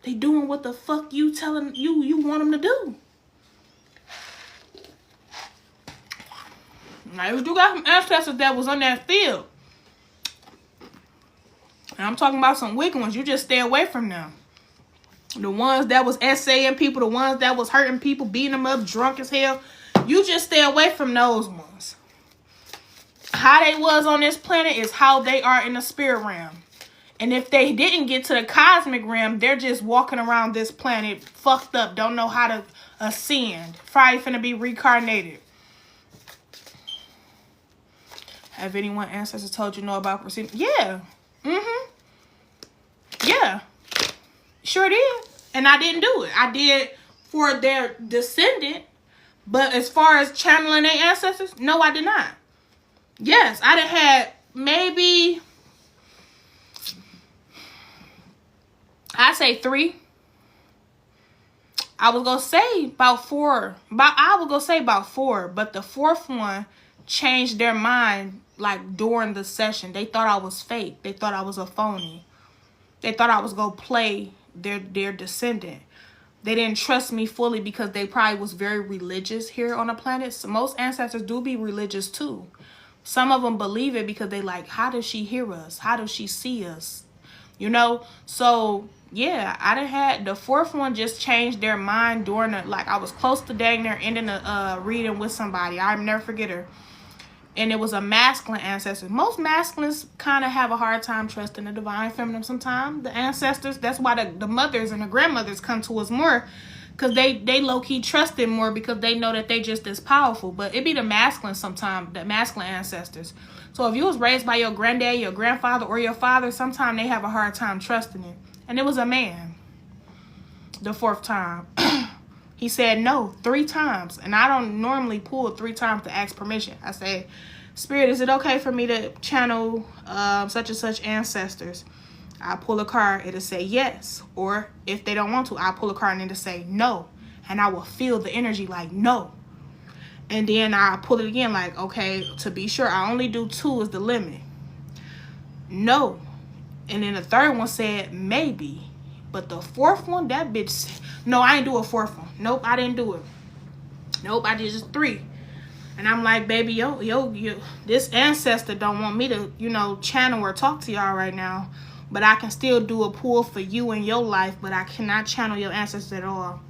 They doing what the fuck you telling you want them to do. Now, if you got some ancestors that was on that field, and I'm talking about some wicked ones, you just stay away from them. The ones that was essaying people, the ones that was hurting people, beating them up, drunk as hell, you just stay away from those ones. How they was on this planet is how they are in the spirit realm. And if they didn't get to the cosmic realm, they're just walking around this planet fucked up, don't know how to ascend. Probably finna be reincarnated. Have anyone ancestors told you know about proceeding? Yeah. Yeah. Sure did. And I didn't do it. I did for their descendant. But as far as channeling their ancestors, no, I did not. Yes, I done had maybe, I say 3. I was going to say about 4. I was going to say about 4. But the 4th one changed their mind like during the session. They thought I was fake. They thought I was a phony. They thought I was going to play their descendant. They didn't trust me fully because they probably was very religious here on the planet. So most ancestors do be religious too. Some of them believe it because they like, how does she hear us? How does she see us? You know? So yeah, I done had the 4th one just changed their mind during the, like I was close to dang near ending a reading with somebody. I'll never forget her. And it was a masculine ancestor. Most masculines kind of have a hard time trusting the divine feminine sometimes. The ancestors, that's why the mothers and the grandmothers come to us more. Because they low-key trust it more because they know that they just as powerful. But it be the masculine sometimes, the masculine ancestors. So if you was raised by your granddad, your grandfather, or your father, sometimes they have a hard time trusting it. And it was a man. The 4th time. He said no 3 times. And I don't normally pull 3 times to ask permission. I say, Spirit, is it okay for me to channel such and such ancestors? I pull a card, it'll say yes. Or if they don't want to, I pull a card and it'll say no. And I will feel the energy like no. And then I pull it again like, okay, to be sure, I only do 2 is the limit. no. And then the third one said, maybe. But the fourth one, that bitch said, no, I ain't do a fourth one. Nope, I didn't do it. Nope, I did just 3. And I'm like, baby, yo, this ancestor don't want me to, you know, channel or talk to y'all right now. But I can still do a pull for you in your life, but I cannot channel your ancestor at all.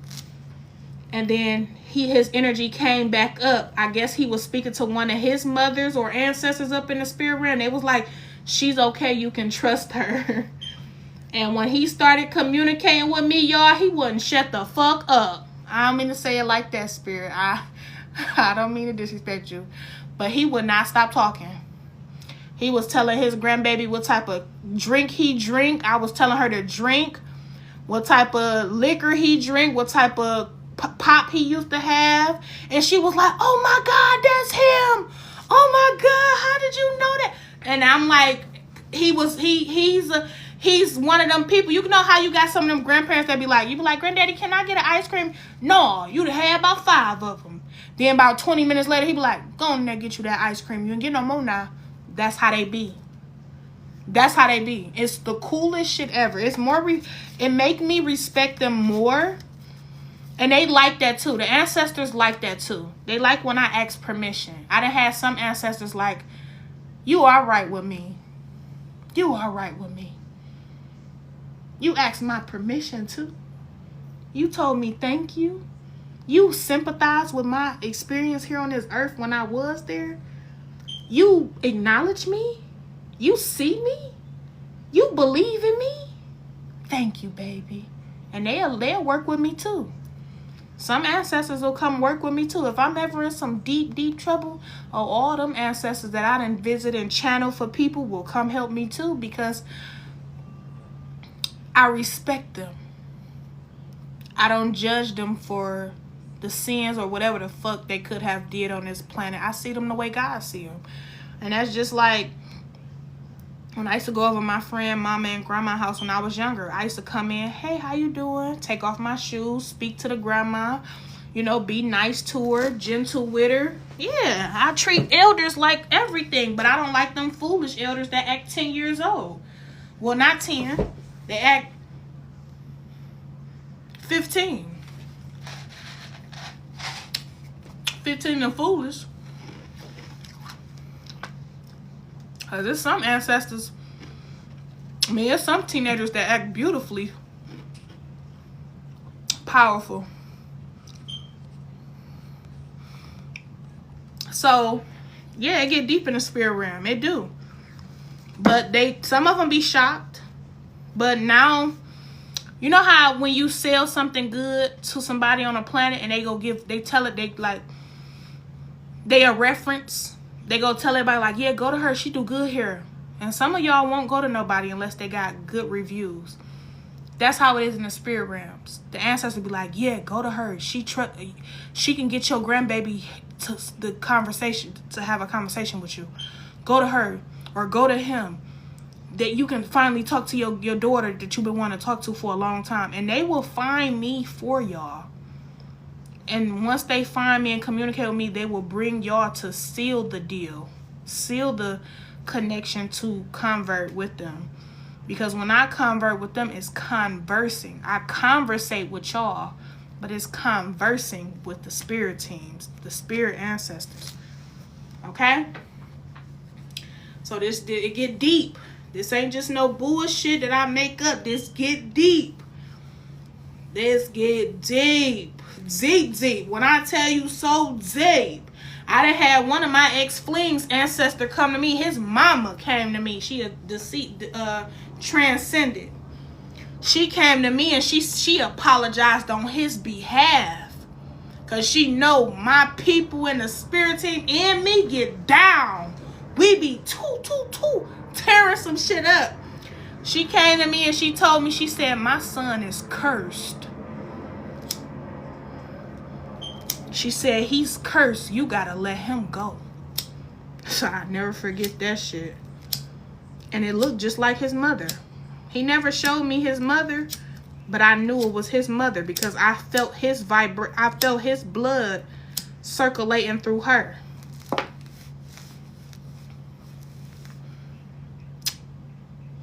And then his energy came back up. I guess he was speaking to one of his mothers or ancestors up in the spirit realm. It was like, she's okay, you can trust her. And when he started communicating with me, y'all, he wouldn't shut the fuck up. I don't mean to say it like that, spirit. I don't mean to disrespect you. But he would not stop talking. He was telling his grandbaby what type of drink he drink. I was telling her to drink. What type of liquor he drink. What type of pop he used to have. And she was like, oh my God, that's him. Oh my God, how did you know that? And I'm like, he's one of them people. You know how you got some of them grandparents that be like, you be like, granddaddy, can I get an ice cream? No, you'd have about 5 of them. Then about 20 minutes later, he be like, go on there, get you that ice cream. You ain't get no more now. That's how they be. That's how they be. It's the coolest shit ever. It's more, it make me respect them more. And they like that too. The ancestors like that too. They like when I ask permission. I done had some ancestors like, you all right with me. You all right with me. You asked my permission too. You told me thank you. You sympathize with my experience here on this earth when I was there. You acknowledge me. You see me. You believe in me. Thank you, baby. And they'll work with me too. Some ancestors will come work with me too. If I'm ever in some deep, deep trouble, all them ancestors that I done visit and channel for people will come help me too, because I respect them. I don't judge them for the sins or whatever the fuck they could have did on this planet. I see them the way God see them. And that's just like when I used to go over my friend mama and grandma's house when I was younger. I used to come in, hey, how you doing? Take off my shoes, speak to the grandma, you know, be nice to her, gentle with her. Yeah, I treat elders like everything, but I don't like them foolish elders that act 10 years old. Well, not 10. They act 15. 15 and foolish. Cause there's some ancestors, I mean, there's some teenagers that act beautifully powerful. So, yeah, it get deep in the spirit realm. It do. But some of them be shocked. But now, you know how when you sell something good to somebody on a planet and they tell it, they a reference. They go tell everybody like, yeah, go to her. She do good here. And some of y'all won't go to nobody unless they got good reviews. That's how it is in the spirit realms. The ancestors be like, yeah, go to her. She can get your grandbaby to have a conversation with you. Go to her or go to him. That you can finally talk to your daughter that you've been wanting to talk to for a long time. And they will find me for y'all. And once they find me and communicate with me, they will bring y'all to seal the deal. Seal the connection to convert with them. Because when I convert with them, it's conversing. I conversate with y'all, but it's conversing with the spirit teams, the spirit ancestors. Okay? So it get deep. This ain't just no bullshit that I make up. This get deep. This get deep. Deep. When I tell you so deep. I done had one of my ex-flings ancestor come to me. His mama came to me. She transcended. She came to me and she apologized on his behalf. Cause she know my people in the spirit team and me get down. We be tearing some shit up. She came to me and she told me, she said, my son is cursed. She said, he's cursed. You gotta let him go. So I never forget that shit. And it looked just like his mother. He never showed me his mother, but I knew it was his mother because I felt his blood circulating through her.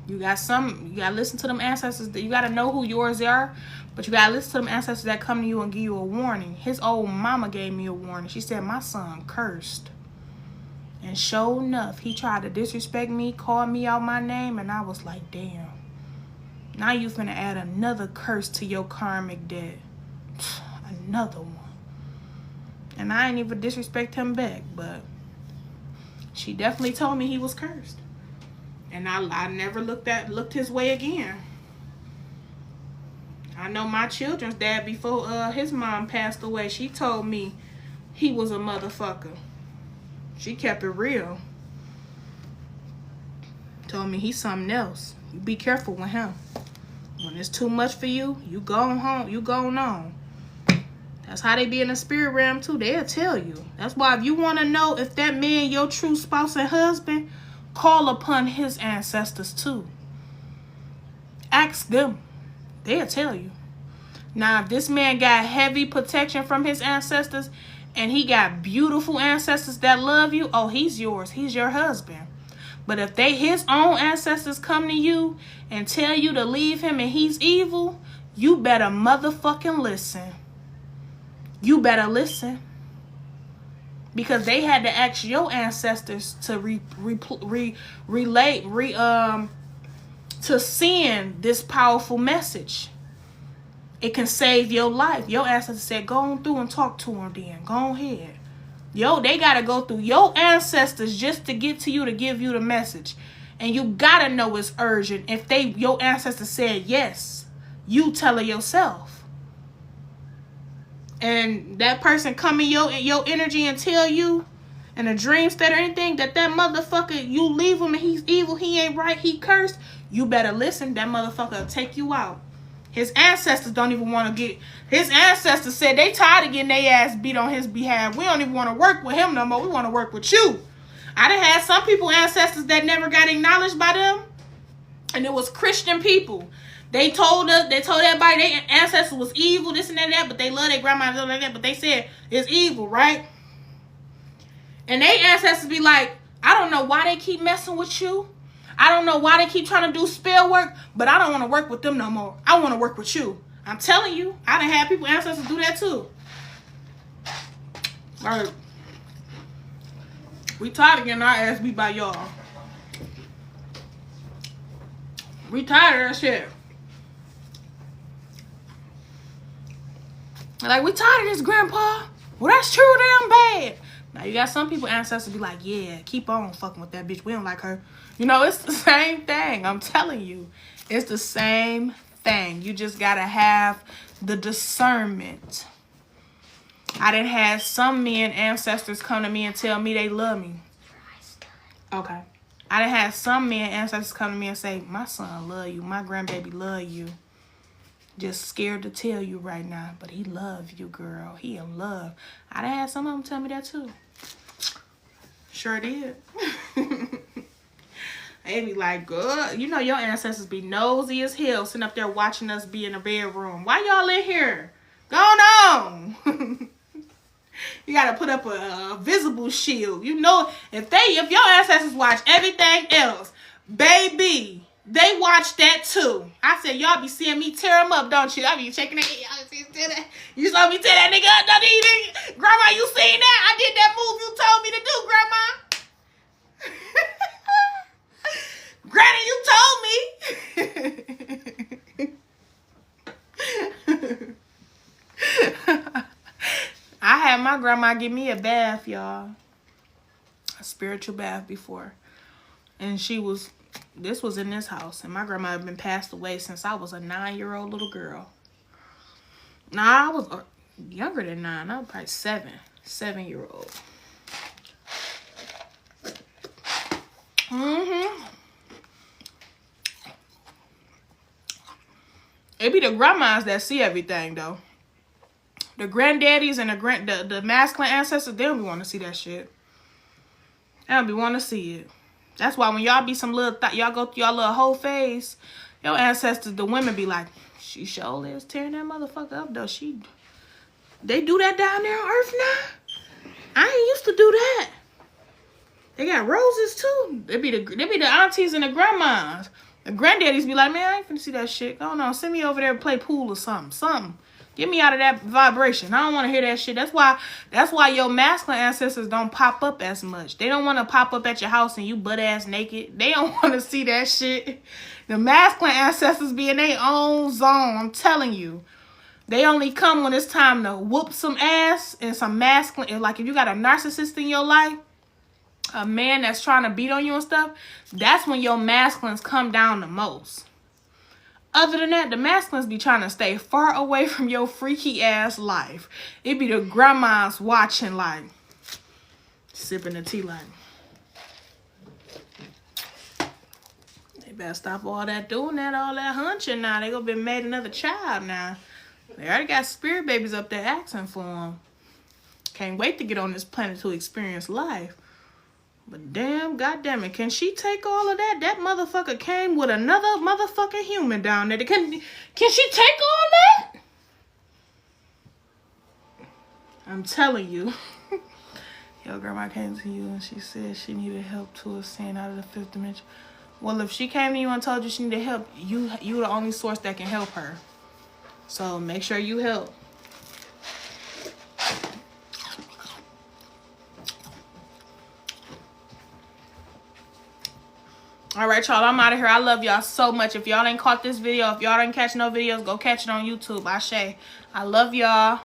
You gotta listen to them ancestors. You gotta know who yours are, but you gotta listen to them ancestors that come to you and give you a warning. His old mama gave me a warning. She said, my son cursed. And sure enough, he tried to disrespect me, call me out my name, and I was like, damn. Now you finna add another curse to your karmic debt. Another one. And I ain't even disrespect him back, but she definitely told me he was cursed. And I never looked his way again. I know my children's dad, before his mom passed away, she told me he was a motherfucker. She kept it real. Told me he's something else. You be careful with him. When it's too much for you, you going home. You going on. That's how they be in the spirit realm too. They'll tell you. That's why if you want to know if that man your true spouse and husband, call upon his ancestors too. Ask them. They'll tell you. Now, if this man got heavy protection from his ancestors and he got beautiful ancestors that love you, oh, he's yours. He's your husband. But if his own ancestors come to you and tell you to leave him and he's evil, you better motherfucking listen. You better listen. Because they had to ask your ancestors to to send this powerful message. It can save your life. Your ancestors said, go on through and talk to him then. Go ahead. They got to go through your ancestors just to get to you to give you the message. And you got to know it's urgent. If your ancestors said yes, you tell it yourself. And that person come in your energy and tell you in a dream state or anything that motherfucker, you leave him and he's evil, he ain't right, he cursed, you better listen. That motherfucker will take you out. His ancestors don't even want to get... His ancestors said they tired of getting their ass beat on his behalf. We don't even want to work with him no more. We want to work with you. I done had some people, ancestors, that never got acknowledged by them. And it was Christian people. They told everybody their ancestors was evil, this and that, but they love their grandma and like that, but they said it's evil, right? And their ancestors be like, I don't know why they keep messing with you. I don't know why they keep trying to do spell work, but I don't want to work with them no more. I want to work with you. I'm telling you, I done had people, ancestors, do that too. All right. We tired of getting our ass beat by y'all. We tired of that shit. Like, we tired of this, Grandpa. Well, that's true, damn bad. Now, you got some people, ancestors, be like, yeah, keep on fucking with that bitch. We don't like her. You know, it's the same thing. I'm telling you. It's the same thing. You just got to have the discernment. I done had some men, ancestors, come to me and tell me they love me. Okay. I done had some men, ancestors, come to me and say, my son love you. My grandbaby love you. Just scared to tell you right now, but he loves you, girl. He in love. I done had some of them tell me that too. Sure did. They be like, good. You know your ancestors be nosy as hell, sitting up there watching us be in the bedroom. Why y'all in here? Going on. You gotta put up a visible shield. You know, if your ancestors watch everything else, baby, they watch that too. I said, y'all be seeing me tear them up, don't you? I be checking it. You saw me tear that nigga up, don't you? Grandma, you seen that? I did that move you told me to do, Grandma. Granny, you told me. I had my grandma give me a bath, y'all. A spiritual bath before. And this was in this house. And my grandma had been passed away since I was a 9-year-old little girl. Nah, I was younger than 9. I was probably 7-year-old. It be the grandmas that see everything, though. The granddaddies and the masculine ancestors, they don't be want to see that shit. They don't be want to see it. That's why when y'all be some little y'all go through y'all little whole phase, your ancestors, the women be like, she sure is tearing that motherfucker up, though. They do that down there on Earth now? I ain't used to do that. They got roses, too. They be the aunties and the grandmas. The granddaddies be like, man, I ain't finna see that shit. Go on, send me over there to play pool or something. Get me out of that vibration. I don't want to hear that shit. That's why your masculine ancestors don't pop up as much. They don't want to pop up at your house and you butt ass naked. They don't want to see that shit. The masculine ancestors be in their own zone. I'm telling you. They only come when it's time to whoop some ass and some masculine. Like if you got a narcissist in your life, a man that's trying to beat on you and stuff, that's when your masculines come down the most. Other than that, the masculines be trying to stay far away from your freaky ass life. It be the grandmas watching like, sipping the tea like. They better stop all that doing that, all that hunching now. They gonna be made another child now. They already got spirit babies up there asking for them. Can't wait to get on this planet to experience life. But damn, goddamn it, can she take all of that? That motherfucker came with another motherfucking human down there. Can she take all that? I'm telling you. Your grandma came to you and she said she needed help to ascend out of the fifth dimension. Well, if she came to you and told you she needed help, you the only source that can help her. So make sure you help. All right, y'all, I'm out of here. I love y'all so much. If y'all ain't caught this video, if y'all didn't catch no videos, go catch it on YouTube. I love y'all.